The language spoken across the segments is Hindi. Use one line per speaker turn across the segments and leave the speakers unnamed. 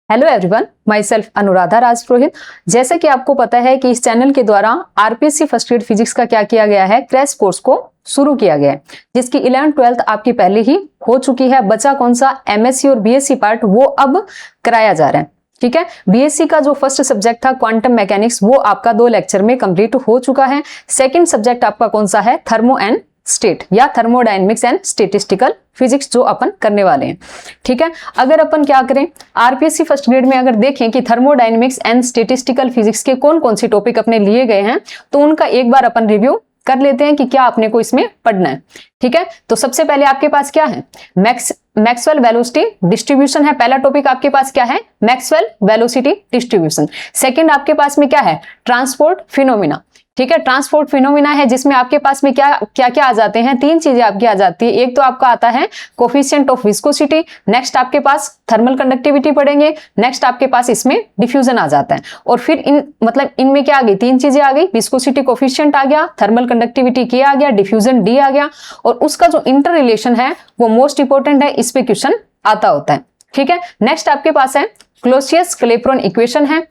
Hello everyone, myself Anuradha Rajpurohit. जैसे कि आपको पता है कि इस चैनल के द्वारा आरपीएससी फर्स्ट ग्रेड फिजिक्स का क्या किया गया है, क्रैश कोर्स को शुरू किया गया है, जिसकी 11th-12th आपकी पहले ही हो चुकी है। बचा कौन सा, एमएससी और बीएससी पार्ट, वो अब कराया जा रहा है। ठीक है, बीएससी का जो फर्स्ट सब्जेक्ट था क्वांटम मैकेनिक्स, वो आपका 2 लेक्चर में कंप्लीट हो चुका है। सेकंड सब्जेक्ट आपका कौन सा है, थर्मो एंड स्टेट या थर्मोडायनेमिक्स एंड स्टेटिस्टिकल फिजिक्स, जो अपन करने वाले हैं। ठीक है, अगर अपन क्या करें, आरपीएससी फर्स्ट ग्रेड में अगर देखें कि थर्मोडायनेमिक्स एंड स्टेटिस्टिकल फिजिक्स के कौन कौन से टॉपिक अपने लिए गए हैं, तो उनका एक बार अपन रिव्यू कर लेते हैं कि क्या अपने को इसमें पढ़ना है। ठीक है, तो सबसे पहले आपके पास क्या है, मैक्सवेल वेलोसिटी डिस्ट्रीब्यूशन है। पहला टॉपिक आपके पास क्या है, मैक्सवेल वेलोसिटी डिस्ट्रीब्यूशन। सेकंड आपके पास में क्या है, ट्रांसपोर्ट फिनोमिना। ठीक है, ट्रांसपोर्ट फिनोमिना है, जिसमें आपके पास में क्या क्या आ जाते हैं, 3 चीजें आपकी आ जाती है। एक तो आपका आता है कोफिशिएंट ऑफ विस्कोसिटी, नेक्स्ट आपके पास थर्मल कंडक्टिविटी पढ़ेंगे, नेक्स्ट आपके पास इसमें डिफ्यूजन आ जाता है, और फिर इनमें क्या आ गई, 3 चीजें आ गई, विस्कोसिटी कोफिशिएंट आ गया, थर्मल कंडक्टिविटी के आ गया, डिफ्यूजन डी आ गया, और उसका जो इंटर रिलेशन है वो मोस्ट इंपोर्टेंट है, इस पे क्वेश्चन आता होता है। ठीक है, नेक्स्ट आपके पास है क्लोसियस-क्लैपेरॉन इक्वेशन है,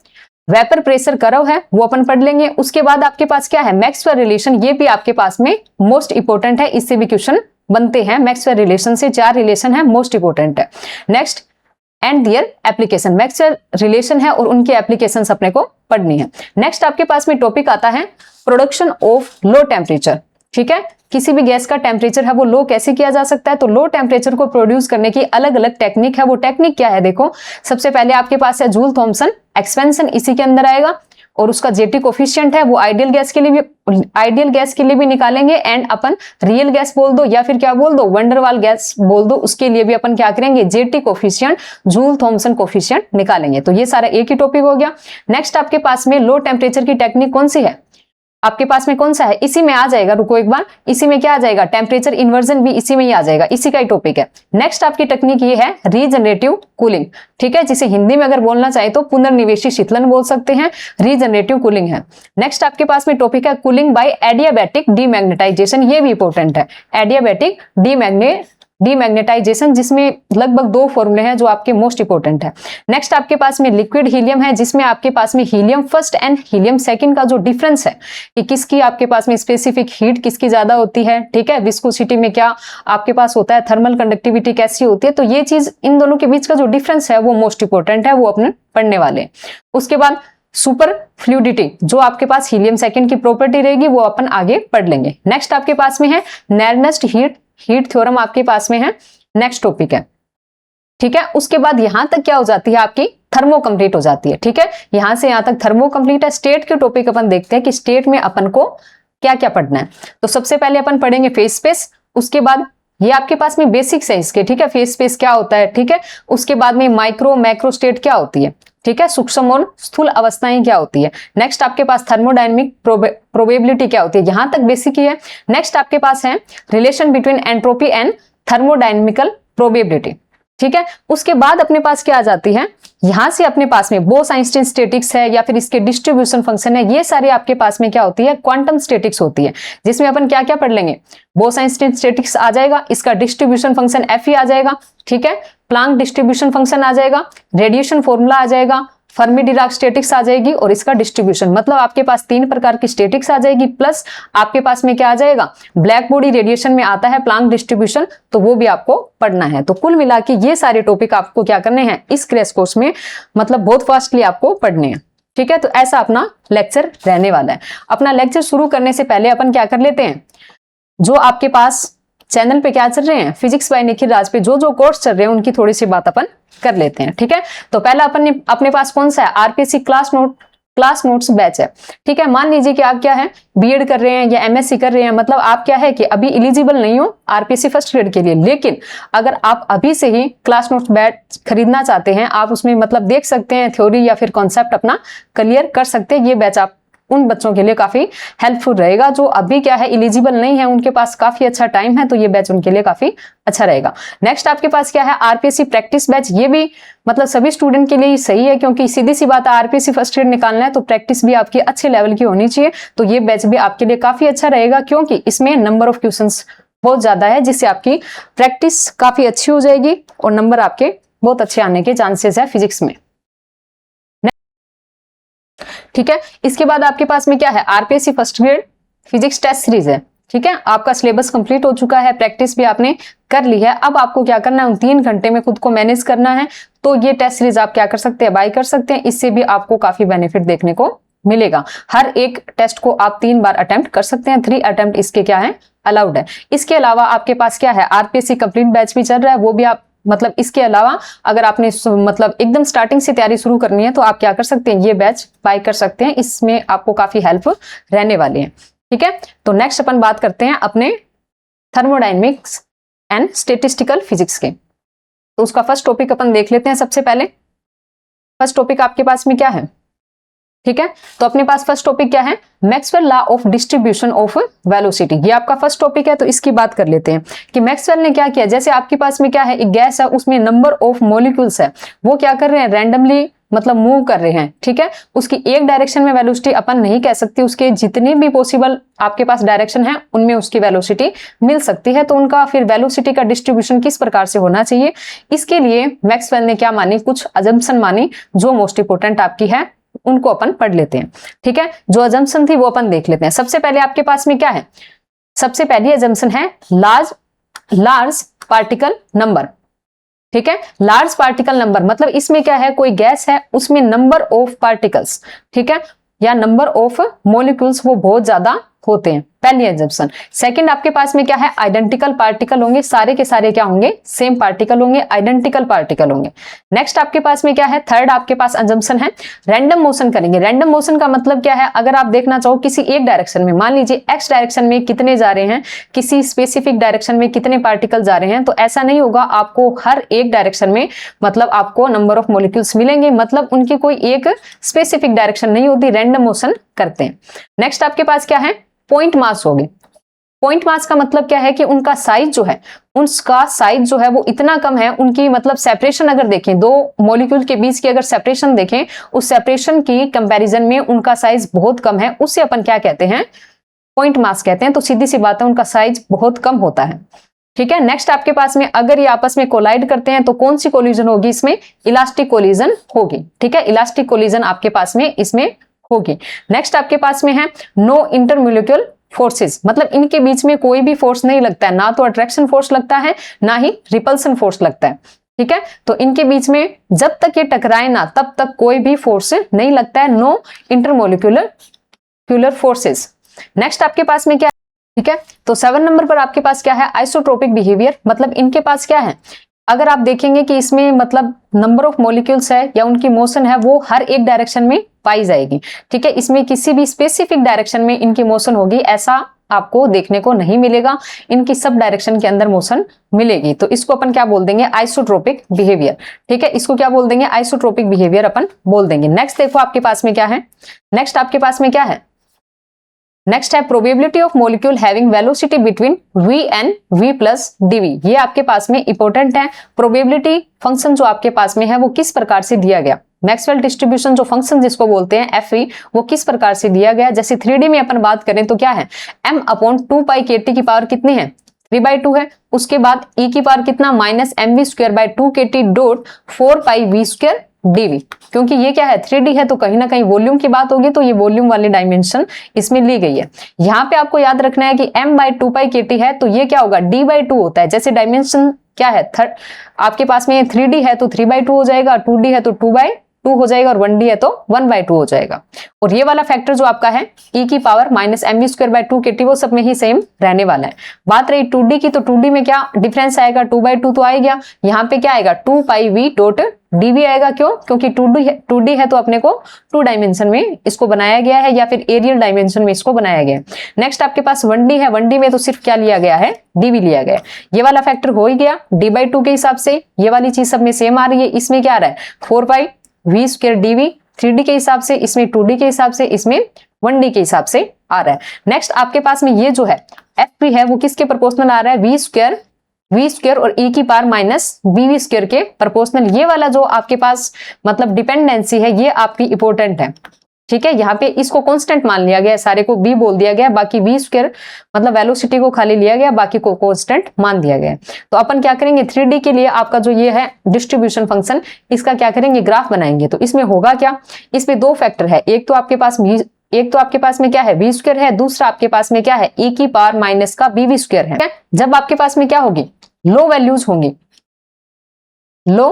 वेपर प्रेशर कर्व है, वो अपन पढ़ लेंगे। उसके बाद आपके पास क्या है, मैक्सवेल रिलेशन, ये भी आपके पास में मोस्ट इंपोर्टेंट है, इससे भी क्वेश्चन बनते हैं। मैक्सवेल रिलेशन से 4 रिलेशन है, मोस्ट इंपोर्टेंट है। Next and their application, Maxwell relation है और उनकी एप्लीकेशंस अपने को पढ़नी है। नेक्स्ट आपके पास में टॉपिक आता है प्रोडक्शन ऑफ लो टेम्परेचर। ठीक है, किसी भी गैस का टेम्परेचर है वो लो कैसे किया जा सकता है, तो लो टेम्परेचर को प्रोड्यूस करने की अलग अलग टेक्निक है। वो टेक्निक क्या है, देखो, सबसे पहले आपके पास है जूल थॉमसन एक्सपेंशन, इसी के अंदर आएगा, और उसका जेटी कोफिशिएंट है वो आइडियल गैस के लिए भी निकालेंगे, एंड अपन रियल गैस बोल दो या फिर क्या बोल दो, वंडरवाल गैस बोल दो, उसके लिए भी अपन क्या करेंगे, JT coefficient, Joule Thomson coefficient निकालेंगे। तो ये सारा एक ही टॉपिक हो गया। नेक्स्ट आपके पास में लो टेम्परेचर की टेक्निक कौन सी है, आपके पास में कौन सा है, इसी में आ जाएगा, रुको एक बार, इसी में क्या आ जाएगा, टेम्परेचर इन्वर्जन भी इसी में ही आ जाएगा, इसी का ही टॉपिक है। नेक्स्ट आपकी टेक्निक ये है रीजनरेटिव कूलिंग। ठीक है, जिसे हिंदी में अगर बोलना चाहे तो पुनर्निवेशी शीतलन बोल सकते हैं, रीजनरेटिव कूलिंग है। नेक्स्ट आपके पास में टॉपिक है कूलिंग बाय एडियाबैटिक डीमैग्नेटाइजेशन, ये भी इंपॉर्टेंट है, एडियाबैटिक डीमैग्नेटाइजेशन, जिसमें लगभग 2 फॉर्मूले हैं जो आपके मोस्ट इंपोर्टेंट है। नेक्स्ट आपके पास में लिक्विड हीलियम है, जिसमें आपके पास में helium first and helium second का जो डिफरेंस है कि किसकी आपके पास में स्पेसिफिक हीट किसकी ज्यादा होती है। ठीक है, विस्कोसिटी में क्या आपके पास होता है, थर्मल कंडक्टिविटी कैसी होती है, तो ये चीज इन दोनों के बीच का जो डिफरेंस है वो मोस्ट इंपोर्टेंट है, वो अपने पढ़ने वाले हैं। उसके बाद सुपर फ्लूइडिटी, जो आपके पास हीलियम सेकंड की प्रॉपर्टी रहेगी, वो अपन आगे पढ़ लेंगे। नेक्स्ट आपके पास में है नेर्नेस्ट हीट थ्योरम आपके पास में है, नेक्स्ट टॉपिक है। ठीक है, उसके बाद यहां तक क्या हो जाती है, आपकी थर्मो कंप्लीट हो जाती है। ठीक है, यहां से यहां तक थर्मो कंप्लीट है। स्टेट के टॉपिक अपन देखते हैं कि स्टेट में अपन को क्या क्या पढ़ना है। तो सबसे पहले अपन पढ़ेंगे फेज स्पेस, उसके बाद ये आपके पास में बेसिक्स है इसके। ठीक है, फेज स्पेस क्या होता है, ठीक है, उसके बाद में माइक्रो मैक्रो स्टेट क्या होती है, ठीक है, सूक्ष्म और स्थूल अवस्थाएं क्या होती है। नेक्स्ट आपके पास थर्मोडायनेमिक प्रोबेबिलिटी क्या होती है, यहां तक बेसिक ही है। नेक्स्ट आपके पास है relation between entropy and thermodynamical probability. ठीक है, उसके बाद अपने पास क्या आ जाती है, यहां से अपने पास में बोस-आइंस्टीन स्टैटिक्स है या फिर इसके डिस्ट्रीब्यूशन फंक्शन है, ये सारे आपके पास में क्या होती है, क्वांटम स्टैटिक्स होती है, जिसमें अपन क्या क्या पढ़ लेंगे, बोस-आइंस्टीन स्टैटिक्स आ जाएगा, इसका डिस्ट्रीब्यूशन फंक्शन एफ ही आ जाएगा। ठीक है, प्लांक डिस्ट्रीब्यूशन फंक्शन आ जाएगा, रेडिएशन फॉर्मूला आ जाएगा, फर्मी डिराक स्टैटिक्स आ जाएगी, और इसका डिस्ट्रीब्यूशन, मतलब आपके पास 3 प्रकार की स्टैटिक्स आ जाएगी, प्लस आपके पास में क्या आ जाएगा, ब्लैक बॉडी रेडिएशन में आता है प्लांक डिस्ट्रीब्यूशन, तो वो भी आपको पढ़ना है। तो कुल मिला के ये सारे टॉपिक आपको क्या करने हैं इस क्रैश कोर्स में, मतलब बहुत फास्टली आपको पढ़ने हैं। ठीक है, तो ऐसा अपना लेक्चर रहने वाला है। अपना लेक्चर शुरू करने से पहले अपन क्या कर लेते हैं, जो आपके पास चैनल पे क्या चल रहे हैं, फिजिक्स बाय निखिल राज पे जो कोर्स चल रहे हैं उनकी थोड़ी सी बात अपन कर लेते हैं। ठीक है, तो पहला अपन ने अपने पास कौन सा है, आरपीएससी क्लास नोट्स बैच है। ठीक है, मान लीजिए कि आप क्या है, बीएड कर रहे हैं या एमएससी कर रहे हैं, मतलब आप क्या है कि अभी एलिजिबल नहीं हो आरपीएससी फर्स्ट ग्रेड के लिए, लेकिन अगर आप अभी से ही क्लास नोट्स बैच खरीदना चाहते हैं, आप उसमें मतलब देख सकते हैं थ्योरी या फिर कॉन्सेप्ट अपना क्लियर कर सकते हैं। ये बैच आप उन बच्चों के लिए काफी हेल्पफुल रहेगा जो अभी क्या है एलिजिबल नहीं है, उनके पास काफी अच्छा टाइम है, तो ये बैच उनके लिए काफी अच्छा रहेगा। नेक्स्ट आपके पास क्या है, आरपीएससी प्रैक्टिस बैच, ये भी मतलब सभी स्टूडेंट के लिए ही सही है, क्योंकि सीधी सी बात है, आरपीएससी फर्स्ट ग्रेड निकालना है तो प्रैक्टिस भी आपकी अच्छे लेवल की होनी चाहिए। तो ये बैच भी आपके लिए काफी अच्छा रहेगा, क्योंकि इसमें नंबर ऑफ क्वेश्चंस बहुत ज्यादा है, जिससे आपकी प्रैक्टिस काफी अच्छी हो जाएगी और नंबर आपके बहुत अच्छे आने के चांसेस है फिजिक्स में। ठीक है। इसके बाद आपके पास में क्या है, RPSC first grade physics test series है। ठीक है, आपका सिलेबस कंप्लीट हो चुका है, प्रैक्टिस भी आपने कर ली है। अब आपको क्या करना है, उन 3 घंटे में खुद को मैनेज करना है। तो ये टेस्ट सीरीज आप क्या कर सकते हैं, बाय कर सकते हैं। इससे भी आपको काफी बेनिफिट देखने को मिलेगा। हर एक टेस्ट को आप 3 बार अटेम्प्ट कर सकते हैं, 3 अटेम्प्ट इसके क्या है, अलाउड है। इसके अलावा आपके पास क्या है, आरपीएससी कंप्लीट बैच भी चल रहा है, वो भी आप मतलब इसके अलावा अगर आपने मतलब एकदम स्टार्टिंग से तैयारी शुरू करनी है तो आप क्या कर सकते हैं, ये बैच बाय कर सकते हैं। इसमें आपको काफी हेल्प रहने वाली है। ठीक है, तो नेक्स्ट अपन बात करते हैं अपने थर्मोडायनेमिक्स एंड स्टैटिस्टिकल फिजिक्स के। तो उसका फर्स्ट टॉपिक अपन देख लेते हैं। सबसे पहले फर्स्ट टॉपिक आपके पास में क्या है, ठीक है, तो अपने पास फर्स्ट टॉपिक क्या है, Maxwell law of distribution of velocity. ये आपका फर्स्ट टॉपिक है। तो इसकी बात कर लेते हैं कि मैक्सवेल ने क्या किया, जैसे आपके पास में क्या है, एक गैस है, उसमें नंबर ऑफ मॉलिक्यूल्स है, वो क्या कर रहे हैं, रैंडमली मतलब मूव कर रहे हैं। ठीक है, उसकी एक डायरेक्शन में वेलोसिटी अपन नहीं कह सकती, उसके जितने भी पॉसिबल आपके पास डायरेक्शन है उनमें उसकी वेलोसिटी मिल सकती है। तो उनका फिर वेलोसिटी का डिस्ट्रीब्यूशन किस प्रकार से होना चाहिए, इसके लिए मैक्सवेल ने क्या मानी, कुछ अजम्पशन मानी जो मोस्ट इंपोर्टेंट आपकी है, उनको अपन पढ़ लेते हैं। ठीक है, जो अजम्पशन थी वो अपन देख लेते हैं। सबसे पहले आपके पास में क्या है, सबसे पहली अजम्पशन है लार्ज पार्टिकल नंबर। ठीक है, लार्ज पार्टिकल नंबर मतलब इसमें क्या है, कोई गैस है, उसमें नंबर ऑफ पार्टिकल्स, ठीक है, या नंबर ऑफ मॉलिक्यूल्स वो बहुत ज्यादा होते हैं, पहली अजम्पशन। सेकंड आपके पास में क्या है, आइडेंटिकल पार्टिकल होंगे, सारे के सारे क्या होंगे, सेम पार्टिकल होंगे, आइडेंटिकल पार्टिकल होंगे। नेक्स्ट आपके पास में क्या है, थर्ड आपके पास अजम्पशन है रैंडम मोशन करेंगे। रैंडम मोशन का मतलब क्या है, अगर आप देखना चाहो किसी एक डायरेक्शन में, मान लीजिए एक्स डायरेक्शन में कितने जा रहे हैं, किसी स्पेसिफिक डायरेक्शन में कितने पार्टिकल जा रहे हैं, तो ऐसा नहीं होगा, आपको हर एक डायरेक्शन में मतलब आपको नंबर ऑफ मॉलिक्यूल्स मिलेंगे, मतलब उनकी कोई एक स्पेसिफिक डायरेक्शन नहीं होती, रैंडम मोशन करते हैं। नेक्स्ट आपके पास क्या है, पॉइंट मास होगी। पॉइंट मास का मतलब क्या है कि उनका साइज जो है, उनका साइज जो है वो इतना कम है, उनकी मतलब सेपरेशन अगर देखें, दो मॉलिक्यूल के बीच की अगर सेपरेशन देखें, उस सेपरेशन की कंपैरिजन में उनका साइज बहुत कम है, उससे अपन क्या कहते हैं, पॉइंट मास कहते हैं। तो सीधी सी बात है, उनका साइज बहुत कम होता है। ठीक है, नेक्स्ट आपके पास में अगर ये आपस में कोलाइड करते हैं तो कौन सी कोलिजन होगी, इसमें इलास्टिक कोलिजन होगी। ठीक है, इलास्टिक कोलिजन आपके पास में इसमें होगी। नेक्स्ट आपके पास में है नो इंटरमोलिक्यूल फोर्सेस, मतलब इनके बीच में कोई भी फोर्स नहीं लगता है, ना तो अट्रैक्शन फोर्स लगता है ना ही रिपल्सन फोर्स लगता है। ठीक है, तो इनके बीच में जब तक ये टकराए ना तब तक कोई भी फोर्स नहीं लगता है, नो इंटरमोलिक्यूलर फोर्सेस। नेक्स्ट आपके पास में क्या, ठीक है, तो 7 नंबर पर आपके पास क्या है, आइसोट्रोपिक बिहेवियर, मतलब इनके पास क्या है, अगर आप देखेंगे कि इसमें मतलब नंबर ऑफ मॉलिक्यूल्स है या उनकी मोशन है वो हर एक डायरेक्शन में पाई जाएगी। ठीक है, इसमें किसी भी स्पेसिफिक डायरेक्शन में इनकी मोशन होगी ऐसा आपको देखने को नहीं मिलेगा, इनकी सब डायरेक्शन के अंदर मोशन मिलेगी। तो इसको अपन क्या बोल देंगे, आइसोट्रोपिक बिहेवियर। ठीक है, इसको क्या बोल देंगे, आइसोट्रोपिक बिहेवियर अपन बोल देंगे। नेक्स्ट देखो आपके पास में क्या है, नेक्स्ट आपके पास में क्या है, नेक्स्ट है probability of molecule having velocity between v and v plus dv। ये आपके पास में इंपॉर्टेंट है। प्रोबेबिलिटी फंक्शन जो आपके पास में है वो किस प्रकार से दिया गया, मैक्सवेल डिस्ट्रीब्यूशन जो फंक्शन जिसको बोलते हैं एफ वो किस प्रकार से दिया गया। जैसे 3D में अपन बात करें तो क्या है, m/2π/kt की पावर कितनी है, 3/2 है। उसके बाद e की पावर कितना, -mv²/2kt डॉट 4πv² dv, क्योंकि ये क्या है 3D है तो कहीं ना कहीं वॉल्यूम की बात होगी, तो ये वॉल्यूम वाली डायमेंशन इसमें ली गई है। यहाँ पे आपको याद रखना है कि m/2π/kt है तो ये क्या होगा, d/2 होता है। जैसे डायमेंशन क्या है, आपके पास में 3D है तो 3/2 हो जाएगा, 2D है तो 2/2 हो जाएगा और 1D है तो 1/2 हो जाएगा। और ये वाला फैक्टर जो आपका है e की पावर -mv²/2kt वो सब में ही सेम रहने वाला है। बात रही 2D की, तो 2D में क्या डिफरेंस आएगा, 2/2 तो आएगा, यहाँ पे क्या आएगा 2πv.dv आएगा। क्यों, क्योंकि 2D है तो अपने को 2 डायमेंशन में इसको बनाया गया है या फिर एरियल डायमेंशन में इसको बनाया गया है। नेक्स्ट आपके पास 1D है, 1D में तो सिर्फ क्या लिया गया है, dv लिया गया है। ये वाला फैक्टर हो ही गया d/2 के हिसाब से, ये वाली चीज सब में सेम आ रही है। इसमें क्या आ रहा है 4πv² dv 3D के हिसाब से, इसमें 2D के हिसाब से, इसमें 1D के हिसाब से आ रहा है। नेक्स्ट आपके पास में ये जो है f है वो किसके प्रोपोर्शनल आ रहा है, v² और e की पावर -bv² के प्रोपोर्शनल। ये वाला जो आपके पास मतलब डिपेंडेंसी है ये आपकी इंपॉर्टेंट है। ठीक है, यहाँ पे इसको कांस्टेंट मान लिया गया, सारे को b बोल दिया गया, बाकी v स्क्वायर मतलब वेलोसिटी को खाली लिया गया, बाकी को कांस्टेंट मान दिया गया। तो अपन क्या करेंगे 3D के लिए आपका जो ये है डिस्ट्रीब्यूशन फंक्शन, इसका क्या करेंगे ग्राफ बनाएंगे। तो इसमें होगा क्या, इसमें दो फैक्टर है, एक तो आपके पास में क्या है v स्क्वायर है, दूसरा आपके पास में क्या है e की पावर माइनस का bv स्क्वायर है। जब आपके पास में क्या होगी लो वैल्यूज होंगी, लो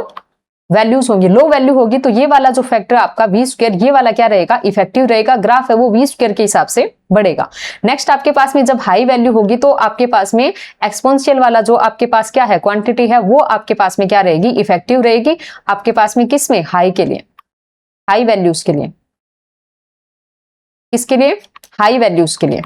वैल्यू होगी, तो ये वाला जो फैक्टर आपका v स्क्वायर, ये वाला क्या रहेगा इफेक्टिव रहेगा, ग्राफ है वो v स्क्वायर के हिसाब से बढ़ेगा। नेक्स्ट आपके पास में जब हाई वैल्यू होगी तो आपके पास में एक्सपोनेंशियल वाला जो आपके पास क्या है क्वांटिटी है वो आपके पास में क्या रहेगी इफेक्टिव रहेगी आपके पास में, किस में हाई के लिए, हाई वैल्यूज के लिए, किसके लिए हाई वैल्यूज के लिए,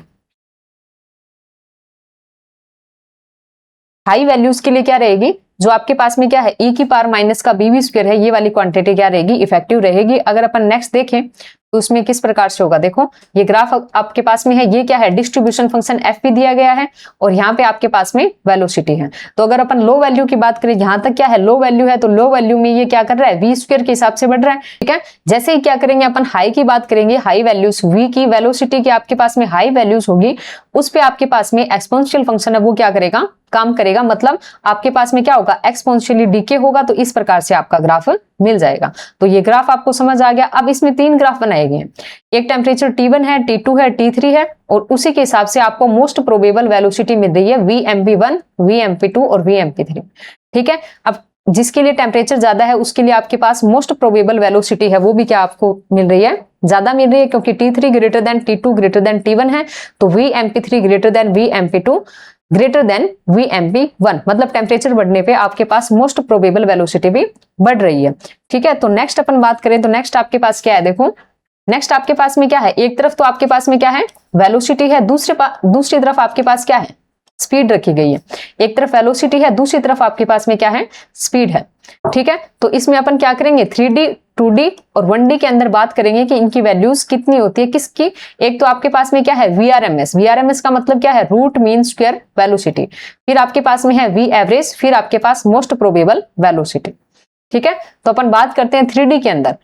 हाई वैल्यूज के लिए क्या रहेगी, जो आपके पास में क्या है e की पावर माइनस का bv स्क्वायर है, ये वाली क्वांटिटी क्या रहेगी इफेक्टिव रहेगी। अगर अपन नेक्स्ट देखें तो उसमें किस प्रकार से होगा, देखो ये ग्राफ आपके पास में है, ये क्या है डिस्ट्रीब्यूशन फंक्शन f भी दिया गया है और यहाँ पे आपके पास में वेलोसिटी है। तो अगर अपन लो वैल्यू की बात करें, यहाँ तक क्या है लो वैल्यू है, तो लो वैल्यू में ये क्या कर रहा है v स्क्वायर के हिसाब से बढ़ रहा है। ठीक है, जैसे ही क्या करेंगे अपन हाई की बात करेंगे, हाई वैल्यूज v की वेलोसिटी की आपके पास में हाई वैल्यूज होगी, उस पे आपके पास में एक्सपोनेंशियल फंक्शन है वो क्या करेगा काम करेगा, मतलब आपके पास में क्या होगा एक्सपोनेंशियली डीके होगा। तो इस प्रकार से आपका ग्राफ मिल जाएगा। तो ये ग्राफ आपको समझ आ गया। अब इसमें तीन ग्राफ बनाए गए हैं, एक टेम्परेचर T1 है, T2 है, T3 है, और उसी के हिसाब से आपको मोस्ट प्रोबेबल वेलोसिटी मिल रही है VMP1, VMP2 और VMP3। ठीक है, अब जिसके लिए टेम्परेचर ज्यादा है उसके लिए आपके पास मोस्ट प्रोबेबल वेलोसिटी है वो भी क्या आपको मिल रही है, ज्यादा मिल रही है, क्योंकि T3 greater than T2 greater than T1 है, तो VMP3 greater than VMP2 greater than VMP1, मतलब टेम्परेचर बढ़ने पे आपके पास मोस्ट प्रोबेबल वेलोसिटी भी बढ़ रही है। ठीक है, तो नेक्स्ट अपन बात करें तो नेक्स्ट आपके पास क्या है, देखो नेक्स्ट आपके पास में क्या है, एक तरफ तो आपके पास में क्या है वेलोसिटी है, दूसरी तरफ आपके पास क्या है स्पीड रखी गई है। एक तरफ वेलोसिटी है, दूसरी तरफ आपके पास में क्या है स्पीड है। ठीक है, तो इसमें अपन क्या करेंगे 3D 2D और 1D के अंदर बात करेंगे कि इनकी वैल्यूज कितनी होती है किसकी। एक तो आपके पास में क्या है VRMS का मतलब क्या है रूट मीन स्क्वायर वेलोसिटी, फिर आपके पास में है V एवरेज, फिर आपके पास मोस्ट प्रोबेबल वेलोसिटी। ठीक है, तो अपन बात करते हैं 3D के अंदर।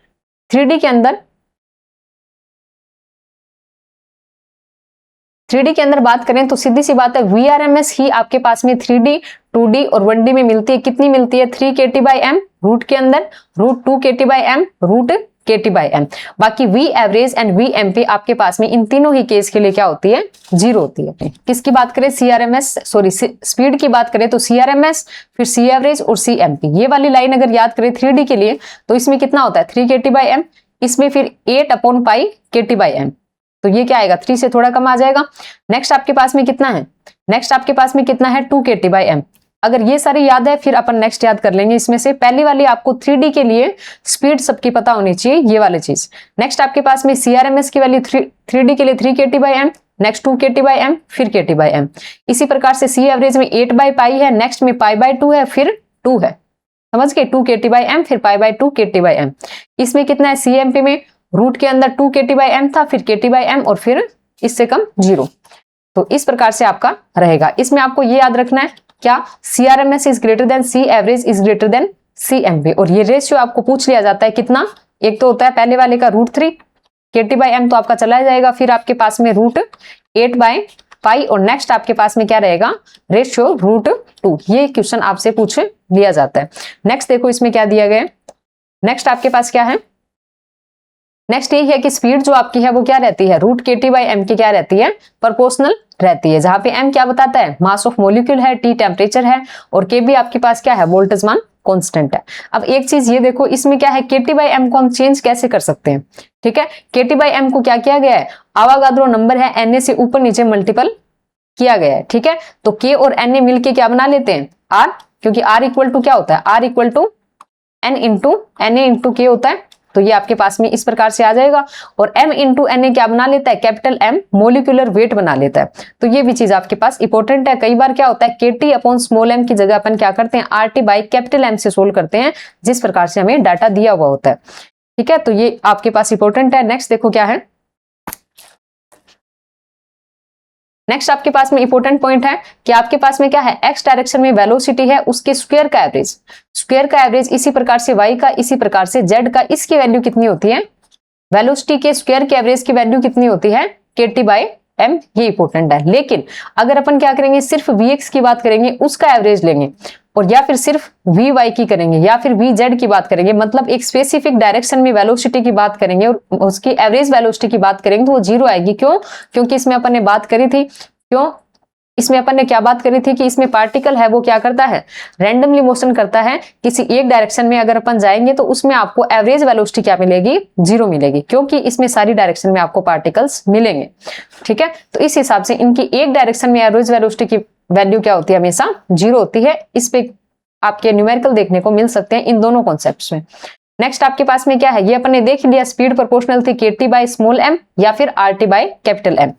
3D के अंदर बात करें तो सीधी सी बात है VRMS ही आपके पास में 3D 2D और 1D में मिलती है, कितनी मिलती है 3 kT/m रूट के अंदर, रूट 2 kT/m रूट kT/m। बाकी V एवरेज एंड VMP आपके पास में इन तीनों ही केस के लिए क्या होती है 0 होती है। किसकी बात करें स्पीड की बात करें तो CRMS, फिर C एवरेज और CMP। ये वाली लाइन अगर याद करें 3D के लिए तो इसमें कितना होता है 3 kT/m, इसमें फिर 8/π kT/m, तो ये क्या आएगा 3 से थोड़ा कम आ जाएगा। नेक्स्ट आपके पास में कितना है, नेक्स्ट आपके पास में कितना है 2 kT/m। अगर ये सारी याद है फिर अपन नेक्स्ट याद कर लेंगे। इसमें से पहली वाली आपको 3D के लिए स्पीड सबकी पता होनी चाहिए, ये वाली चीज। नेक्स्ट आपके पास में CRMS की वैल्यू 3D के लिए 3 kT/m, नेक्स्ट 2 kT/m, फिर kT/m। इसी प्रकार से C एवरेज में 8/π है, नेक्स्ट में π/2 है, फिर 2 है, समझ गए 2 kT/m, फिर π/2 kT/m। इसमें कितना है CMP में रूट के अंदर 2 kT/m था, फिर kT/m और फिर इससे कम 0। तो इस प्रकार से आपका रहेगा। इसमें आपको ये याद रखना है क्या CRMS is greater than C average is greater than CMP, और ये रेशियो आपको पूछ लिया जाता है कितना, एक तो होता है पहले वाले का √3 kT/m तो आपका चला जाएगा, फिर आपके पास में √8/π और नेक्स्ट आपके पास में क्या रहेगा रेशियो √2। ये क्वेश्चन आपसे पूछ लिया जाता है। नेक्स्ट देखो इसमें क्या दिया गया, नेक्स्ट आपके पास क्या है, नेक्स्ट ये है कि स्पीड जो आपकी है वो क्या रहती है रूट kT/m की क्या रहती है प्रोपोर्शनल रहती है, जहां पे m क्या बताता है मास ऑफ मॉलिक्यूल है, t टेम्परेचर है और k भी आपके पास क्या है वोल्टेज मान कांस्टेंट है। अब एक चीज ये देखो इसमें क्या है kT/m को हम चेंज कैसे कर सकते हैं। ठीक है, kT/m को क्या किया गया है आवागाद्रो नंबर है Na से ऊपर नीचे मल्टीपल किया गया है। ठीक है, तो k और Na मिलके क्या बना लेते हैं r, क्योंकि r इक्वल टू क्या होता है r equal to n into Na into k होता है, तो ये आपके पास में इस प्रकार से आ जाएगा। और m इंटू Na क्या बना लेता है कैपिटल M मोलिकुलर वेट बना लेता है। तो ये भी चीज आपके पास इंपॉर्टेंट है। कई बार क्या होता है KT/स्मॉल m की जगह अपन क्या करते हैं RT बाई कैपिटल M से सोल्व करते हैं, जिस प्रकार से हमें डाटा दिया हुआ होता है। ठीक है, तो ये आपके पास इंपॉर्टेंट है। नेक्स्ट देखो क्या है, नेक्स्ट आपके पास में इंपॉर्टेंट पॉइंट है कि आपके पास में क्या है x डायरेक्शन में वेलोसिटी है उसके स्क्वायर का एवरेज इसी प्रकार से y का, इसी प्रकार से z का, इसकी वैल्यू कितनी होती है वेलोसिटी के स्क्वायर की एवरेज की वैल्यू कितनी होती है, KT/m, ये इंपॉर्टेंट है। लेकिन अगर अपन क्या करेंगे, सिर्फ Vx की बात करेंगे, उसका एवरेज लेंगे, और या फिर सिर्फ Vy की करेंगे, या फिर Vz की बात करेंगे, मतलब एक स्पेसिफिक डायरेक्शन में वेलोसिटी की बात करेंगे और उसकी एवरेज वेलोसिटी की बात करेंगे, तो वो 0 आएगी। क्यों? क्योंकि इसमें अपन ने बात करी थी, क्यों इसमें अपन ने क्या बात करी थी कि इसमें पार्टिकल है वो क्या करता है, रैंडमली मोशन करता है। किसी एक डायरेक्शन में अगर अपन जाएंगे तो उसमें आपको एवरेज वेलोसिटी क्या मिलेगी, 0 मिलेगी, क्योंकि इसमें सारी डायरेक्शन में आपको पार्टिकल्स मिलेंगे। ठीक है, तो इस हिसाब से इनकी एक डायरेक्शन में एवरेज वेलोसिटी की वैल्यू क्या होती है, हमेशा 0 होती है। इस पे आपके न्यूमेरिकल देखने को मिल सकते हैं इन दोनों कॉन्सेप्ट्स में। नेक्स्ट आपके पास में क्या है, ये अपन ने देख लिया, स्पीड प्रोपोर्शनल थी KT/m या फिर RT/M।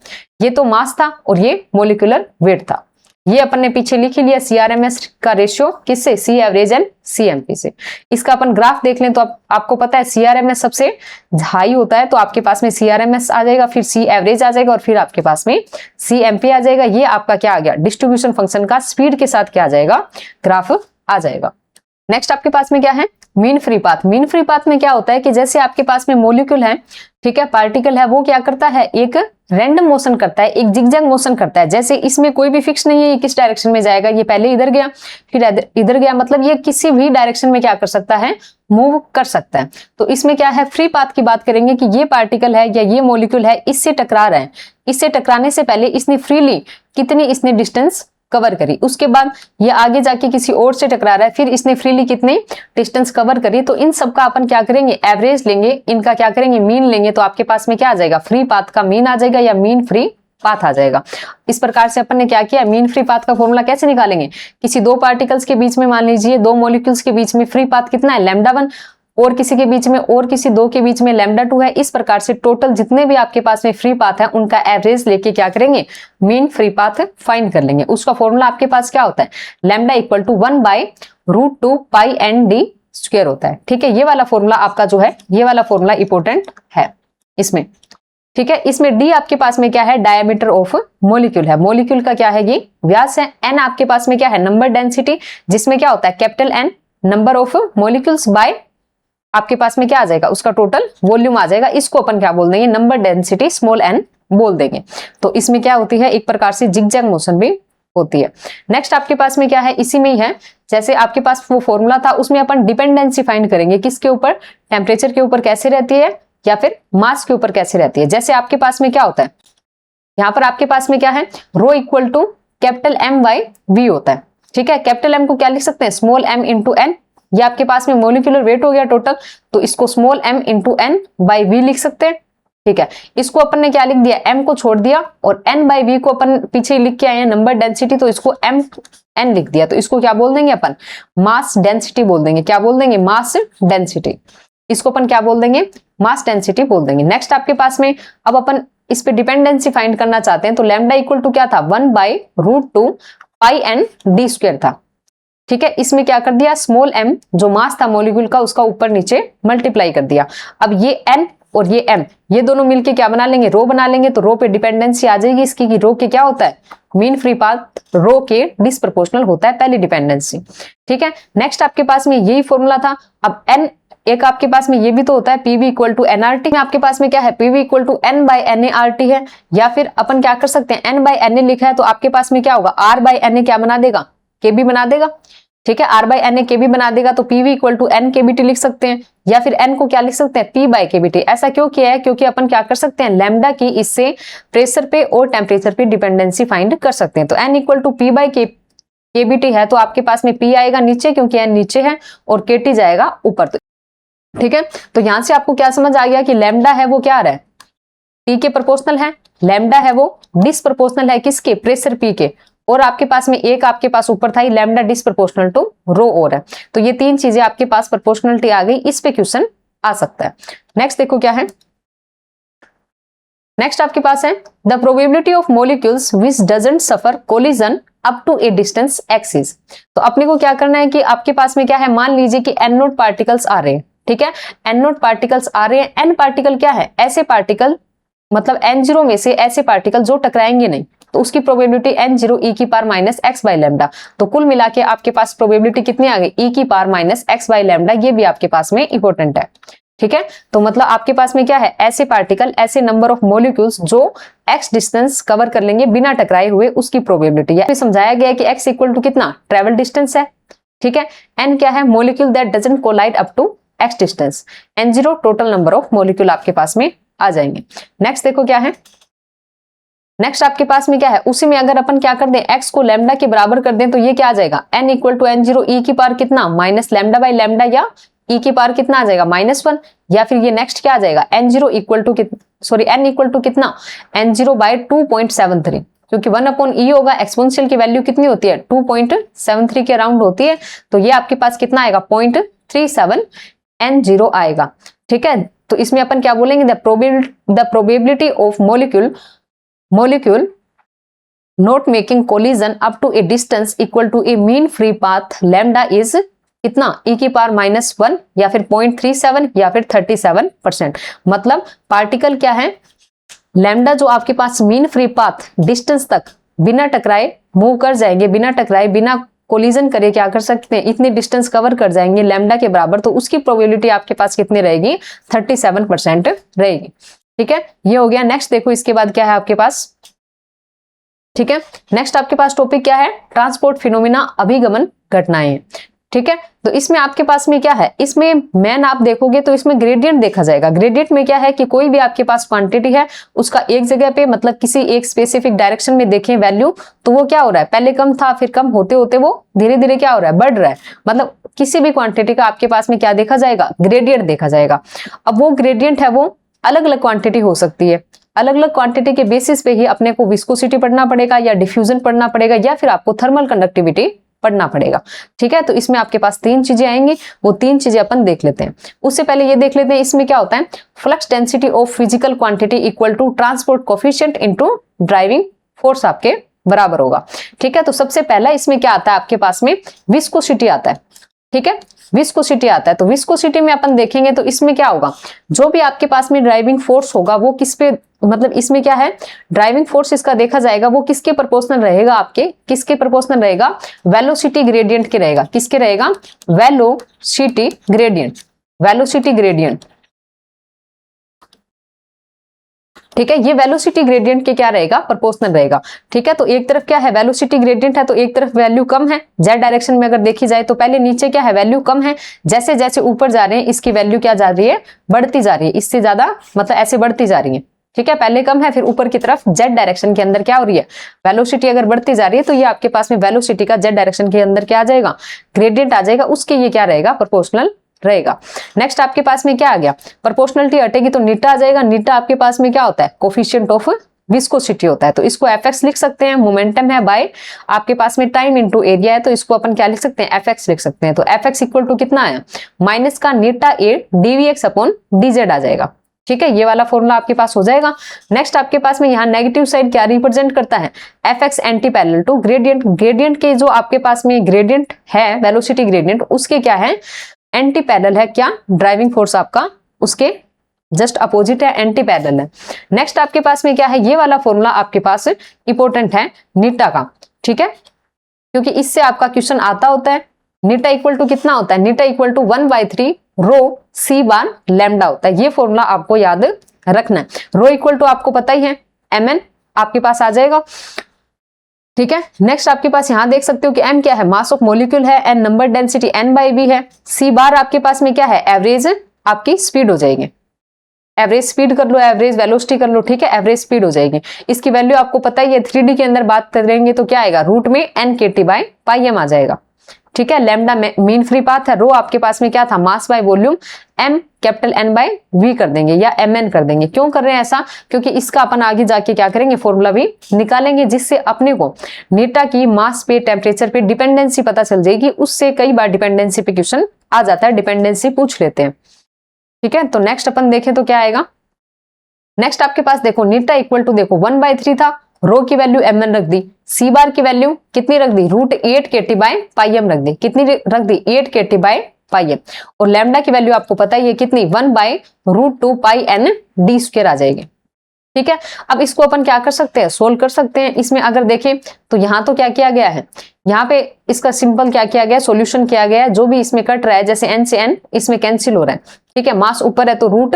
ये तो मास था और ये मोलिकुलर वेट था। ये अपन ने पीछे लिख लिया CRMS का रेशियो किससे, C एवरेज एंड CMP से। इसका अपन ग्राफ देख लें तो आपको पता है CRMS सबसे हाई होता है, तो आपके पास में CRMS आ जाएगा, फिर C एवरेज आ जाएगा और फिर आपके पास में CMP आ जाएगा। ये आपका क्या आ गया, डिस्ट्रीब्यूशन फंक्शन का स्पीड के साथ क्या आ जाएगा, ग्राफ आ जाएगा। नेक्स्ट आपके पास में क्या है, mean free path. Mean free path में क्या होता है कि जैसे आपके पास में मोलिक्यूल है, ठीक है, पार्टिकल है, वो क्या करता है, एक रैंडम मोशन करता है, एक जिगजैग मोशन करता है। जैसे इसमें कोई भी फिक्स नहीं है ये किस डायरेक्शन में जाएगा, ये पहले इधर गया फिर इधर गया, मतलब ये किसी भी डायरेक्शन में क्या कर सकता है, मूव कर सकता है। तो इसमें क्या है, फ्री पाथ की बात करेंगे कि ये पार्टिकल है या ये मोलिक्यूल है, इससे टकरा रहा है, इससे टकराने से पहले इसने फ्रीली कितनी इसने डिस्टेंस कवर करी, उसके बाद ये आगे जाके किसी और से टकरा रहा है, फिर इसने फ्रीली कितनी डिस्टेंस कवर करी। तो इन सब का अपन क्या करेंगे, एवरेज लेंगे, इनका क्या करेंगे, मीन लेंगे। तो आपके पास में क्या आ जाएगा, फ्री पाथ का मीन आ जाएगा या मीन फ्री पाथ आ जाएगा। इस प्रकार से अपन ने क्या किया, मीन फ्री पाथ का फॉर्मूला कैसे निकालेंगे, किसी दो पार्टिकल्स के बीच में, मान लीजिए दो मॉलिक्यूल्स के बीच में फ्री पाथ कितना है, λ1, और किसी के बीच में और किसी दो के बीच में λ2 है। इस प्रकार से टोटल जितने भी आपके पास में फ्री पाथ है उनका एवरेज लेके क्या करेंगे, मीन फ्री पाथ फाइंड कर लेंगे। उसका फॉर्मूला आपके पास क्या होता है, λ = 1/√2 π/n/d² होता है। ठीक है, ये वाला फॉर्मूला आपका जो है, ये वाला फॉर्मूला इंपॉर्टेंट है इसमें। ठीक है, इसमें d आपके पास में क्या है, डायमीटर ऑफ मॉलिक्यूल है, मॉलिक्यूल का क्या है, ये व्यास है। n आपके पास में क्या है, नंबर डेंसिटी, जिसमें क्या होता है capital N number of molecules by आपके पास में क्या आ जाएगा, उसका टोटल वॉल्यूम आ जाएगा। इसको अपन क्या बोल देंगे, नंबर डेंसिटी स्मॉल n बोल देंगे। तो इसमें क्या होती है, एक प्रकार से जिगजैग मोशन भी होती है। नेक्स्ट आपके पास में क्या है, इसी में ही है, जैसे आपके पास वो फॉर्मूला था उसमें अपन डिपेंडेंसी फाइंड करेंगे, किसके ऊपर, टेम्परेचर के ऊपर कैसे रहती है या फिर मास के ऊपर कैसे रहती है। जैसे आपके पास में क्या होता है, यहाँ पर आपके पास में क्या है, ρ = कैपिटल M/V होता है। ठीक है, कैपिटल M को क्या लिख सकते हैं, स्मॉल m × n। ये आपके पास में मोलिकुलर वेट हो गया टोटल, तो इसको स्मॉल m × n/v लिख सकते हैं। ठीक है, इसको अपन ने क्या लिख दिया, m को छोड़ दिया, और n/v को अपन पीछे लिख के आए हैं नंबर डेंसिटी, तो इसको mn लिख दिया। तो इसको क्या बोल देंगे अपन, मास डेंसिटी बोल देंगे। क्या बोल देंगे, मास डेंसिटी। इसको अपन क्या बोल देंगे, मास डेंसिटी बोल देंगे। नेक्स्ट आपके पास में अब अपन इस पे डिपेंडेंसी फाइंड करना चाहते हैं, तो λ = क्या था, 1/√2 π/n/d² था। ठीक है, इसमें क्या कर दिया, स्मॉल m जो मास था मॉलिक्यूल का उसका ऊपर नीचे मल्टीप्लाई कर दिया। अब ये n और ये m ये दोनों मिलके क्या बना लेंगे, रो बना लेंगे। तो रो पे डिपेंडेंसी आ जाएगी इसकी, कि रो के क्या होता है, मीन फ्री पाथ रो के डिसप्रोपोर्शनल होता है, पहली डिपेंडेंसी। ठीक है, नेक्स्ट आपके पास में यही फॉर्मूला था। अब n एक आपके पास में ये भी तो होता है, PV = nRT में आपके पास में क्या है, PV = n/NA/RT है। या फिर अपन क्या कर सकते हैं, n/NA लिखा है तो आपके पास में क्या होगा, R/NA क्या बना देगा, KB बना देगा। ठीक है, R/NA KB बना देगा, तो PV = n/kBT लिख सकते हैं, या फिर n को क्या लिख सकते हैं, P/kBT। ऐसा क्यों किया है, क्योंकि अपन क्या कर सकते हैं, लैम्डा की इससे प्रेशर पे और टेम्परेचर पे डिपेंडेंसी फाइंड कर सकते हैं। तो n = P/kBT है, तो आपके पास में P आएगा नीचे क्योंकि n नीचे है, और KT जाएगा ऊपर। ठीक है, तो यहां से आपको क्या समझ आ गया कि लैम्डा है वो क्या आ रहा है, T के प्रोपोर्शनल है, लैम्डा है वो डिसप्रोपोर्शनल है किसके, प्रेशर P के, और आपके पास में एक आपके पास ऊपर था लैम्डा डिसप्रोपोर्शनल टू रो और है। तो ये तीन चीजें आपके पास प्रोपोर्शनलिटी आ गई, इस पे क्वेश्चन आ सकता है। नेक्स्ट देखो क्या है, नेक्स्ट आपके पास है the probability of molecules which doesn't suffer collision up to a distance x is. तो अपने को क्या करना है कि आपके पास में क्या है, मान लीजिए कि n0 पार्टिकल्स आ रहे हैं। ठीक है, n0 पार्टिकल्स आ रहे हैं। n पार्टिकल क्या है, ऐसे पार्टिकल, मतलब n0 में से ऐसे पार्टिकल जो टकराएंगे नहीं, तो उसकी प्रोबेबिलिटी n0 e⁻⁻x/λ। तो कुल मिला के आपके पास प्रोबेबिलिटी कितनी आ गई, e⁻⁻x/λ। ये भी आपके पास में इंपॉर्टेंट है। ठीक है, तो मतलब आपके पास में क्या है, ऐसे पार्टिकल, ऐसे नंबर ऑफ मॉलिक्यूल्स जो x डिस्टेंस कवर कर लेंगे बिना टकराए हुए, उसकी प्रोबेबिलिटी है। समझाया गया है कि x इक्वल टू कितना, ट्रेवल डिस्टेंस है, ठीक है। n क्या है, molecule that doesn't collide up to x distance. n0 total number of molecule आपके पास में आ जाएंगे। नेक्स्ट देखो क्या है, नेक्स्ट आपके पास में क्या है, उसी में अगर अपन क्या कर दें, x को लैम्डा के बराबर कर दें तो ये क्या आ जाएगा, n equal to n0 e की पावर कितना, माइनस लैम्डा बाई लैम्डा, या e की पावर कितना आ जाएगा, -1, या फिर ये नेक्स्ट क्या आ जाएगा, n0 equal to n equal to कितना, n0 बाई 2.73, क्योंकि 1/e होगा, एक्सपोनेंशियल की वैल्यू कितनी होती है, 2.73 के अराउंड होती है, तो ये आपके पास कितना आएगा, 0.37 n0 आएगा, ठीक है। तो इसमें अपन क्या बोलेंगे, the probability of molecule not making collision up to a distance equal to a mean free path lambda is कितना, e की पावर -1, या फिर 0.37, या फिर 37%। मतलब पार्टिकल क्या है, लैम्डा जो आपके पास मीन फ्री पाथ डिस्टेंस तक बिना टकराए मूव कर जाएंगे, बिना टकराए, बिना कोलिजन करे क्या कर सकते हैं, इतनी डिस्टेंस कवर कर जाएंगे लैम्डा के बराबर, तो उसकी प्रोबेबिलिटी आपके पास कितनी रहेगी, 37% रहेगी, ठीक है। ये हो गया। नेक्स्ट देखो इसके बाद क्या है आपके पास, ठीक है। नेक्स्ट आपके पास टॉपिक क्या है, ट्रांसपोर्ट फिनोमिना, अभिगमन घटनाएं, ठीक है। तो इसमें आपके पास में क्या है, इसमें मैन आप देखोगे तो इसमें ग्रेडियंट देखा जाएगा। ग्रेडियंट में क्या है कि कोई भी आपके पास क्वांटिटी है, उसका एक जगह पे मतलब किसी एक स्पेसिफिक डायरेक्शन में देखें वैल्यू, तो वो क्या हो रहा है, पहले कम था, फिर कम होते होते वो धीरे धीरे क्या हो रहा है, बढ़ रहा है। मतलब किसी भी क्वांटिटी का आपके पास में क्या देखा जाएगा, ग्रेडियंट देखा जाएगा। अब वो ग्रेडियंट है वो अलग अलग क्वांटिटी हो सकती है, अलग अलग क्वांटिटी के बेसिस पे ही अपने को विस्कोसिटी पढ़ना पड़ेगा, या डिफ्यूजन पढ़ना पड़ेगा, या फिर आपको थर्मल कंडक्टिविटी पढ़ना पड़ेगा, ठीक है। तो इसमें आपके पास 3 चीजें आएंगी, वो 3 चीजें अपन देख लेते हैं। उससे पहले ये देख लेते हैं इसमें क्या होता है, flux density of physical quantity equal to transport coefficient into driving force आपके बराबर होगा, ठीक है। तो सबसे पहला इसमें क्या आता है आपके पास में, विस्कोसिटी आता है, ठीक है, विस्कोसिटी आता है। तो विस्कोसिटी में अपन देखेंगे तो इसमें क्या होगा, जो भी आपके पास में ड्राइविंग फोर्स होगा वो किस पे, मतलब इसमें क्या है, ड्राइविंग फोर्स इसका देखा जाएगा वो किसके प्रोपोर्शनल रहेगा, आपके किसके प्रोपोर्शनल रहेगा, वेलोसिटी ग्रेडियंट के रहेगा। किसके रहेगा, वेलोसिटी ग्रेडियंट, वेलोसिटी ग्रेडियंट, ठीक है। ये वेलोसिटी ग्रेडियंट के क्या रहेगा, प्रोपोर्शनल रहेगा, ठीक है। तो एक तरफ क्या है, वेलोसिटी ग्रेडियंट है, तो एक तरफ वैल्यू कम है, जेड डायरेक्शन में अगर देखी जाए तो पहले नीचे क्या है, वैल्यू कम है, जैसे जैसे ऊपर जा रहे हैं इसकी वैल्यू क्या जा रही है, बढ़ती जा रही है, इससे ज्यादा मतलब ऐसे बढ़ती जा रही है, ठीक है। पहले कम है, फिर ऊपर की तरफ जेड डायरेक्शन के अंदर क्या हो रही है, वेलोसिटी अगर बढ़ती जा रही है, तो ये आपके पास में वेलोसिटी का जेड डायरेक्शन के अंदर क्या आ जाएगा, ग्रेडियंट आ जाएगा, उसके ये क्या रहेगा, प्रोपोर्शनल रहेगा। नेक्स्ट आपके पास में क्या आ गया, प्रोपोर्शनलिटी हटेगी तो नीटा आ जाएगा। नीटा आपके पास में क्या होता है, कोफिशिएंट ऑफ विस्कोसिटी होता है, तो इसको एफएक्स लिख सकते हैं। मोमेंटम है बाय आपके पास में टाइम इनटू एरिया है, तो इसको अपन क्या लिख सकते हैं, एफएक्स लिख सकते हैं। तो एफएक्स इक्वल टू कितना आया, माइनस का नीटा ए डीवीएक्स अपॉन डीजेड आ जाएगा, ठीक है। ये वाला फॉर्मूला आपके पास हो जाएगा। नेक्स्ट आपके पास में यहाँ नेगेटिव साइड क्या रिप्रेजेंट करता है, FX anti parallel to gradient. Gradient के जो आपके पास में ग्रेडियंट है, वेलोसिटी ग्रेडियंट, उसके क्या है, एंटी पैरेलल है, क्या, ड्राइविंग फोर्स आपका उसके जस्ट अपोजिट है, एंटी पैरेलल है। नेक्स्ट आपके पास में क्या है, ये वाला फॉर्मूला आपके पास इंपॉर्टेंट है नीटा का, ठीक है, क्योंकि इससे आपका क्वेश्चन आता होता है। नीटा इक्वल टू कितना होता है, eta equal to 1/3 rho c bar lambda होता है। ये फॉर्मूला आपको याद रखना है। रो इक्वल टू आपको पता ही है, mn आपके पास आ जाएगा, ठीक है। नेक्स्ट आपके पास यहां देख सकते हो कि m क्या है, मास ऑफ मॉलिक्यूल है, n नंबर डेंसिटी n/v है, c बार आपके पास में क्या है, एवरेज आपकी स्पीड हो जाएगी, एवरेज स्पीड कर लो, एवरेज वेलोसिटी कर लो, ठीक है, एवरेज स्पीड हो जाएगी। इसकी वैल्यू आपको पता ही है, 3D के अंदर बात करेंगे तो क्या आएगा, रूट में n/kT/m आ जाएगा, ठीक है। लैम्डा मीन फ्री पाथ है, रो आपके पास में क्या था, mass by volume, m capital N/v कर देंगे या mn कर देंगे। क्यों कर रहे हैं ऐसा, क्योंकि इसका अपन आगे जाके क्या करेंगे, फॉर्मूला भी निकालेंगे, जिससे अपने को नीटा की मास पे, टेम्परेचर पे डिपेंडेंसी पता चल जाएगी। उससे कई बार डिपेंडेंसी पे क्वेश्चन आ जाता है, डिपेंडेंसी पूछ लेते हैं, ठीक है। तो नेक्स्ट अपन देखें तो क्या आएगा, नेक्स्ट आपके पास देखो नीटा इक्वल टू देखो 1/3 था, रो की वैल्यू mn रख दी, सी बार की वैल्यू कितनी रख दी, √8 kT/m रख दी, कितनी रख दी, 8 kT/m, और लैम्डा की वैल्यू आपको पता ही है कितनी, 1/√2πn d² आ जाएगी, ठीक है, अब इसको अपन क्या कर सकते हैं, सोल्व कर सकते हैं। इसमें अगर देखें तो यहाँ तो क्या किया गया है, यहाँ पे इसका सिंपल क्या किया गया है, सॉल्यूशन किया गया है। जो भी इसमें कट रहा है, जैसे n से n इसमें कैंसिल हो रहा है, ठीक है, मास ऊपर है तो रूट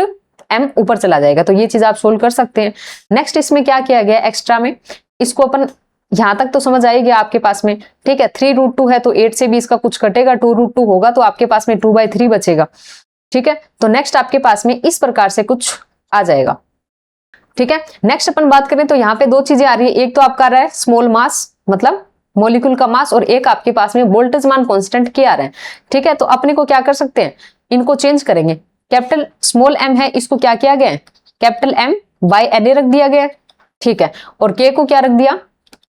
m ऊपर चला जाएगा, तो ये चीज आप सोल्व कर सकते हैं। नेक्स्ट इसमें क्या किया गया एक्स्ट्रा में, इसको अपन यहां तक तो समझ आएगी आपके पास में, ठीक है। 3√2 है तो 8 से भी इसका कुछ कटेगा, 2√2 होगा तो आपके पास में 2/3 बचेगा, ठीक है। तो नेक्स्ट आपके पास में इस प्रकार से कुछ आ जाएगा, ठीक है। नेक्स्ट अपन बात करें तो यहाँ पे दो चीजें आ रही है, एक तो आपका आ रहा है स्मॉल मास मतलब मॉलिक्यूल का मास, और एक आपके पास में वोल्टेज मान कांस्टेंट क्या आ रहा है, ठीक है। तो अपने को क्या कर सकते हैं, इनको चेंज करेंगे। कैपिटल स्मॉल m है, इसको क्या किया गया है, कैपिटल M बाय Na रख दिया गया, ठीक है। और k को क्या रख दिया,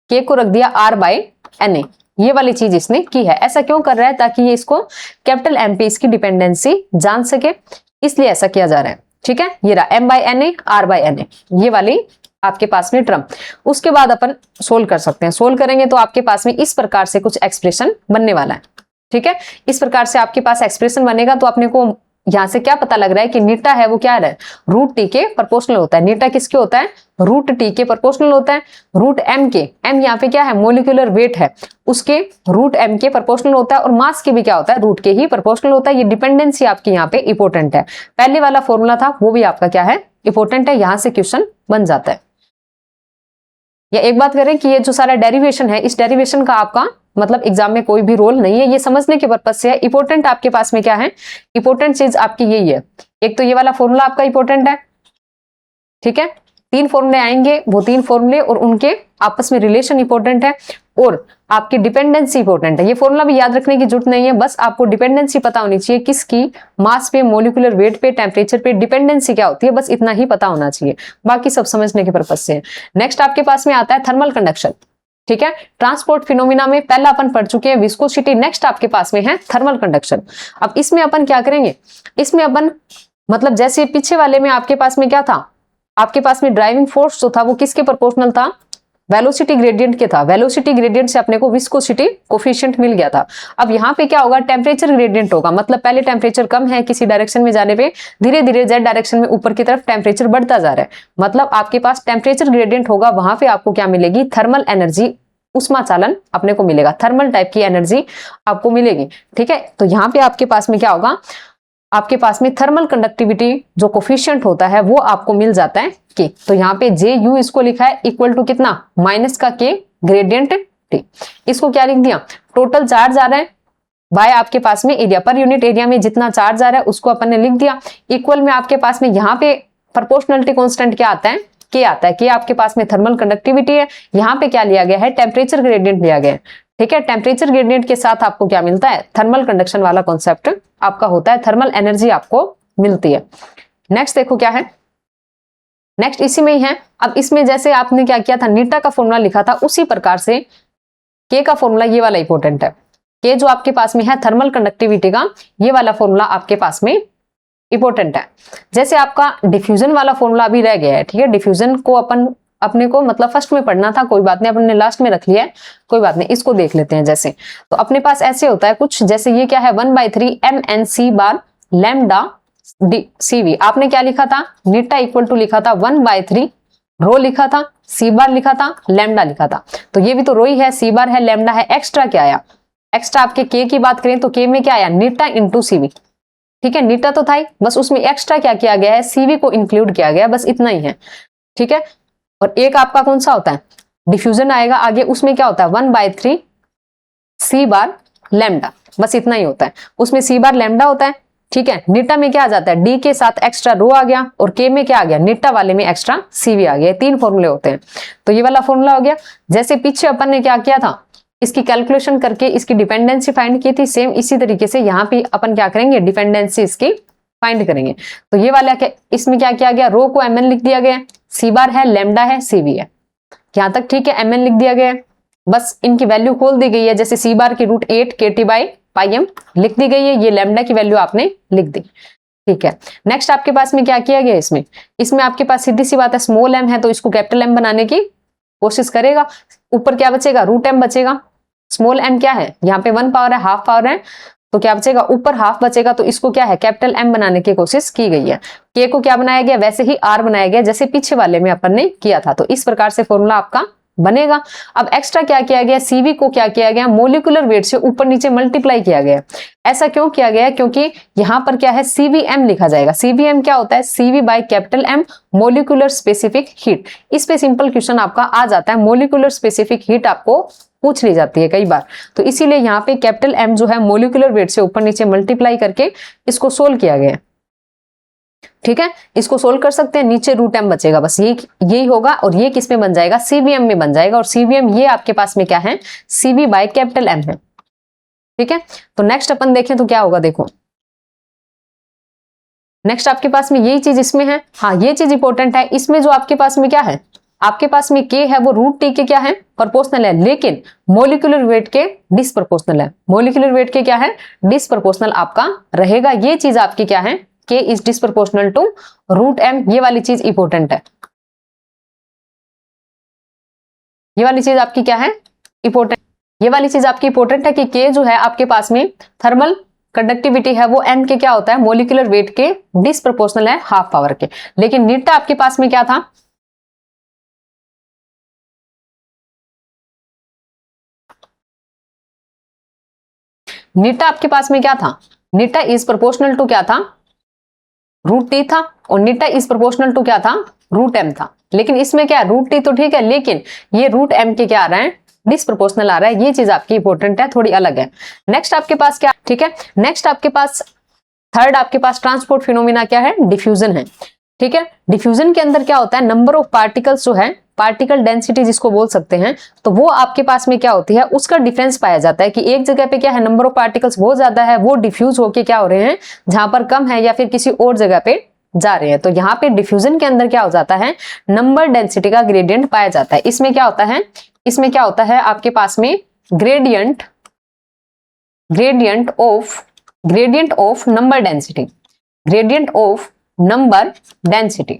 k को रख दिया R बाय Na। ये वाली चीज इसने की है। ऐसा क्यों कर रहा है, ताकि ये इसको कैपिटल M पे इसकी डिपेंडेंसी जान सके, इसलिए ऐसा किया जा रहा है, ठीक है। ये रहा M by Na R by Na, ये वाली आपके पास में टर्म। उसके बाद अपन सोल्व कर सकते हैं। सोल्व करेंगे तो आपके पास में इस प्रकार से कुछ एक्सप्रेशन बनने वाला है, ठीक है। इस प्रकार से आपके पास एक्सप्रेशन बनेगा। तो अपने को यहां से क्या पता लग रहा है कि नीटा है वो क्या है, रूट टी के प्रोपोर्शनल होता है। नीटा किसके होता है, रूट टी के प्रोपोर्शनल होता है। रूट एम के, एम यहाँ पे क्या है, मोलिकुलर वेट है, उसके रूट एम के प्रोपोर्शनल होता है। और मास के भी क्या होता है, रूट के ही प्रोपोर्शनल होता है। ये डिपेंडेंसी आपकी यहाँ पे इंपॉर्टेंट है। पहले वाला फॉर्मूला था वो भी आपका क्या है, इंपॉर्टेंट है, यहां से क्वेश्चन बन जाता है। या एक बात करें कि ये जो सारा डेरिवेशन है, इस डेरिवेशन का आपका मतलब एग्जाम में कोई भी रोल नहीं है, ये समझने के पर्पज से है। इंपॉर्टेंट आपके पास में क्या है, इंपॉर्टेंट चीज आपकी यही है। एक तो ये वाला फॉर्मूला आपका इंपॉर्टेंट है, ठीक है। 3 फॉर्मूले आएंगे, वो 3 फॉर्मूले और उनके आपस में रिलेशन इंपॉर्टेंट है, और आपकी डिपेंडेंसी इंपॉर्टेंट है। ये फॉर्मूला भी याद रखने की जरूरत नहीं है, बस आपको डिपेंडेंसी पता होनी चाहिए, किसकी, मास पे, मोलिकुलर वेट पे, टेम्परेचर पे डिपेंडेंसी क्या होती है, बस इतना ही पता होना चाहिए, बाकी सब समझने के पर्पज से है। नेक्स्ट आपके पास में आता है थर्मल कंडक्शन, ठीक है। ट्रांसपोर्ट फिनोमिना में पहला अपन पढ़ चुके हैं विस्कोसिटी, नेक्स्ट आपके पास में है थर्मल कंडक्शन। अब इसमें अपन क्या करेंगे, इसमें अपन मतलब जैसे पीछे वाले में आपके पास में क्या था, आपके पास में ड्राइविंग फोर्स जो था वो किसके प्रोपोर्शनल था, वेलोसिटी ग्रेडियंट के था। वेलोसिटी ग्रेडियंट से अपने को विस्कोसिटी कोफिशिएंट मिल गया था। अब यहाँ पे क्या होगा, टेम्परेचर ग्रेडियंट होगा, मतलब पहले टेम्परेचर कम है किसी डायरेक्शन में जाने पे, धीरे धीरे जेड डायरेक्शन में ऊपर की तरफ टेम्परेचर बढ़ता जा रहा है, मतलब आपके पास टेम्परेचर ग्रेडियंट होगा। वहां पे आपको क्या मिलेगी, थर्मल एनर्जी, उष्मा चालन अपने को मिलेगा, थर्मल टाइप की एनर्जी आपको मिलेगी, ठीक है। तो यहाँ पे आपके पास में क्या होगा, आपके पास में थर्मल कंडक्टिविटी जो कोफिशिएंट होता है वो आपको मिल जाता है के। तो यहाँ पे जे यू इसको लिखा है इक्वल टू कितना, माइनस का के ग्रेडियंट टी। इसको क्या लिख दिया, टोटल चार्ज आ रहा है बाय आपके पास में एरिया, पर यूनिट एरिया में जितना चार्ज आ रहा है उसको अपन ने लिख दिया। इक्वल में आपके पास में यहाँ पे प्रोपोर्शनलिटी कांस्टेंट क्या आता है, के आता है। के आपके पास में थर्मल कंडक्टिविटी है, यहाँ पे क्या लिया गया है, टेम्परेचर ग्रेडियंट लिया गया है, ठीक है। टेम्परेचर ग्रेडियंट के साथ आपको क्या मिलता है, थर्मल कंडक्शन वाला कॉन्सेप्ट आपका होता है, थर्मल एनर्जी आपको मिलती है। नेक्स्ट देखो क्या है, नेक्स्ट इसी में ही है। अब इसमें जैसे आपने क्या किया था, नीटा का फॉर्मूला लिखा था, उसी प्रकार से के का फॉर्मूला ये वाला इंपॉर्टेंट है। के जो आपके पास में है थर्मल कंडक्टिविटी का, ये वाला फॉर्मूला आपके पास में इंपॉर्टेंट है। जैसे आपका डिफ्यूजन वाला फॉर्मूला अभी रह गया है, ठीक है। डिफ्यूजन को अपने को मतलब फर्स्ट में पढ़ना था, कोई बात नहीं, अपन ने लास्ट में रख लिया है, कोई बात नहीं। इसको देख लेते हैं। जैसे तो अपने पास ऐसे होता है कुछ, जैसे ये क्या है, 1/3 MnC बार लैम्डा CV। आपने क्या लिखा था, नीटा इक्वल टू लिखा था 1/3 रो लिखा था, C बार लिखा था, लैम्डा लिखा था। तो ये भी तो रो ही है, C बार है, लैम्डा है। एक्स्ट्रा क्या आया, एक्स्ट्रा आपके के की बात करें तो के में क्या आया, नीटा इंटू CV, ठीक है। नीटा तो था ही, बस उसमें एक्स्ट्रा क्या किया गया है, CV को इंक्लूड किया गया, बस इतना ही है, ठीक है। और एक आपका कौन सा होता है, डिफ्यूजन आएगा आगे, उसमें क्या होता है 1/3 C बार लैम्डा, बस इतना ही होता है। उसमें C बार लैम्डा होता है, ठीक है। नीटा में क्या आ जाता है, डी के साथ एक्स्ट्रा रो आ गया, और के में क्या आ गया, नीटा वाले में एक्स्ट्रा CV आ गया। 3 फॉर्मूले होते हैं। तो ये वाला फॉर्मूला हो गया। जैसे पीछे अपन ने क्या किया था, इसकी कैलकुलेशन करके इसकी डिपेंडेंसी फाइंड की थी, सेम इसी तरीके से यहाँ पे अपन क्या करेंगे, डिपेंडेंसी इसकी फाइंड करेंगे। तो ये वाला क्या, इसमें क्या किया गया, रो को MN लिख दिया गया, C बार है, लैम्डा है, CV है, यहां तक ठीक है। MN लिख दिया गया, बस इनकी वैल्यू खोल दी गई है। जैसे C बार की √8 kT/m लिख दी गई है, ये लैम्डा की वैल्यू आपने लिख दी, ठीक है। नेक्स्ट आपके पास में क्या किया गया, इसमें आपके पास सीधी सी बात है, स्मॉल m है तो इसको कैपिटल M बनाने की कोशिश करेगा। ऊपर क्या बचेगा, √m बचेगा। स्मॉल m क्या है, यहाँ पे 1 पावर है, हाफ पावर है, तो क्या बचेगा, ऊपर हाफ बचेगा, तो इसको क्या है कैपिटल M बनाने की कोशिश की गई है। K को क्या बनाया गया, वैसे ही R बनाया गया जैसे पीछे वाले में अपन ने किया था। तो इस प्रकार से फॉर्मूला आपका बनेगा। अब एक्स्ट्रा क्या किया गया, CV को क्या किया गया, मोलिकुलर वेट से ऊपर नीचे मल्टीप्लाई किया गया। ऐसा क्यों किया गया, क्योंकि यहां पर क्या है CVM लिखा जाएगा। CVM क्या होता है, CV by capital M molecular specific heat. इस पे सिंपल क्वेश्चन आपका आ जाता है, मोलिकुलर स्पेसिफिक हीट आपको पूछ ली जाती है कई बार। तो इसीलिए यहाँ पे कैपिटल M जो है मोलिकुलर वेट से ऊपर नीचे मल्टीप्लाई करके इसको सोल्व किया गया। ठीक है, इसको सोल्व कर सकते हैं, नीचे √m बचेगा, बस यही होगा। और ये किस में बन जाएगा, CVM में बन जाएगा। और CVM ये आपके पास में क्या है, CV बाय कैपिटल M है। ठीक है, तो नेक्स्ट अपन देखें तो क्या होगा, देखो नेक्स्ट आपके पास में यही चीज इसमें है। हाँ, ये चीज इंपॉर्टेंट है। इसमें जो आपके पास में क्या है, आपके पास में K है वो √T के क्या है, प्रोपोर्शनल है, लेकिन मोलिकुलर वेट के डिसप्रोपोर्शनल है। मोलिकुलर वेट के क्या है, डिसप्रोपोर्शनल आपका रहेगा। ये चीज आपकी क्या है, K इज डिसप्रोपोर्शनल टू √m। ये वाली चीज इंपॉर्टेंट है, ये वाली चीज आपकी क्या है, इंपॉर्टेंट। ये वाली चीज आपकी इंपॉर्टेंट है कि K जो है आपके पास में थर्मल कंडक्टिविटी है वो M के क्या होता है, मोलिकुलर वेट के डिसप्रोपोर्शनल है, हाफ पावर के। लेकिन नीटा आपके पास में क्या था, नीटा आपके पास में क्या था, नीटा इज प्रोपोर्शनल टू क्या था, √T था। और नीटा इज प्रोपोर्शनल टू क्या था, √m था। लेकिन इसमें क्या √T तो ठीक है, लेकिन ये √m के क्या आ रहा है, डिसप्रोपोर्शनल आ रहा है। ये चीज आपकी इंपॉर्टेंट है, थोड़ी अलग है। नेक्स्ट आपके पास क्या, ठीक है, नेक्स्ट आपके पास थर्ड आपके पास ट्रांसपोर्ट फिनोमिना क्या है, डिफ्यूजन है। ठीक है, डिफ्यूजन के अंदर क्या होता है, नंबर ऑफ पार्टिकल्स जो है, पार्टिकल डेंसिटी जिसको बोल सकते हैं, तो वो आपके पास में क्या होती है, उसका डिफरेंस पाया जाता है कि एक जगह पे क्या है, नंबर ऑफ पार्टिकल्स बहुत ज्यादा है, वो डिफ्यूज होके क्या हो रहे हैं, जहां पर कम है या फिर किसी और जगह पे जा रहे हैं। तो यहाँ पे डिफ्यूजन के अंदर क्या हो जाता है, नंबर डेंसिटी का ग्रेडियंट पाया जाता है। इसमें क्या होता है, इसमें क्या होता है आपके पास में gradient of number density, gradient of number density.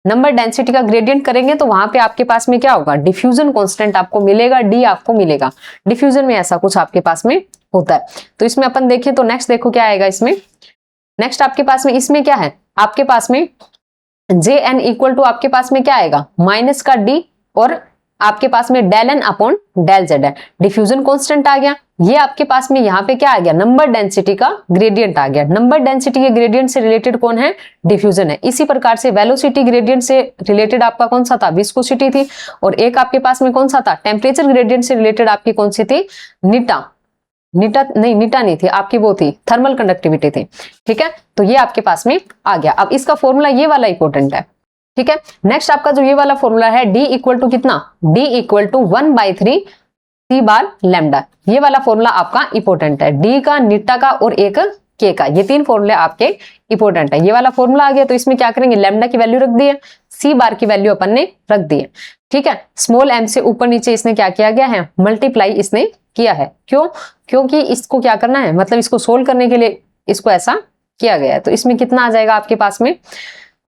Number density का ग्रेडियंट करेंगे तो वहां पे आपके पास में क्या होगा, डिफ्यूजन कांस्टेंट आपको मिलेगा, D आपको मिलेगा। डिफ्यूजन में ऐसा कुछ आपके पास में होता है। तो इसमें अपन देखें तो नेक्स्ट देखो क्या आएगा इसमें, नेक्स्ट आपके पास में इसमें क्या है, आपके पास में JN इक्वल टू आपके पास में क्या आएगा, माइनस का D और आपके पास में del N upon del Z है। डिफ्यूजन कांस्टेंट आ गया। ये आपके पास में यहाँ पे क्या आ गया, नंबर डेंसिटी का ग्रेडियंट आ गया। नंबर डेंसिटी के ग्रेडियंट से रिलेटेड कौन है, डिफ्यूजन है। इसी प्रकार से वेलोसिटी ग्रेडियंट से रिलेटेड आपका कौन सा था, विस्कोसिटी थी। और एक आपके पास में कौन सा था, टेम्परेचर ग्रेडियंट से रिलेटेड आपकी कौन सी थी, नीटा नहीं थी आपकी, वो थी थर्मल कंडक्टिविटी थी। ठीक है, तो ये आपके पास में आ गया। अब इसका फॉर्मूला ये वाला इंपॉर्टेंट है। ठीक है, नेक्स्ट आपका जो ये वाला फॉर्मूला है, D इक्वल टू कितना, D equal to 1/3 C bar lambda. ये वाला फॉर्मूला आपका इंपॉर्टेंट है, D का, नीटा का और एक K का, ये तीन फॉर्मूले आपके इंपॉर्टेंट है। ये वाला फॉर्मूला आ गया तो इसमें क्या करेंगे, लैम्डा की वैल्यू रख दी है, C बार की वैल्यू अपन ने रख दी है। ठीक है, स्मॉल m से ऊपर नीचे इसने क्या किया गया है, मल्टीप्लाई इसने किया है। क्यों, क्योंकि इसको क्या करना है, मतलब इसको सोल्व करने के लिए इसको ऐसा किया गया है। तो इसमें कितना आ जाएगा आपके पास में,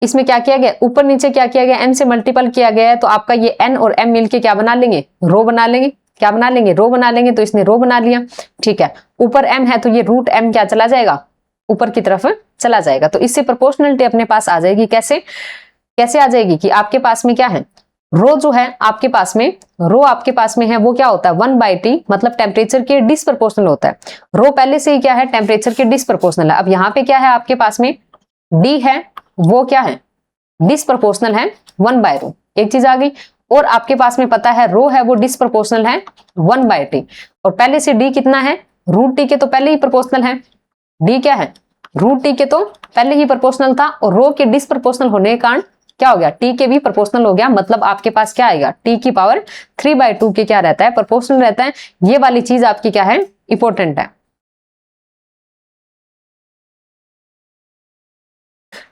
इसमें क्या किया गया, ऊपर नीचे क्या किया गया, m से मल्टीपल किया गया है। तो आपका ये n और m मिलके क्या बना लेंगे, रो बना लेंगे। क्या बना लेंगे, रो बना लेंगे। तो इसने रो बना लिया। ठीक है, ऊपर m है तो ये √m क्या चला जाएगा, ऊपर की तरफ चला जाएगा। तो इससे प्रोपोर्शनलिटी अपने पास आ जाएगी। कैसे कैसे आ जाएगी कि आपके पास में क्या है, रो जो है आपके पास में, रो आपके पास में है वो क्या होता है, 1/T, मतलब टेम्परेचर के डिसप्रोपोर्शनल होता है। रो पहले से ही क्या है, टेम्परेचर के डिसप्रोपोर्शनल है। अब यहाँ पे क्या है आपके पास में, D है वो क्या है, डिसप्रोपोर्शनल है 1/रो। एक चीज आ गई। और आपके पास में पता है रो है वो डिसप्रोपोर्शनल है 1/T। और पहले से D कितना है, √T के तो पहले ही प्रोपोर्शनल है। D क्या है, √T के तो पहले ही प्रोपोर्शनल था। और रो के डिसप्रोपोर्शनल होने के कारण क्या हो गया, T के भी प्रोपोर्शनल हो गया। मतलब आपके पास क्या आएगा, T की पावर 3/2 के क्या रहता है, प्रोपोर्शनल रहता है। ये वाली चीज आपकी क्या है, इंपॉर्टेंट है।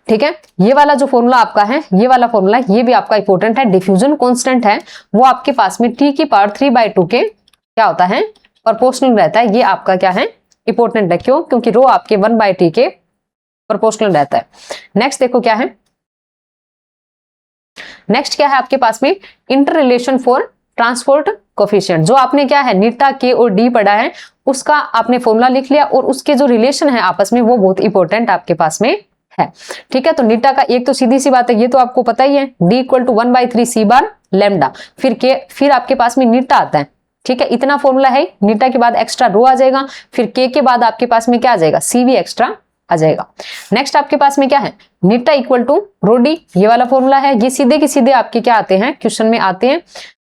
ठीक है, ये वाला जो फॉर्मूला आपका है, ये वाला फॉर्मूला ये भी आपका इंपॉर्टेंट है। डिफ्यूजन कांस्टेंट है वो आपके पास में T की पावर 3/2 के क्या होता है, प्रोपोर्शनल रहता है। ये आपका क्या है, इंपॉर्टेंट है। क्यों, क्योंकि रो आपके 1/T के प्रोपोर्शनल रहता है। नेक्स्ट देखो क्या है, नेक्स्ट क्या है आपके पास में, inter relation for transport coefficient. जो आपने क्या है नीटा के और डी पढ़ा है उसका आपने फॉर्मूला लिख लिया और उसके जो रिलेशन है आपस में वो बहुत इंपॉर्टेंट आपके पास में है। ठीक है, तो नीटा का एक तो सीधी सी बात है, ये तो आपको पता ही है, D equal to 1/3 C bar lambda, फिर आपके पास में नीटा आता है। ठीक है, इतना फॉर्मूला है, नीटा के बाद एक्स्ट्रा रो आ जाएगा, फिर के बाद आपके पास में क्या आ जाएगा, सी भी एक्स्ट्रा आ जाएगा। नेक्स्ट आपके पास में क्या है, eta equal to rho D, ये वाला फॉर्मूला है, ये सीधे के सीधे आपके क्या आते हैं, क्वेश्चन में आते हैं।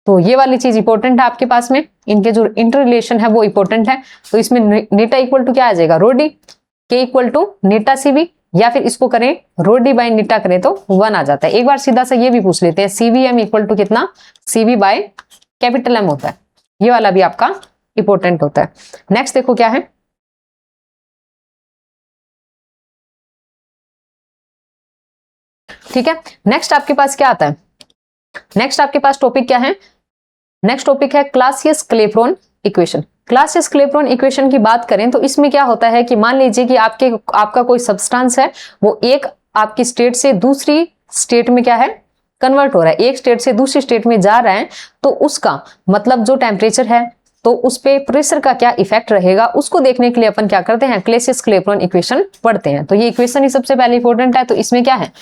तो ये वाली चीज इंपॉर्टेंट है आपके पास में, इनके जो इंटर रिलेशन है वो इंपॉर्टेंट है। तो इसमें नीटा इक्वल टू क्या आ जाएगा, rho D, K equal to नीटा सी बी, या फिर इसको करें रो डी बाय नीटा करें तो 1 आ जाता है। एक बार सीधा सा ये भी पूछ लेते हैं, सीवीएम इक्वल टू कितना, सीवी बाय कैपिटल एम होता है, ये वाला भी आपका इंपॉर्टेंट होता है। नेक्स्ट देखो क्या है, ठीक है, नेक्स्ट आपके पास क्या आता है, नेक्स्ट आपके पास टॉपिक क्या है, नेक्स्ट टॉपिक है क्लासियस क्लेपेरॉन इक्वेशन। क्लासियस क्लेपेरॉन इक्वेशन की बात करें तो इसमें क्या होता है कि मान लीजिए कि आपका कोई सब्सटेंस है, वो एक आपकी स्टेट से दूसरी स्टेट में क्या है, कन्वर्ट हो रहा है, एक स्टेट से दूसरी स्टेट में जा रहा है, तो उसका मतलब जो टेम्परेचर है तो उस पे प्रेशर का क्या इफेक्ट रहेगा, उसको देखने के लिए अपन क्या करते हैं, क्लासियस क्लेपेरॉन इक्वेशन पढ़ते हैं। तो ये इक्वेशन ही सबसे पहले इंपॉर्टेंट है। तो इसमें क्या है,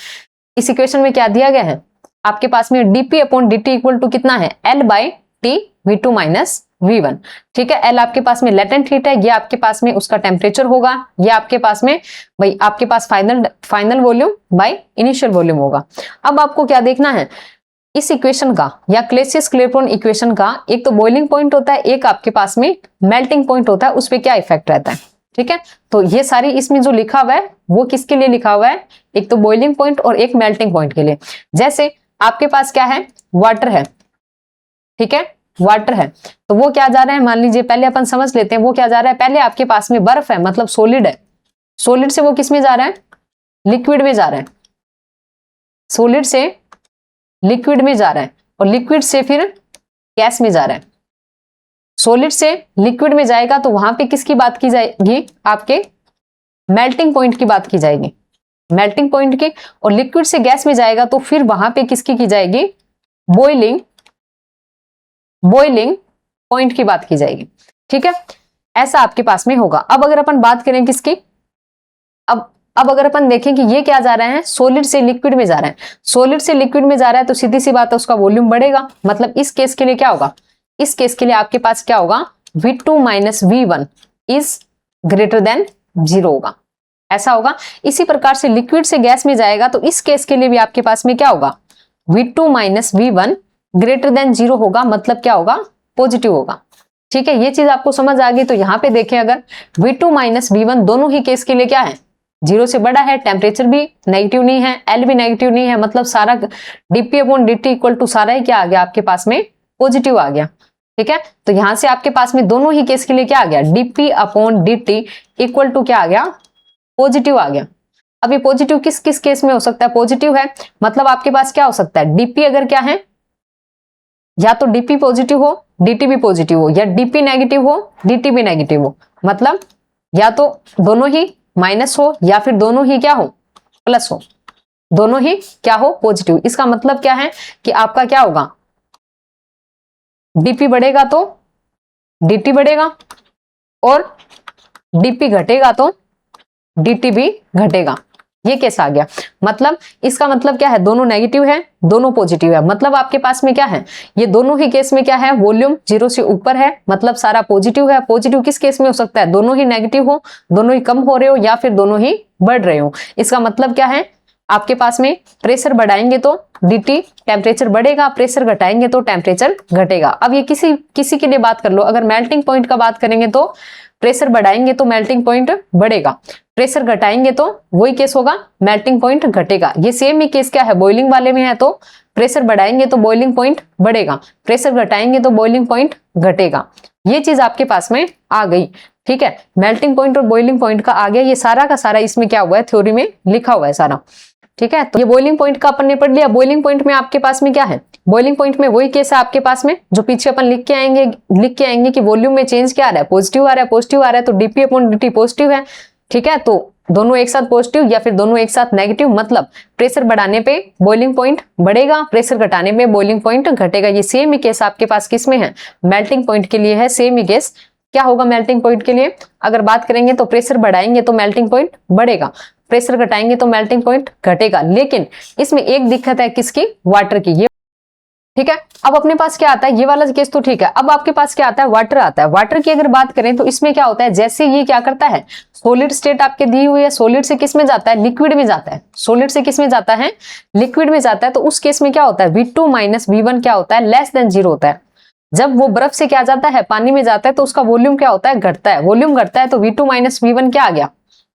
इस इक्वेशन में क्या दिया गया है, आपके पास में dp upon dt equal to कितना है, L by T v2 minus v1। ठीक है, L आपके पास में लेटेंट हीट है, ये आपके पास में उसका टेम्परेचर होगा, ये आपके पास में भाई आपके पास final volume by initial volume होगा। अब आपको क्या देखना है, इस इक्वेशन का या क्लासियस क्लेपेरॉन इक्वेशन का एक तो बॉइलिंग पॉइंट होता है, एक आपके पास में मेल्टिंग पॉइंट होता है, उस पर क्या इफेक्ट रहता है। ठीक है, तो ये सारी इसमें जो लिखा हुआ है वो किसके लिए लिखा हुआ है, एक तो बॉइलिंग पॉइंट और एक मेल्टिंग पॉइंट के लिए। जैसे आपके पास क्या है, वाटर है, ठीक है, वाटर है, तो वो क्या जा रहा है, मान लीजिए पहले अपन समझ लेते हैं वो क्या जा रहा है, पहले आपके पास में बर्फ है, मतलब सॉलिड है, सॉलिड से वो किस में जा रहा है, लिक्विड में जा रहा है, सॉलिड से लिक्विड में जा रहा है, और लिक्विड से फिर गैस में जा रहा है। सॉलिड से लिक्विड में जाएगा तो वहां पे किसकी बात की जाएगी, आपके मेल्टिंग पॉइंट की बात की जाएगी, मेल्टिंग पॉइंट की। और लिक्विड से गैस में जाएगा तो फिर वहां पे किसकी की जाएगी, बॉइलिंग पॉइंट की बात की जाएगी। ठीक है, ऐसा आपके पास में होगा। अब अगर अपन बात करें किसकी, अब अगर अपन देखें कि ये क्या जा रहा है, सॉलिड से लिक्विड में जा रहा है, सॉलिड से लिक्विड में जा रहा है तो सीधी सी बात है उसका वॉल्यूम बढ़ेगा। मतलब इस केस के लिए क्या होगा, इस केस के लिए आपके पास क्या होगा, v2 minus v1 is greater than 0 होगा, ऐसा होगा। इसी प्रकार से लिक्विड से गैस में जाएगा तो इस केस के लिए भी आपके पास में क्या होगा, v2 minus v1 greater than 0 होगा, मतलब क्या होगा, पॉजिटिव होगा। ठीक है, ये चीज आपको समझ आ गई। तो यहाँ पे देखें अगर v2 माइनस v1 दोनों ही केस के लिए क्या है, 0 से बड़ा है, टेम्परेचर भी नेगेटिव नहीं है, L भी नेगेटिव नहीं है, मतलब सारा dp upon dt equal to सारा ही क्या आ गया आपके पास में, पॉजिटिव आ गया। ठीक है, तो यहां से आपके पास में दोनों ही केस के लिए क्या आ गया, dp upon dt equal to क्या आ गया, पॉजिटिव आ गया। अब ये पॉजिटिव किस किस केस में हो सकता है, पॉजिटिव है, मतलब आपके पास क्या हो सकता है, dp अगर क्या है, या तो dp पॉजिटिव हो dt भी पॉजिटिव हो, या dp नेगेटिव हो dt भी नेगेटिव हो, मतलब या तो दोनों ही माइनस हो या फिर दोनों ही क्या हो, प्लस हो, दोनों ही क्या हो, पॉजिटिव। इसका मतलब क्या है कि आपका क्या होगा, dp बढ़ेगा तो dt बढ़ेगा, और dp घटेगा तो dt भी घटेगा। ये कैसा आ गया, मतलब इसका मतलब क्या है, दोनों नेगेटिव है दोनों पॉजिटिव है, मतलब आपके पास में क्या है, ये दोनों ही केस में क्या है, वॉल्यूम 0 से ऊपर है, मतलब सारा पॉजिटिव है। पॉजिटिव किस केस में हो सकता है, दोनों ही नेगेटिव हो, दोनों ही कम हो रहे हो, या फिर दोनों ही बढ़ रहे हो। इसका मतलब क्या है, आपके पास में प्रेशर बढ़ाएंगे तो dt टेम्परेचर बढ़ेगा, प्रेशर घटाएंगे तो टेम्परेचर घटेगा। अब ये किसी के लिए बात कर लो, अगर मेल्टिंग पॉइंट का बात करेंगे तो प्रेशर बढ़ाएंगे तो मेल्टिंग पॉइंट बढ़ेगा, प्रेशर घटाएंगे तो वही केस होगा, मेल्टिंग पॉइंट घटेगा। ये सेम ही केस क्या है, बॉइलिंग वाले में है, तो प्रेशर बढ़ाएंगे तो बॉइलिंग पॉइंट बढ़ेगा, प्रेशर घटाएंगे तो बॉइलिंग पॉइंट घटेगा। ये चीज आपके पास में आ गई। ठीक है, मेल्टिंग पॉइंट और बॉइलिंग पॉइंट का आ गया, ये सारा का सारा इसमें क्या हुआ है, थ्योरी में लिखा हुआ है सारा। ठीक है, तो ये बॉइलिंग पॉइंट का अपन ने पढ़ लिया। बॉइलिंग पॉइंट में आपके पास में क्या है, बॉइलिंग पॉइंट में वही केस है आपके पास में जो पीछे अपन लिख के आएंगे कि वॉल्यूम में चेंज क्या आ रहा है, पॉजिटिव आ रहा है, पॉजिटिव आ रहा है, तो dp अपॉन dt पॉजिटिव है। ठीक है, तो दोनों एक साथ पॉजिटिव या फिर दोनों एक साथ नेगेटिव, मतलब प्रेशर बढ़ाने पे बॉइलिंग पॉइंट बढ़ेगा, प्रेशर घटाने पे बॉइलिंग पॉइंट घटेगा। ये सेम ही केस आपके पास किस में है, मेल्टिंग पॉइंट के लिए है। सेम ही केस क्या होगा मेल्टिंग पॉइंट के लिए, अगर बात करेंगे तो प्रेशर बढ़ाएंगे तो मेल्टिंग पॉइंट बढ़ेगा, प्रेशर घटाएंगे तो मेल्टिंग पॉइंट घटेगा। लेकिन इसमें एक दिक्कत है किसकी, वाटर की। ये ठीक है। अब अपने पास क्या आता है, ये वाला केस तो ठीक है। अब आपके पास क्या आता है, वाटर आता है। वाटर की अगर बात करें तो इसमें क्या होता है, जैसे ये क्या करता है, सॉलिड स्टेट आपके दी हुई है, सॉलिड से किस में जाता है, लिक्विड में जाता है। सॉलिड से किस में जाता है, लिक्विड में जाता है। तो उस केस में क्या होता है, V2 माइनस V1 क्या होता है, लेस देन 0 होता है। जब वो बर्फ से क्या जाता है, पानी में जाता है, तो उसका वॉल्यूम क्या होता है, घटता है। वॉल्यूम घटता है तो V2 माइनस V1 क्या आ गया,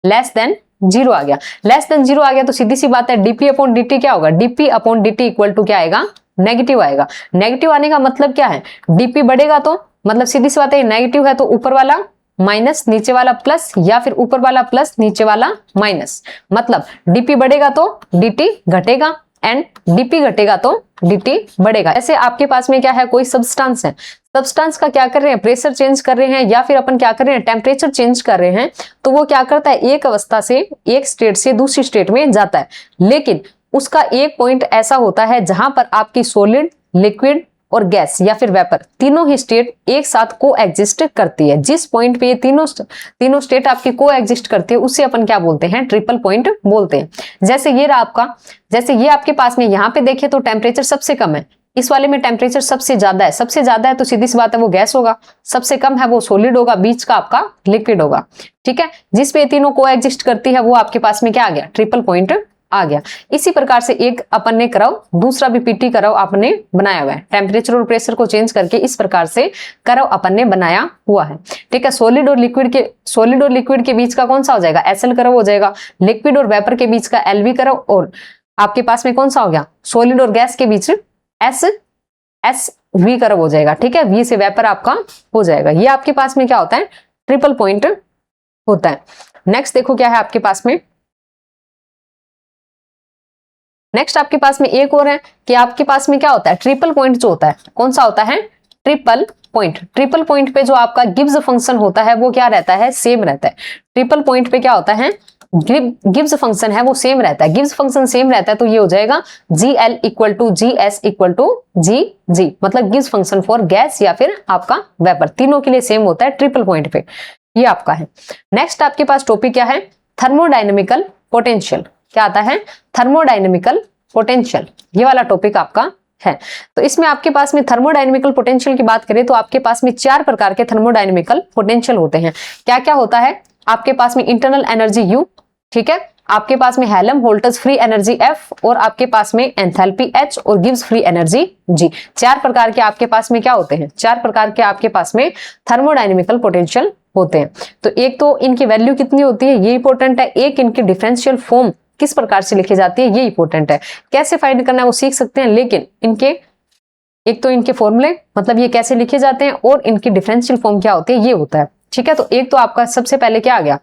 लेस देन 0 आ गया। लेस देन 0 आ गया तो सीधी सी बात है dp अपॉन dt क्या होगा, dp upon dt equal to क्या आएगा, नेगेटिव आएगा। नेगेटिव आने का मतलब क्या है, dp बढ़ेगा तो मतलब सीधी सी बात है नेगेटिव है तो ऊपर वाला माइनस नीचे वाला प्लस, या फिर ऊपर वाला प्लस नीचे वाला माइनस। मतलब dp बढ़ेगा तो dt घटेगा एंड dp घटेगा तो dt बढ़ेगा। ऐसे आपके पास में क्या है, कोई सब्सटेंस है, सब्सटेंस का क्या कर रहे हैं, प्रेशर चेंज कर रहे हैं, या फिर अपन क्या कर रहे हैं, टेम्परेचर चेंज कर रहे हैं। तो वो क्या करता है, एक अवस्था से एक स्टेट से दूसरी स्टेट में जाता है। लेकिन उसका एक पॉइंट ऐसा होता है जहां पर आपकी सॉलिड, लिक्विड और गैस या फिर वेपर तीनों ही स्टेट एक साथ को एग्जिस्ट करती है। जिस पॉइंट पे ये तीनों स्टेट आपकी को एग्जिस्ट करती है उसे अपन क्या बोलते हैं, ट्रिपल पॉइंट बोलते हैं। जैसे ये रहा आपका, जैसे ये आपके पास में यहाँ पे देखे तो टेम्परेचर सबसे कम है, इस वाले में टेम्परेचर सबसे ज्यादा है। सबसे ज्यादा है तो सीधी सी बात है वो गैस होगा, सबसे कम है वो सॉलिड होगा, बीच का आपका लिक्विड होगा। ठीक है, जिस पे तीनों को एग्जिस्ट करती है वो आपके पास में क्या आ गया, ट्रिपल पॉइंट आ गया। इसी प्रकार से एक अपन ने कराओ, दूसरा भी पीटी कराओ आपने बनाया हुआ है, टेम्परेचर और प्रेशर को चेंज करके इस प्रकार से कराओ अपन ने बनाया हुआ है। ठीक है, सॉलिड और लिक्विड के बीच का कौन सा हो जाएगा, SL कराओ हो जाएगा। लिक्विड और वेपर के बीच का LV कराओ, और आपके पास में कौन सा हो गया, सॉलिड और गैस के बीच SV कराओ हो जाएगा। ठीक है, V से वेपर आपका हो जाएगा। ये आपके पास में क्या होता है, ट्रिपल पॉइंट होता है। नेक्स्ट देखो क्या है आपके पास में, नेक्स्ट आपके पास में एक और है कि आपके पास में क्या होता है, ट्रिपल पॉइंट जो होता है कौन सा होता है, ट्रिपल पॉइंट। ट्रिपल पॉइंट पे जो आपका गिब्स फंक्शन होता है वो क्या रहता है, सेम रहता है। ट्रिपल पॉइंट पे क्या होता है, गिब्स फंक्शन है वो सेम रहता है। गिब्स फंक्शन सेम रहता है तो ये हो जाएगा GL equal to GS equal to GG, मतलब गिब्स फंक्शन फॉर गैस या फिर आपका वेपर, तीनों के लिए सेम होता है ट्रिपल पॉइंट पे। ये आपका है। नेक्स्ट आपके पास टॉपिक क्या है, थर्मोडायनेमिकल पोटेंशियल। क्या आता है, थर्मोडायनेमिकल पोटेंशियल, ये वाला टॉपिक आपका है। तो इसमें आपके पास में थर्मोडायनेमिकल पोटेंशियल की बात करें तो आपके पास में 4 प्रकार के थर्मोडायनेमिकल पोटेंशियल होते हैं। क्या क्या होता है, आपके पास में इंटरनल एनर्जी U, ठीक है, आपके पास में हेल्महोल्ट्ज फ्री एनर्जी F, और आपके पास में एंथैल्पी H और गिब्स फ्री एनर्जी G। 4 प्रकार के आपके पास में क्या होते हैं, 4 प्रकार के आपके पास में थर्मोडायनेमिकल पोटेंशियल होते हैं। तो एक तो इनकी वैल्यू कितनी होती है ये इंपॉर्टेंट है, एक इनकी डिफरेंशियल फॉर्म किस प्रकार से लिखी जाती है ये इंपॉर्टेंट है। कैसे फाइंड करना है वो सीख सकते हैं, लेकिन इनके एक तो इनके फॉर्मूले मतलब ये कैसे लिखे जाते हैं, और इनकी डिफरेंशियल फॉर्म क्या होती है ये होता है। ठीक है, तो एक तो आपका सबसे पहले क्या आ गया,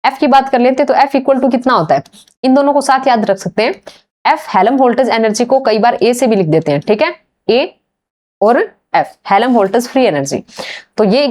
F की बात कर लेते हैं तो F इक्वल टू कितना होता है, इन दोनों को साथ याद रख सकते हैं। F हेल्महोल्ट्ज एनर्जी को कई बार A से भी लिख देते हैं। ठीक है, A और F हेल्महोल्ट्ज फ्री एनर्जी। तो ये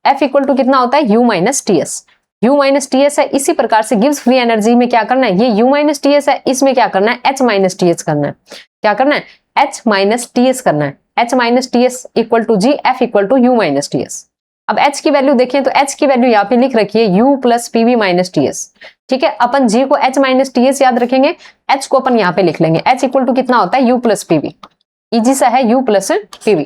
F इक्वल टू कितना होता है, U minus TS। U minus TS है। इसी प्रकार से गिब्स फ्री एनर्जी में क्या करना है, ये U माइनस TS है, इसमें क्या करना है, H माइनस TS करना है। क्या करना है, H माइनस TS करना है। H minus TS equal to G, F equal to U minus TS। अब H की वैल्यू देखें तो H की वैल्यू यहाँ पे लिख रखी है U plus PV minus TS। ठीक है, अपन G को H माइनस TS याद रखेंगे, H को अपन यहाँ पे लिख लेंगे। H इक्वल टू कितना होता है, U प्लस PV, इजी सा है, U प्लस PV।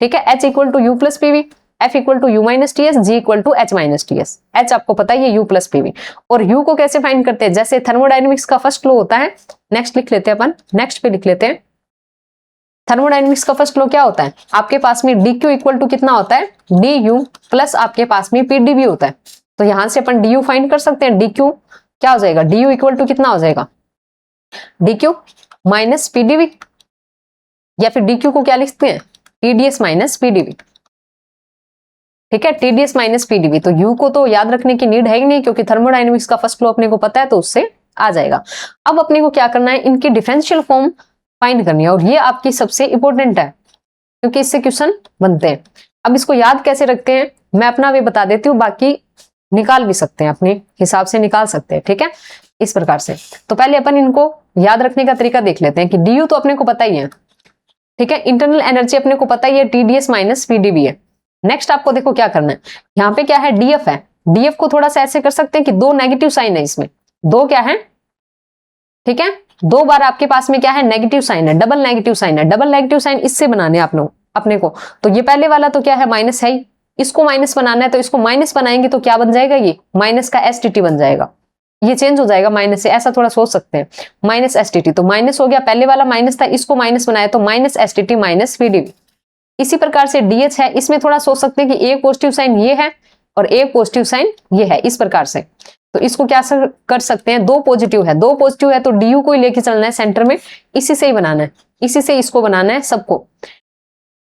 ठीक है, H equal to U plus PV, F equal to U minus TS, G equal to H minus TS। H आपको पता है ये U प्लस PV। और U को कैसे फाइंड करते हैं, जैसे थर्मोडायनेमिक्स का फर्स्ट लॉ होता है, नेक्स्ट लिख लेते हैं अपन, नेक्स्ट पे लिख लेते हैं। थर्मोडायनेमिक्स का फर्स्ट लॉ क्या होता है, आपके पास में dq इक्वल टू कितना होता है, du प्लस आपके पास में pdv होता है। तो यहां से अपन du फाइंड कर सकते हैं। dq क्या हो जाएगा, du इक्वल टू कितना हो जाएगा, dq माइनस pdv, या फिर dq को क्या लिखते हैं, tds माइनस pdv। ठीक है, TDS माइनस PDV। तो U को तो याद रखने की नीड है ही नहीं, क्योंकि थर्मोडायनेमिक्स का फर्स्ट लॉ अपने को पता है तो उससे आ जाएगा। अब अपने को क्या करना है, इनकी डिफरेंशियल फॉर्म फाइंड करनी है, और ये आपकी सबसे इंपॉर्टेंट है क्योंकि इससे क्वेश्चन बनते हैं। अब इसको याद कैसे रखते हैं मैं अपना वे बता देती हूँ, बाकी निकाल भी सकते हैं, अपने हिसाब से निकाल सकते हैं, ठीक है, इस प्रकार से। तो पहले अपन इनको याद रखने का तरीका देख लेते हैं कि डी यू तो अपने को पता ही है, ठीक है, इंटरनल एनर्जी अपने को पता ही है, टीडीएस माइनस पीडीवी है। नेक्स्ट आपको देखो क्या करना है, यहाँ पे क्या है, डीएफ है। डीएफ को थोड़ा सा ऐसे कर सकते हैं कि दो नेगेटिव साइन है इसमें, दो क्या है, ठीक है, दो बार आपके पास में क्या है, नेगेटिव साइन है, डबल नेगेटिव साइन है। डबल नेगेटिव साइन इससे बनाने आप लोग अपने को, तो ये पहले वाला तो क्या है, माइनस है ही, इसको माइनस बनाना है, तो इसको माइनस बनाएंगे तो क्या बन जाएगा, ये माइनस का एसटीटी बन जाएगा, ये चेंज हो जाएगा माइनस से, ऐसा थोड़ा सोच सकते हैं, माइनस एसटीटी, तो माइनस हो गया, पहले वाला माइनस था, इसको माइनस बनाया तो माइनस एसटीटी माइनस पीडीवी। इसी प्रकार से डीएच है, इसमें थोड़ा सोच सकते हैं कि एक पॉजिटिव साइन ये है और एक पॉजिटिव साइन ये है, इस प्रकार से। तो इसको क्या कर सकते हैं, दो पॉजिटिव है, दो पॉजिटिव है तो डीयू को ही लेके चलना है सेंटर में, इसी से ही बनाना है, इसी से इसको बनाना है सबको।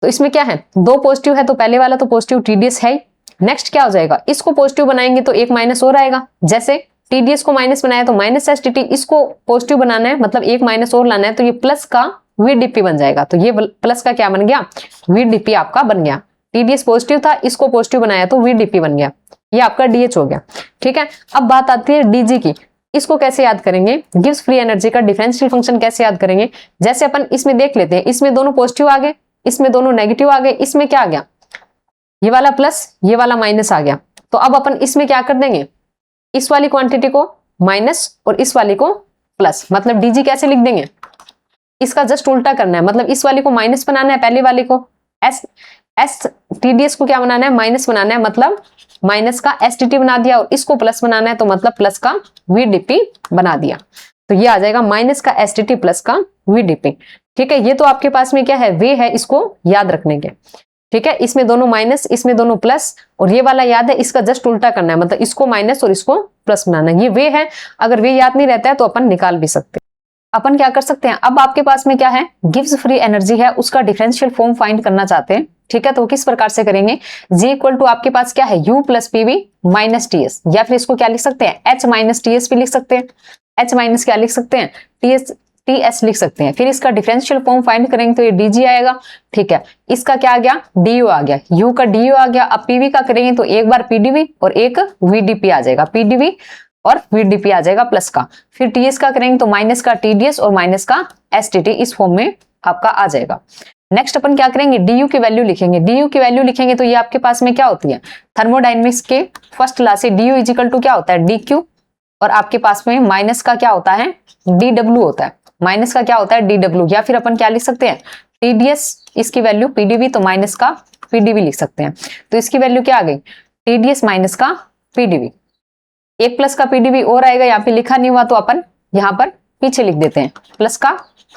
तो इसमें क्या है, दो पॉजिटिव है तो पहले वाला तो पॉजिटिव टीडीएस है। नेक्स्ट क्या हो जाएगा, इसको पॉजिटिव बनाएंगे तो एक माइनस और आएगा, जैसे टीडीएस को माइनस बनाया तो माइनस एसटीटी, इसको पॉजिटिव बनाना है मतलब एक माइनस और लाना है, तो ये प्लस का वीडीपी बन जाएगा। तो ये प्लस का क्या बन गया, वीडीपी आपका बन गया। टीडीएस पॉजिटिव था, इसको पॉजिटिव बनाया तो वीडीपी बन गया, ये आपका डीएच हो गया, ठीक है। अब बात आती है डीजी की, इसको कैसे याद करेंगे, गिव्स फ्री एनर्जी का डिफरेंशियल फंक्शन कैसे याद करेंगे। जैसे अपन इसमें देख लेते हैं, इसमें दोनों पॉजिटिव आ गए, इसमें दोनों नेगेटिव आ गए, इसमें क्या आ गया, ये वाला प्लस ये वाला माइनस आ गया। तो अब अपन इसमें क्या कर देंगे, इस वाली क्वांटिटी को माइनस और इस वाली को प्लस, मतलब डीजी कैसे लिख देंगे, इसका जस्ट उल्टा करना है, मतलब इस वाली को माइनस बनाना है, पहले वाले को एस टीडीएस को क्या बनाना है, माइनस बनाना है, मतलब माइनस का एसटीटी बना दिया, और इसको प्लस बनाना है तो मतलब प्लस का वीडीपी बना दिया। तो ये आ जाएगा माइनस का एसटीटी प्लस का वीडीपी, ठीक है। ये तो आपके पास में क्या है, वे है इसको याद रखने के, ठीक है। इसमें दोनों माइनस, इसमें दोनों प्लस, और ये वाला याद है, इसका जस्ट उल्टा करना है, मतलब इसको माइनस और इसको प्लस बनाना है, ये वे है। अगर वे याद नहीं रहता है तो अपन निकाल भी सकते हैं। अपन क्या कर सकते हैं, अब आपके पास में क्या है, गिव्स फ्री एनर्जी है, उसका डिफरेंशियल फॉर्म फाइंड करना चाहते हैं, ठीक है। तो किस प्रकार से करेंगे, जी इक्वल टू आपके पास क्या है, U plus PV minus TS, या फिर इसको क्या लिख सकते हैं, एच माइनस टीएस भी लिख सकते हैं, एच माइनस क्या लिख सकते हैं, टीएस लिख सकते हैं। फिर इसका डिफरेंशियल फॉर्म फाइंड करेंगे तो ये डीजी आएगा, ठीक है। इसका क्या आ गया, डीयू आ गया, यू का डीयू आ गया। अब पीवी का करेंगे तो एक बार पीडीवी और एक वीडीपी आ जाएगा, पीडीवी और वीडीपी आ जाएगा प्लस का। फिर टीएस का करेंगे तो माइनस का टीडीएस और माइनस का एसटीटी, इस फॉर्म में आपका आ जाएगा। नेक्स्ट अपन क्या करेंगे, डीयू की वैल्यू लिखेंगे। डीयू की वैल्यू लिखेंगे तो ये आपके पास में क्या होती है, थर्मोडायनेमिक्स के फर्स्ट लॉ से डीयू इज इक्वल टू क्या होता है, डी क्यू, और आपके पास में माइनस का क्या होता है, डी डब्ल्यू होता है, माइनस का क्या होता है, डी डब्ल्यू। या फिर अपन क्या लिख सकते हैं, टीडीएस, इसकी वैल्यू पीडीवी, तो माइनस का पीडीवी लिख सकते हैं। तो इसकी वैल्यू क्या आ गई, टीडीएस माइनस का पीडीवी, एक प्लस का पीडीवी और आएगा, यहाँ पे लिखा नहीं हुआ तो अपन यहाँ पर पीछे लिख देते हैं, प्लस का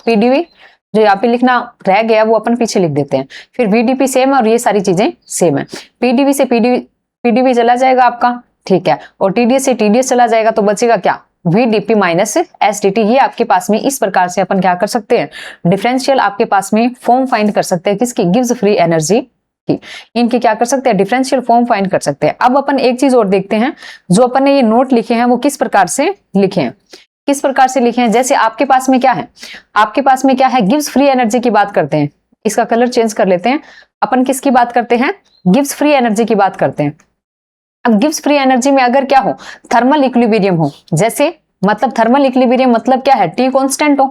पीडीवी, जो यहाँ पे लिखना रह गया वो अपन पीछे लिख देते हैं। फिर वीडीपी सेम है और ये सारी चीजें सेम है। पीडीवी से पीडीवी चला जाएगा आपका, ठीक है, और टीडीएस से टीडीएस चला जाएगा, तो बचेगा क्या, वीडीपी माइनस एसटीटी। ये आपके पास में इस प्रकार से अपन क्या कर सकते हैं, डिफरेंशियल आपके पास में फॉर्म फाइंड कर सकते हैं, किसकी, गिव्स फ्री एनर्जी की। इनके क्या कर सकते हैं, डिफरेंशियल फॉर्म फाइंड कर सकते हैं। अब अपन एक चीज और देखते हैं, जो अपन ने ये नोट लिखे हैं वो किस प्रकार से लिखे हैं, किस प्रकार से लिखे हैं। जैसे आपके पास में क्या है, आपके पास में क्या है, गिव्स फ्री एनर्जी की बात करते हैं, इसका कलर चेंज कर लेते हैं। अपन किसकी बात करते हैं, गिव्स फ्री एनर्जी की बात करते हैं। अब गिव्स फ्री एनर्जी में अगर क्या हो, थर्मल इक्विलिब्रियम हो, जैसे मतलब थर्मल इक्विलिब्रियम मतलब क्या है, टी कांस्टेंट हो,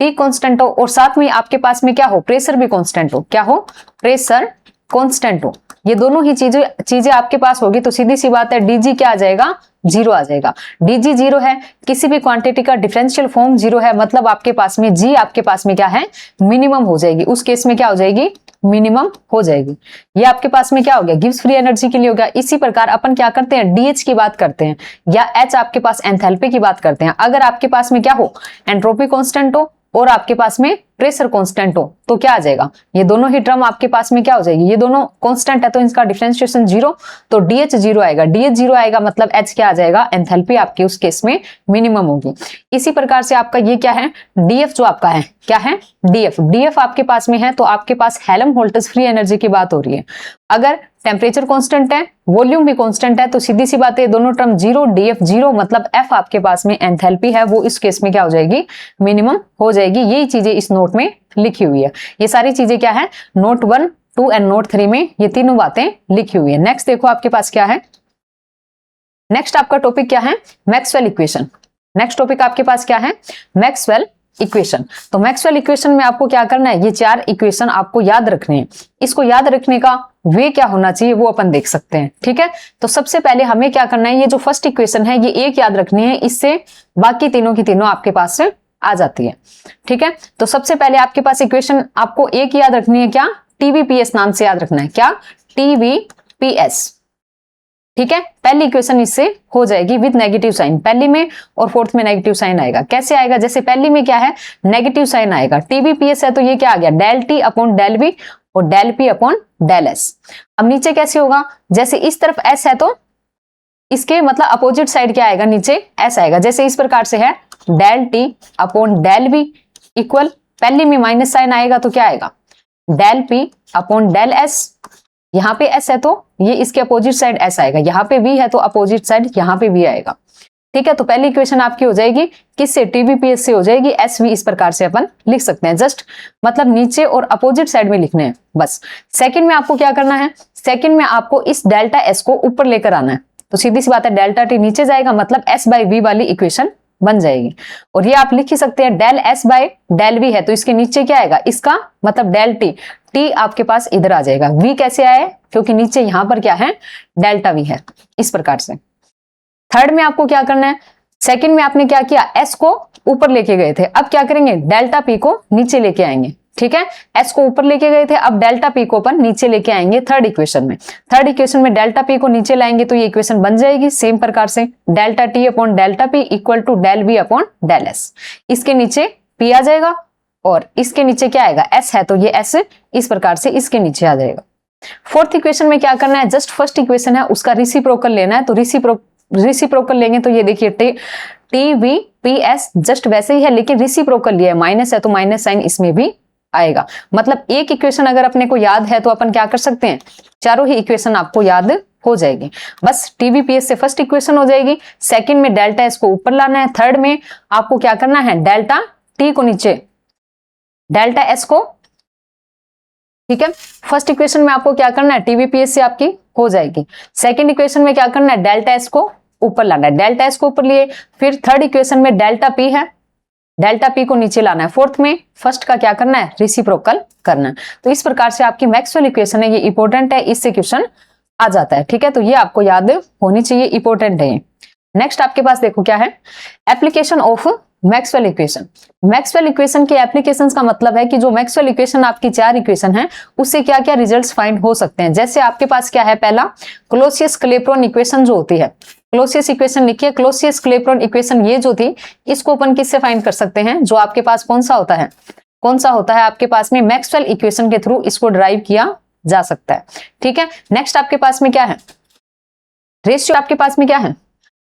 टी कांस्टेंट हो, और साथ में आपके पास में क्या हो, प्रेशर भी कांस्टेंट हो, क्या हो, प्रेशर कांस्टेंट हो। ये दोनों ही चीजें आपके पास होगी तो सीधी सी बात है, डीजी क्या आ जाएगा, जीरो आ जाएगा। डीजी जीरो है, किसी भी क्वांटिटी का डिफरेंशियल फॉर्म जीरो है, मतलब आपके पास में जी आपके पास में क्या है, मिनिमम हो जाएगी। उस केस में क्या हो जाएगी, मिनिमम हो जाएगी। ये आपके पास में क्या हो गया, गिव्स फ्री एनर्जी के लिए हो गया। इसी प्रकार अपन क्या करते हैं, डीएच की बात करते हैं, या एच आपके पास एंथैल्पी की बात करते हैं। अगर आपके पास में क्या हो, एंट्रोपी कांस्टेंट हो और आपके पास में प्रेशर कांस्टेंट हो, तो क्या आ जाएगा, ये दोनों ही टर्म आपके पास में क्या हो जाएगी, ये दोनों कांस्टेंट है तो इनका डिफरेंशिएशन जीरो, तो डीएच जीरो आएगा। डीएच जीरो आएगा मतलब एच क्या आ जाएगा, एंथैल्पी आपकी उस केस में मिनिमम होगी। इसी प्रकार से आपका ये क्या है, डीएफ जो आपका है, क्या है, डीएफ। डीएफ आपके पास में है तो आपके पास हेल्महोल्ट्ज फ्री एनर्जी की बात हो रही है। अगर टेम्परेचर कांस्टेंट है, वॉल्यूम भी कांस्टेंट है, तो सीधी सी बात है दोनों टर्म जीरो, डीएफ जीरो, मतलब एफ आपके पास में एंथैल्पी है, वो इस केस में क्या हो जाएगी, मिनिमम हो जाएगी। यही चीजें इस नोट में लिखी हुई है। ये सारी चीजें क्या है, नोट 1, 2 एंड नोट 3 में ये तीनों बातें लिखी हुई है। नेक्स्ट देखो आपके पास क्या है, नेक्स्ट आपका टॉपिक क्या है, मैक्सवेल इक्वेशन। नेक्स्ट टॉपिक आपके पास क्या है, मैक्सवेल इक्वेशन। तो मैक्सवेल इक्वेशन में आपको क्या करना है, ये 4 इक्वेशन आपको याद रखने हैं। इसको याद रखने का वे क्या होना चाहिए वो अपन देख सकते हैं, ठीक है। तो सबसे पहले हमें क्या करना है, ये जो फर्स्ट इक्वेशन है ये एक याद रखनी है, इससे बाकी तीनों की तीनों आपके पास से आ जाती है, ठीक है। तो सबसे पहले आपके पास इक्वेशन आपको एक याद रखनी है, क्या, टीवीपीएस नाम से याद रखना है, क्या, टीवीपीएस, ठीक है। पहली इक्वेशन इससे हो जाएगी विद नेगेटिव साइन, पहली में और फोर्थ में नेगेटिव साइन आएगा। कैसे आएगा, जैसे पहली में क्या है, नेगेटिव साइन आएगा, टीवीपीएस है तो ये क्या आ गया, del T upon del B और del P upon del S. अब नीचे कैसे होगा, जैसे इस तरफ एस है तो इसके मतलब अपोजिट साइड क्या आएगा, नीचे एस आएगा। जैसे इस प्रकार से है del T upon del B equal, पहली में माइनस साइन आएगा तो क्या आएगा, del P upon del S. यहाँ पे एस है तो ये इसके अपोजिट साइड एस आएगा, यहाँ पे बी है तो अपोजिट साइड यहाँ पे बी आएगा, ठीक है। तो पहली इक्वेशन आपकी हो जाएगी किससे, टीवीपीएस से हो जाएगी, एस वी इस प्रकार से अपन लिख सकते हैं, जस्ट मतलब नीचे और अपोजिट साइड में लिखने हैं बस। सेकंड में आपको क्या करना है, सेकंड में आपको इस डेल्टा एस को ऊपर लेकर आना है। तो सीधी सी बात है, डेल्टा टी नीचे जाएगा मतलब एस बाई वी वाली इक्वेशन बन जाएगी। और ये आप लिख ही सकते हैं, del S by del V है तो इसके नीचे क्या आएगा, इसका मतलब डेल टी, टी आपके पास इधर आ जाएगा। वी कैसे आया है, क्योंकि नीचे यहां पर क्या है, डेल्टा वी है, इस प्रकार से। थर्ड में आपको क्या करना है, सेकंड में आपने क्या किया, एस को ऊपर लेके गए थे, अब क्या करेंगे, डेल्टा पी को नीचे लेके आएंगे, ठीक है। एस को ऊपर लेके गए थे, अब डेल्टा पी को अपन नीचे लेके आएंगे थर्ड इक्वेशन में। थर्ड इक्वेशन में डेल्टा पी को नीचे लाएंगे तो ये इक्वेशन बन जाएगी सेम प्रकार से, delta T upon delta P equal to del B upon del S. इसके नीचे पी आ जाएगा और इसके नीचे क्या आएगा, एस है तो ये एस इस प्रकार से इसके नीचे आ जाएगा। फोर्थ इक्वेशन में क्या करना है, जस्ट फर्स्ट इक्वेशन है उसका रेसिप्रोकल लेना है। तो रेसिप्रोकल लेंगे तो ये देखिए T V P S just वैसे ही है, लेकिन रेसिप्रोकल लिया है, माइनस है तो माइनस साइन इसमें भी आएगा। मतलब एक इक्वेशन अगर अपने को याद है तो अपन क्या कर सकते हैं, चारों ही इक्वेशन आपको याद हो जाएगी। बस टीवीपीएस से फर्स्ट इक्वेशन हो जाएगी, सेकंड में डेल्टा एस को ऊपर लाना है, थर्ड में आपको क्या करना है, डेल्टा टी को नीचे, डेल्टा एस को, ठीक है। फर्स्ट इक्वेशन में आपको क्या करना है, टीवीपीएस से आपकी हो जाएगी। सेकंड इक्वेशन में क्या करना है, डेल्टा एस को ऊपर लाना है, डेल्टा एस को ऊपर लिए, फिर थर्ड इक्वेशन में डेल्टा पी है, डेल्टा पी को नीचे लाना है, फोर्थ में फर्स्ट का क्या करना है, रेसिप्रोकल करना है। तो इस प्रकार से आपकी मैक्सवेल इक्वेशन है, ये इंपॉर्टेंट है, इससे क्वेश्चन आ जाता है, ठीक है। तो ये आपको याद होनी चाहिए, इंपॉर्टेंट है ये। नेक्स्ट आपके पास देखो क्या है, application of Maxwell equation. Maxwell equation के एप्लीकेशंस का मतलब है कि जो मैक्सवेल इक्वेशन आपकी 4 इक्वेशन है उससे क्या क्या रिजल्ट्स फाइंड हो सकते हैं। जैसे आपके पास क्या है, पहला क्लोसियस क्लेपेरॉन इक्वेशन जो होती है, क्लोसियस इक्वेशन लिखिए, क्लोसियस क्लेपेरॉन इक्वेशन ये जो थी इसको अपन किससे फाइंड कर सकते हैं, जो आपके पास कौन सा होता है आपके पास में मैक्सवेल इक्वेशन के थ्रू इसको ड्राइव किया जा सकता है, ठीक है। नेक्स्ट आपके पास में क्या है, रेशियो आपके पास में क्या है,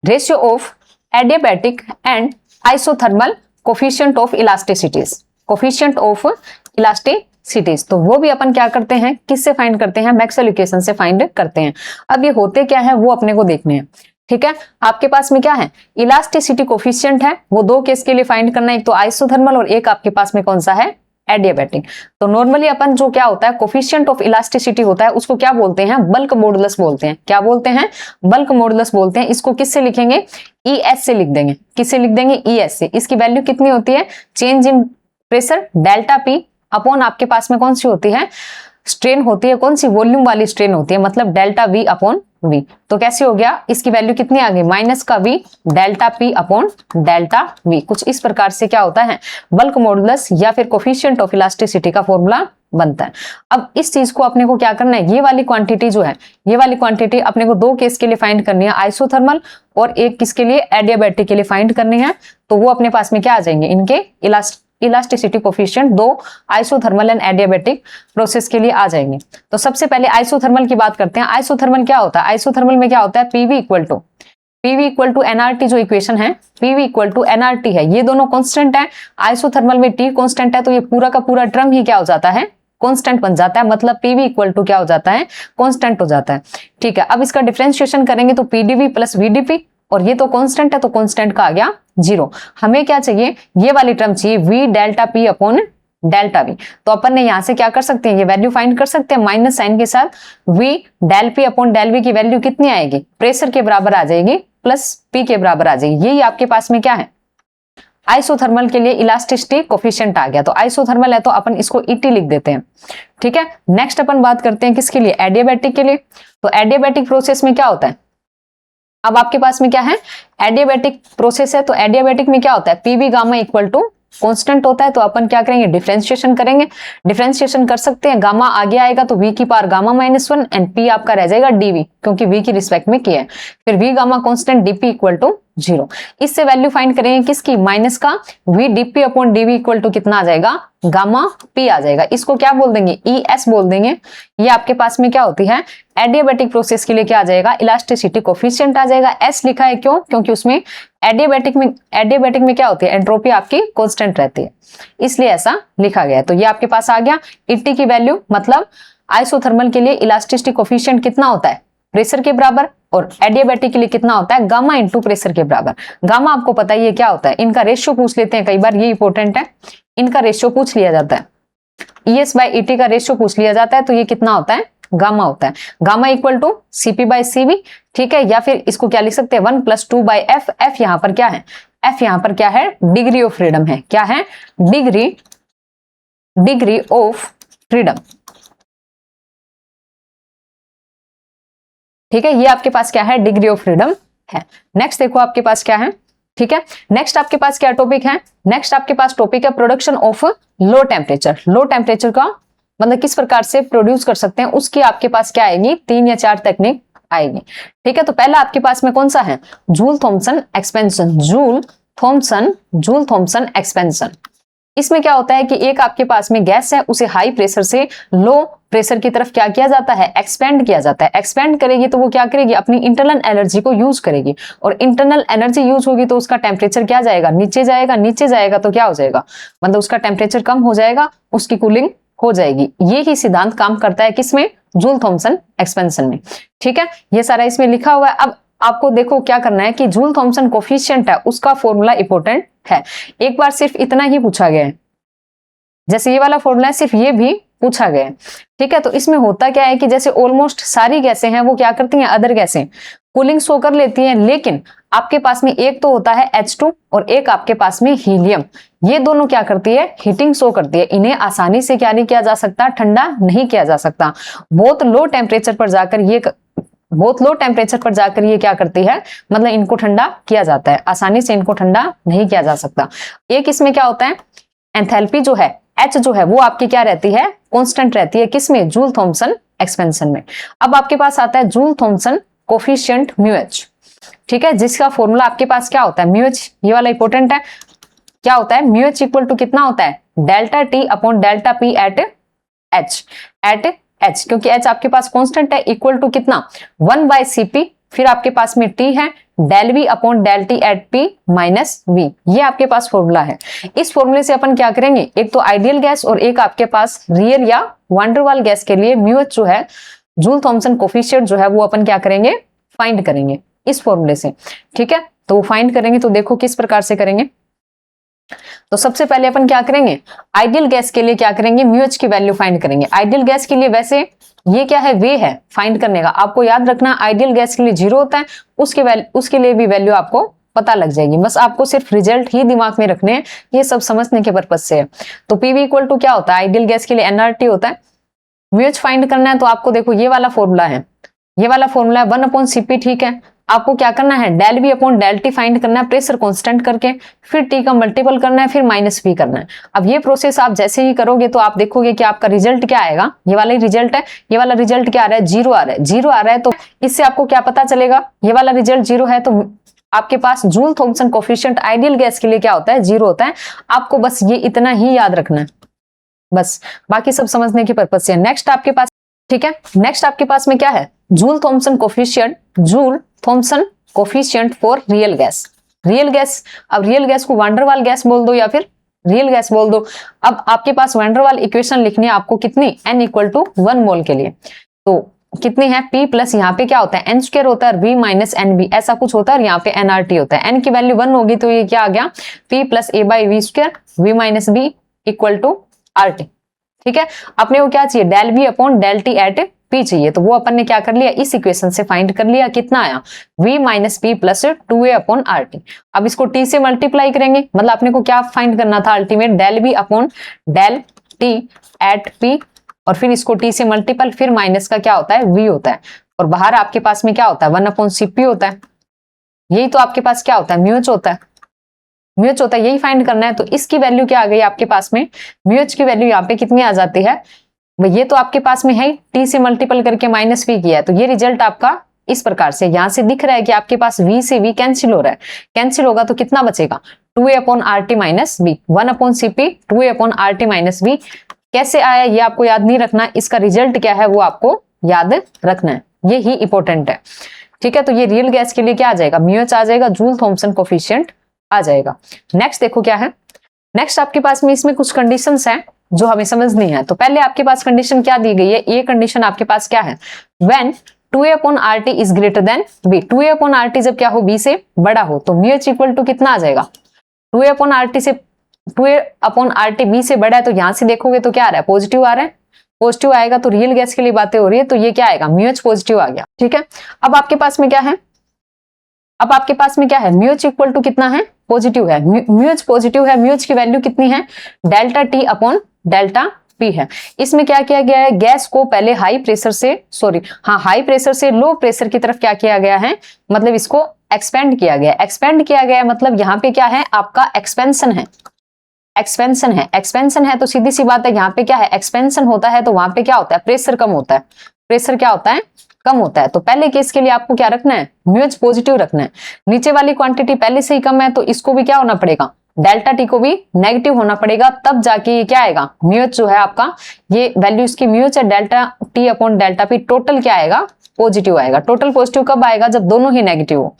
ratio of adiabatic and isothermal coefficient of इलास्टिसिटीज, coefficient of इलास्टिसिटीज। तो वो भी अपन क्या करते हैं, किससे फाइंड करते हैं, मैक्सवेल इक्वेशन से फाइंड करते हैं। अब ये होते क्या है वो अपने को देखने हैं, ठीक है। आपके पास में क्या है, इलास्टिसिटी कोफिशिएंट है, वो 2 केस के लिए फाइंड करना है, एक तो आइसोथर्मल और एक आपके पास में कौन सा है, एडियाबैटिक। तो नॉर्मली अपन जो क्या होता है, कोफिशिएंट ऑफ इलास्टिसिटी होता है, उसको क्या बोलते हैं, बल्क मॉडुलस बोलते हैं। क्या बोलते हैं, बल्क मॉडुलस बोलते हैं। इसको किससे लिखेंगे, ES से लिख देंगे। किससे लिख देंगे, ES से। इसकी वैल्यू कितनी होती है, change in pressure delta P upon आपके पास में कौन सी होती है, स्ट्रेन होती है, कौन सी, वॉल्यूम वाली स्ट्रेन होती है, मतलब डेल्टा वी अपॉन वी। तो कैसे हो गया, इसकी वैल्यू कितनी आ गई, माइनस का we delta P upon delta we. कुछ इस प्रकार से क्या होता है, बल्क मॉडुलस या फिर कोफिशिएंट ऑफ इलास्टिसिटी का फॉर्मूला बनता है। अब इस चीज को अपने को क्या करना है, ये वाली क्वांटिटी जो है, ये वाली क्वांटिटी अपने को 2 केस के लिए फाइंड करनी है, आइसोथर्मल और एक किसके लिए, एडियाबैटिक के लिए फाइंड करनी है। तो वो अपने पास में क्या आ जाएंगे, इनके elasticity coefficient 2 isothermal and adiabatic process के लिए आ जाएंगे। तो सबसे पहले आइसोथर्मल की बात करते हैं। आइसोथर्मल क्या होता है, आइसोथर्मल में क्या होता है, पीवी इक्वल टू एनआरटी जो इक्वेशन है, पीवी इक्वल टू एनआरटी है, ये दोनों कांस्टेंट है। आइसोथर्मल में टी कांस्टेंट है, तो ये पूरा का पूरा टर्म ही क्या हो जाता है, कांस्टेंट बन जाता है, मतलब पीवी इक्वल टू क्या हो जाता है, कांस्टेंट हो जाता है, ठीक है। अब इसका डिफरेंशिएशन करेंगे तो पीडीवी प्लस वीडीपी, और ये तो कांस्टेंट है तो कांस्टेंट का आ गया 0। हमें क्या चाहिए, ये वाली टर्म चाहिए, we delta P upon delta we. तो अपन ने यहां से क्या कर सकते हैं, ये वैल्यू फाइंड कर सकते हैं माइनस साइन के साथ। V del P upon del V की वैल्यू कितनी आएगी, प्रेशर के बराबर आ जाएगी प्लस पी के बराबर आ जाएगी। यही आपके पास में क्या है, आइसोथर्मल के लिए इलास्टिसिटी कोफिशिएंट आ गया। तो आइसोथर्मल है तो अपन इसको ईटी लिख देते हैं, ठीक है। नेक्स्ट अपन बात करते हैं किसके लिए, एडियाबैटिक के लिए। तो एडियाबैटिक प्रोसेस में क्या होता है, अब आपके पास में क्या है, एडियाबैटिक प्रोसेस है। तो एडियाबैटिक में क्या होता है, PV gamma equal to constant होता है। तो अपन क्या करेंगे, डिफरेंशिएशन करेंगे। डिफरेंशिएशन कर सकते हैं, गामा आगे आएगा तो वी की पावर गामा -1 एंड पी आपका रह जाएगा डीवी, क्योंकि वी की रिस्पेक्ट में किया है। फिर V gamma constant DP equal to 0। इससे वैल्यू फाइंड करेंगे किसकी, माइनस का V DP upon DV equal to कितना आ जाएगा, गामा पी आ जाएगा। इसको क्या बोल देंगे, ई एस बोल देंगे। ये आपके पास में क्या होती है, एडियाबैटिक प्रोसेस के लिए क्या आ जाएगा, इलास्टिसिटी कोफिशिएंट आ जाएगा। एस लिखा है क्यों, क्योंकि उसमें एडियाबैटिक में क्या होती है, एंट्रोपी आपकी कांस्टेंट रहती है, इसलिए ऐसा लिखा गया है। तो ये आपके पास आ गया ईटी की वैल्यू, मतलब आइसोथर्मल के लिए इलास्टिसिटी कोफिशिएंट कितना होता है, प्रेशर के बराबर, और एडियाबैटिक के लिए कितना होता है, गामा इंटू प्रेशर के बराबर। गामा आपको पता है ये क्या होता है, इनका रेशियो पूछ लेते हैं कई बार, ये इंपॉर्टेंट है, इनका रेशियो पूछ लिया जाता है। ES बाय ET का रेशियो पूछ लिया जाता है, तो ये कितना होता है, गामा होता है। Gamma equal to CP by CV, ठीक है। या फिर इसको क्या लिख सकते हैं, 1 + 2 बाय F। F यहाँ पर क्या है, F यहाँ पर क्या है, डिग्री ऑफ फ्रीडम है। क्या है, डिग्री ऑफ फ्रीडम, ठीक है। ये आपके पास क्या है, डिग्री ऑफ फ्रीडम है। नेक्स्ट देखो आपके पास क्या है, ठीक है। नेक्स्ट आपके पास क्या टॉपिक है, नेक्स्ट आपके पास टॉपिक है production of low temperature. Low temperature का मतलब किस प्रकार से प्रोड्यूस कर सकते हैं, उसकी आपके पास क्या आएगी, 3 या 4 टेक्निक आएगी, ठीक है। तो पहला आपके पास में कौन सा है, Joule Thomson expansion. Joule Thomson expansion. इसमें क्या होता है कि एक आपके पास में गैस है, उसे हाई प्रेशर से लो प्रेशर की तरफ क्या किया जाता है, एक्सपेंड किया जाता है। एक्सपेंड करेगी तो वो क्या करेगी, अपनी इंटरनल एनर्जी को यूज करेगी, और इंटरनल एनर्जी यूज होगी तो उसका टेम्परेचर क्या जाएगा, नीचे जाएगा। नीचे जाएगा तो क्या हो जाएगा, मतलब उसका टेम्परेचर कम हो जाएगा, उसकी कूलिंग हो जाएगी। ये ही सिद्धांत काम करता है किसमें, जूल थॉमसन एक्सपेंशन में, ठीक है। ये सारा इसमें लिखा हुआ है। अब आपको देखो क्या करना है कि जूल थॉमसन कोफिशिएंट है, उसका फॉर्मूला इंपॉर्टेंट है। एक बार सिर्फ इतना ही पूछा गया है, जैसे ये वाला फॉर्मूला है, सिर्फ ये भी पूछा गया है, ठीक है। तो इसमें होता क्या है कि जैसे ऑलमोस्ट सारी गैसें हैं वो क्या करती हैं, अदर गैसें कूलिंग शो कर लेती हैं, लेकिन आपके पास में एक तो होता है H2 और एक आपके पास में हीलियम। ये दोनों क्या करती है, हीटिंग शो करती है। इन्हें आसानी से क्या नहीं किया जा सकता, ठंडा नहीं किया जा सकता। बहुत लो टेम्परेचर पर जाकर ये क्या करती है, मतलब इनको ठंडा किया जाता है, आसानी से इनको ठंडा नहीं किया जा सकता। एक इसमें क्या होता है, एंथैल्पी जो है, H जो है वो आपकी क्या रहती है, कांस्टेंट रहती है, किसमें, जूल थॉमसन एक्सपेंशन में। अब आपके पास आता है जूल थॉमसन कोफिशिएंट μH, ठीक है, जिसका फॉर्मूला आपके पास क्या होता है, μH, ये वाला इंपॉर्टेंट है। क्या होता है, μH इक्वल टू कितना होता है, delta T upon delta P at H, क्योंकि H आपके पास कांस्टेंट है, इक्वल टू कितना, 1/Cp, फिर आपके पास में T है, del V upon del T at P minus V। ये आपके पास फॉर्मूला है। इस फॉर्मूले से अपन क्या करेंगे, एक तो आइडियल गैस और एक आपके पास रियल या वंडरवाल गैस के लिए μH जो है, जूल थॉमसन कोफिशिएंट जो है, वो अपन क्या करेंगे, फाइंड करेंगे इस फॉर्मूले से, ठीक है। तो वो फाइंड करेंगे तो देखो किस प्रकार से करेंगे। तो सबसे पहले अपन क्या करेंगे, आइडियल गैस के लिए क्या करेंगे, μH की वैल्यू फाइंड करेंगे। आइडियल गैस के लिए वैसे ये क्या है, वे है फाइंड करने का। आपको याद रखना आइडियल गैस के लिए 0 होता है, उसके लिए भी वैल्यू आपको पता लग जाएगी। बस आपको सिर्फ रिजल्ट ही दिमाग में रखने हैं, ये सब समझने के पर्पज से है। तो PV इक्वल टू क्या होता है, आइडियल गैस के लिए nRT होता है। MUH फाइंड करना है तो आपको देखो ये वाला फॉर्मूला है, 1/Cp, ठीक है। आपको क्या करना है, del V upon del T find करना है प्रेशर कांस्टेंट करके, फिर T का मल्टीपल करना है, फिर -V करना है। अब ये प्रोसेस आप जैसे ही करोगे तो आप देखोगे कि आपका रिजल्ट क्या आएगा, ये वाला ही रिजल्ट है। ये वाला रिजल्ट क्या आ रहा है, 0 आ रहा है। 0 आ रहा है तो इससे आपको क्या पता चलेगा, ये वाला रिजल्ट 0 है तो आपके पास Joule Thomson coefficient ideal gas के लिए क्या होता है, 0 होता है। आपको बस ये इतना ही याद रखना है, बस बाकी सब समझने के पर्पज से। नेक्स्ट आपके पास, ठीक है, नेक्स्ट आपके पास में क्या है, Joule Thomson coefficient for real gas. Real gas, अब रियल गैस को वंडरवाल गैस बोल दो या फिर रियल गैस बोल दो। अब आपके पास वंडरवाल इक्वेशन लिखनी है आपको कितनी, n इक्वल टू 1 मोल के लिए। तो कितनी है, P प्लस यहाँ पे क्या होता है, n स्क्वायर होता है, V माइनस NB ऐसा कुछ होता है, और यहाँ पे nRT होता है। n की वैल्यू 1 होगी तो ये क्या आ गया, P plus A by V square, V minus B equal to R T. ठीक है, अपने को क्या चाहिए, del B upon del T at P चाहिए, तो वो अपन ने क्या कर लिया, इस इक्वेशन से फाइंड कर लिया, कितना आया v minus P plus 2a upon R T. अब इसको t से मल्टीप्लाई करेंगे, मतलब अपने को क्या फाइंड करना था ultimate, del B upon del T at P, और फिर इसको t से मल्टीपल, फिर माइनस का क्या होता है v होता है, और बाहर आपके पास में क्या होता है 1 अपॉन सी पी होता है, यही तो आपके पास क्या होता है म्यूच होता है, म्यूच होता है, यही फाइंड करना है। तो इसकी वैल्यू क्या आ गई आपके पास में, म्यूच की वैल्यू यहाँ पे कितनी आ जाती है, ये तो आपके पास में है t से मल्टीपल करके माइनस v किया है, तो ये रिजल्ट आपका इस प्रकार से यहां से दिख रहा है कि आपके पास v से v कैंसिल हो रहा है, कैंसिल होगा तो कितना बचेगा 2a upon R T minus B, 1 upon C P 2a upon R T minus B. कैसे आया ये आपको याद नहीं रखना, इसका रिजल्ट क्या है वो आपको याद रखना है, ये ही इंपॉर्टेंट है। ठीक है, तो ये रियल गैस के लिए क्या आ जाएगा, म्यूच आ जाएगा, जूल थॉम्सन कोफिशिएंट आ जाएगा। नेक्स्ट देखो क्या है, नेक्स्ट आपके पास में इसमें कुछ कंडीशंस हैं जो हमें समझनी है। तो पहले आपके पास कंडीशन क्या दी गई है, ये कंडीशन आपके पास क्या है, when 2a upon R T is greater than b, 2a upon R T जब क्या हो b से बड़ा हो, तो म्यूच इक्वल टू कितना आ जाएगा, 2a अपॉन आर टी से 2a upon R T b से बड़ा है, तो यहां से देखोगे तो क्या आ रहा है पॉजिटिव आ रहा है, पॉजिटिव आएगा तो रियल गैस के लिए बातें हो रही है, तो ये क्या आएगा म्यूच पॉजिटिव आ गया। ठीक है, अब आपके पास में क्या है, अब आपके पास में क्या है, म्यूच इक्वल टू कितना है पॉजिटिव है, म्यूच पॉजिटिव है, म्यूच की वैल्यू कितनी है delta T upon delta P है। इसमें क्या किया गया है, गैस को पहले हाई प्रेशर से लो प्रेशर की तरफ क्या किया गया है, मतलब इसको एक्सपेंड किया गया, एक्सपेंड किया गया मतलब यहाँ पे क्या है आपका एक्सपेंशन है, एक्सपेंशन है तो सीधी सी बात है यहाँ पे क्या है एक्सपेंशन होता है, तो वहां पे क्या होता है प्रेशर कम होता है, प्रेशर क्या होता है कम होता है। तो पहले केस के लिए आपको क्या रखना है म्यूच पॉजिटिव रखना है, नीचे वाली क्वांटिटी पहले से ही कम है तो इसको भी क्या होना पड़ेगा, डेल्टा टी को भी नेगेटिव होना पड़ेगा, तब जाके ये क्या आएगा म्यूच जो है आपका, ये वैल्यू इसकी म्यूच है delta T upon delta P, total क्या आएगा पॉजिटिव आएगा। टोटल पॉजिटिव कब आएगा, जब दोनों ही नेगेटिव हो,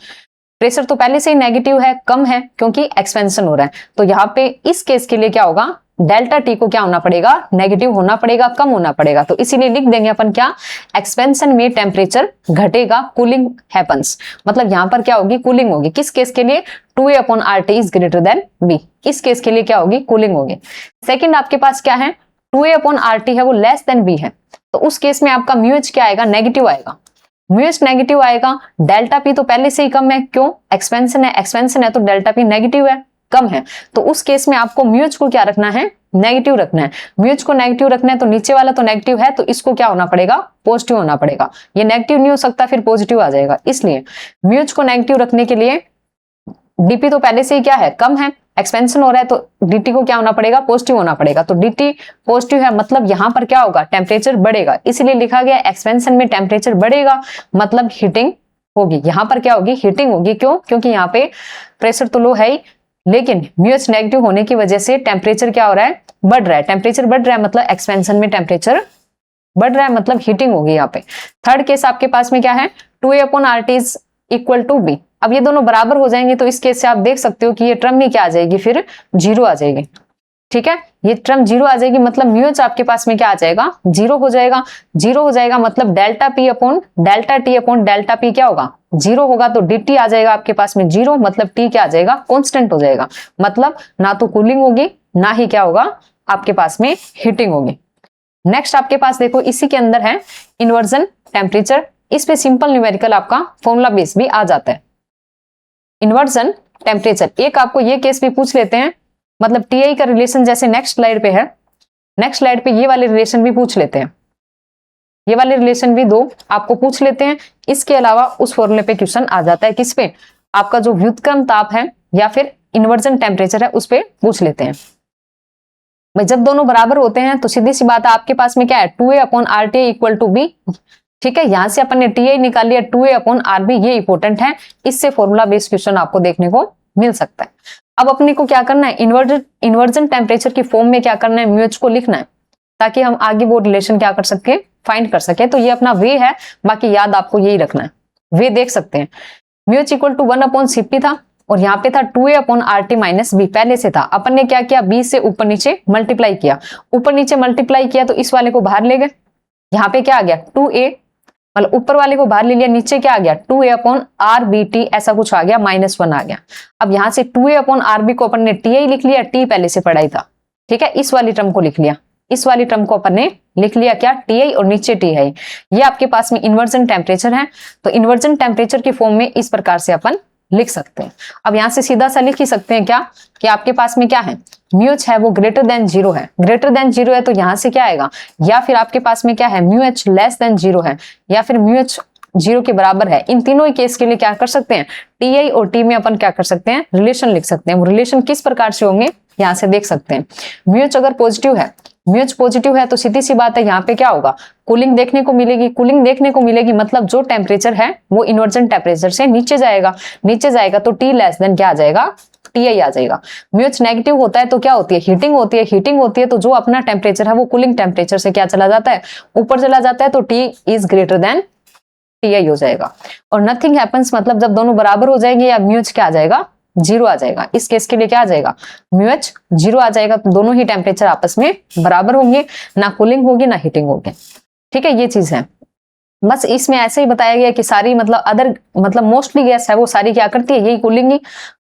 प्रेशर तो पहले से ही नेगेटिव है, कम है क्योंकि एक्सपेंशन हो रहा है, तो यहाँ पे इस केस के लिए क्या होगा डेल्टा टी को क्या होना पड़ेगा नेगेटिव होना पड़ेगा, कम होना पड़ेगा, तो इसीलिए लिख देंगे अपन क्या, एक्सपेंशन में टेम्परेचर घटेगा, कूलिंग हैपन्स, मतलब यहाँ पर क्या होगी कूलिंग होगी, किस केस के लिए 2a upon R T is greater than b, इस केस के लिए क्या होगी कूलिंग होगी। सेकेंड आपके पास क्या है 2a अपॉन आर टी है वो लेस देन b है, तो उस केस में आपका म्यूच क्या आएगा नेगेटिव आएगा, म्यूच नेगेटिव आएगा, डेल्टा पी तो पहले से ही कम है, क्यों एक्सपेंशन है, एक्सपेंशन है तो डेल्टा पी नेगेटिव है कम है, तो उस केस में आपको म्यूच को क्या रखना है नेगेटिव रखना है, म्यूच को नेगेटिव रखना है तो नीचे वाला तो नेगेटिव है तो इसको क्या होना पड़ेगा पॉजिटिव होना पड़ेगा, ये नेगेटिव नहीं हो सकता फिर पॉजिटिव आ जाएगा, इसलिए म्यूच को नेगेटिव रखने के लिए डीपी तो पहले से ही क्या है कम है, एक्सपेंशन हो रहा है तो डीटी को क्या होना पड़ेगा पॉजिटिव होना पड़ेगा, तो डीटी पॉजिटिव है मतलब यहाँ पर क्या होगा टेम्परेचर बढ़ेगा, इसलिए लिखा गया एक्सपेंशन में टेम्परेचर बढ़ेगा मतलब हीटिंग होगी, यहाँ पर क्या होगी हीटिंग होगी, क्यों क्योंकि यहाँ पे प्रेशर तो लो है ही, लेकिन म्यूच नेगेटिव होने की वजह से टेम्परेचर क्या हो रहा है बढ़ रहा है, टेम्परेचर बढ़ रहा है मतलब एक्सपेंशन में टेम्परेचर बढ़ रहा है मतलब हीटिंग होगी यहाँ पे। थर्ड केस आपके पास में क्या है 2a upon R T is equal to b, अब ये दोनों बराबर हो जाएंगे तो इस केस से आप देख सकते हो कि ये टर्म में क्या आ जाएगी फिर जीरो आ जाएगी। ठीक है, ये टर्म जीरो आ जाएगी मतलब म्यूच आपके पास में क्या आ जाएगा जीरो हो जाएगा, जीरो हो जाएगा मतलब delta P upon delta T upon delta P क्या होगा जीरो होगा, तो डी टी आ जाएगा आपके पास में जीरो, मतलब टी क्या आ जाएगा कांस्टेंट हो जाएगा, मतलब ना तो कूलिंग होगी ना ही क्या होगा आपके पास में हीटिंग होगी। नेक्स्ट आपके पास देखो इसी के अंदर है इन्वर्जन टेम्परेचर, इस पे सिंपल न्यूमेरिकल आपका फॉर्मूला बेस भी आ जाता है। इन्वर्जन टेम्परेचर, एक आपको ये केस भी पूछ लेते हैं, मतलब टीआई का रिलेशन जैसे नेक्स्ट स्लाइड पे है, नेक्स्ट स्लाइड पे ये वाले रिलेशन भी पूछ लेते हैं, ये वाले रिलेशन भी दो आपको पूछ लेते हैं। इसके अलावा उस फॉर्मूले पे क्वेश्चन आ जाता है किस पे, आपका जो व्युत्क्रम ताप है या फिर इन्वर्जन टेम्परेचर है उस पे पूछ लेते हैं। भाई जब दोनों बराबर होते हैं तो सीधी सी बात है आपके पास में क्या है 2a upon R T equal to B. ठीक है, यहां से अपन ने टी निकाल लिया 2a अपॉन आर बी, ये इंपॉर्टेंट है, इससे फॉर्मूला बेस्ड क्वेश्चन आपको देखने को मिल सकता है। अब अपने को क्या करना है इन्वर्जन टेम्परेचर की फॉर्म में क्या करना है म्यूच को लिखना है, ताकि हम आगे वो रिलेशन क्या कर सके फाइंड कर सके। तो ये अपना वे है, बाकी याद आपको यही रखना है, वे देख सकते हैं। म्यूच इक्वल टू 1 अपॉन सीपी था और यहाँ पे था 2a upon R T minus B, पहले से था, अपन ने क्या किया b से ऊपर नीचे मल्टीप्लाई किया, ऊपर नीचे मल्टीप्लाई किया तो इस वाले को बाहर ले गए, यहाँ पे क्या आ गया 2a, मतलब ऊपर वाले को बाहर ले लिया, नीचे क्या आ गया 2a upon R B T ऐसा कुछ आ गया, -1 आ गया। अब यहाँ से 2a अपॉन आर बी को अपन ने टी लिख लिया, टी पहले से पढ़ा ही था। ठीक है, इस वाली टर्म को लिख लिया, इस वाली टर्म को अपन ने लिख लिया क्या, Ti और नीचे Ti। ये आपके पास में इन्वर्जन टेम्परेचर है, तो इन्वर्जन टेम्परेचर की फॉर्म में इस प्रकार से अपन लिख सकते हैं। अब यहां से सीधा सा लिख ही सकते हैं क्या, कि आपके पास में क्या है, म्यूएच है वो ग्रेटर देन 0 है, ग्रेटर देन 0 है तो यहां से क्या आएगा, या फिर आपके पास में क्या है, म्यूएच लेस देन 0 है, या फिर म्यूएच 0 के बराबर है। इन तीनों ही केस के लिए क्या कर सकते हैं, Ti और T में अपन क्या कर सकते हैं, रिलेशन लिख सकते हैं। वो रिलेशन किस प्रकार से होंगे, यहां से देख सकते हैं। म्यूएच अगर पॉजिटिव है, म्यूएच पॉजिटिव है तो सीधी सी बात है यहाँ पे क्या होगा, कूलिंग देखने को मिलेगी। कूलिंग देखने को मिलेगी मतलब जो टेम्परेचर है वो इन्वर्जन टेम्परेचर से नीचे जाएगा, नीचे जाएगा तो T लेस देन क्या आ जाएगा, Ti आ जाएगा। म्यूएच नेगेटिव होता है तो क्या होती है, हीटिंग होती है। हीटिंग होती है तो जो अपना टेम्परेचर है वो कूलिंग टेम्परेचर से क्या चला जाता है, ऊपर चला जाता है, तो T is greater than Ti हो जाएगा। और नथिंग हैपन्स मतलब जब दोनों बराबर हो जाएंगे या म्यूएच क्या आ जाएगा, 0 आ जाएगा। इस केस के लिए क्या आ जाएगा, म्यूएच 0 आ जाएगा, तो दोनों ही टेम्परेचर आपस में बराबर होंगे, ना कूलिंग होगी ना हीटिंग होगी। ठीक है, ये चीज है। बस इसमें ऐसे ही बताया गया कि सारी मतलब अदर मतलब मोस्टली गैस है वो सारी क्या करती है, यही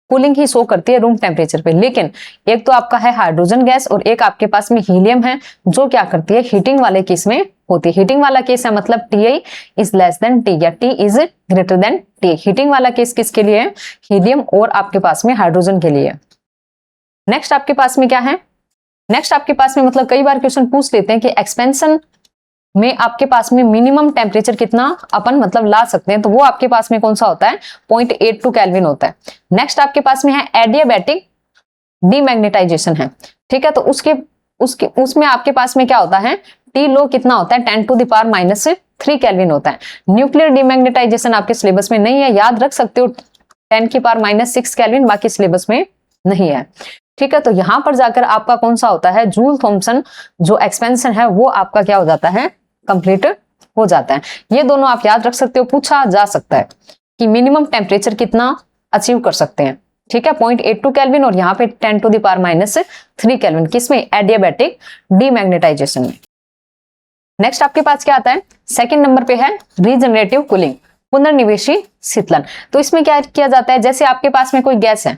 कूलिंग ही शो करती है रूम टेम्परेचर पे। लेकिन एक तो आपका है हाइड्रोजन गैस और एक आपके पास में हीलियम है जो क्या करती है, हीटिंग वाले केस में होती है। हीटिंग वाला केस है मतलब Ti is less than T या T is greater than T। Heating वाला केस किसके लिए है, हीलियम और आपके पास में हाइड्रोजन के लिए। नेक्स्ट आपके पास में क्या है, नेक्स्ट आपके पास में मतलब कई बार क्वेश्चन पूछ लेते हैं कि एक्सपेंशन में आपके पास में मिनिमम टेम्परेचर कितना अपन मतलब ला सकते हैं, तो वो आपके पास में कौन सा होता है, 0.82 केल्विन होता है। नेक्स्ट आपके पास में है एडियाबैटिक डीमैग्नेटाइजेशन है। ठीक है, तो उसमें आपके पास में क्या होता है, T लो कितना होता है, 10⁻³ केल्विन होता है। न्यूक्लियर डीमैग्नेटाइजेशन आपके सिलेबस में नहीं है, याद रख सकते हो 10⁻6 केल्विन, बाकी सिलेबस में नहीं है। ठीक है, तो यहां पर जाकर आपका कौन सा होता है, जूल थॉम्सन जो एक्सपेंशन है वो आपका क्या हो जाता है, कंप्लीट हो जाता है। ये दोनों आप याद रख सकते हो, पूछा जा सकता है कि मिनिमम टेम्परेचर कितना अचीव कर सकते हैं। ठीक है, 0.82 केल्विन और यहाँ पे 10⁻³ केल्विन, किसमें, एडियाबैटिक डीमैग्नेटाइजेशन में। नेक्स्ट आपके पास क्या आता है, सेकंड नंबर पे है रीजनरेटिव कूलिंग, पुनर्निवेशी शीतलन। तो इसमें क्या किया जाता है, जैसे आपके पास में कोई गैस है,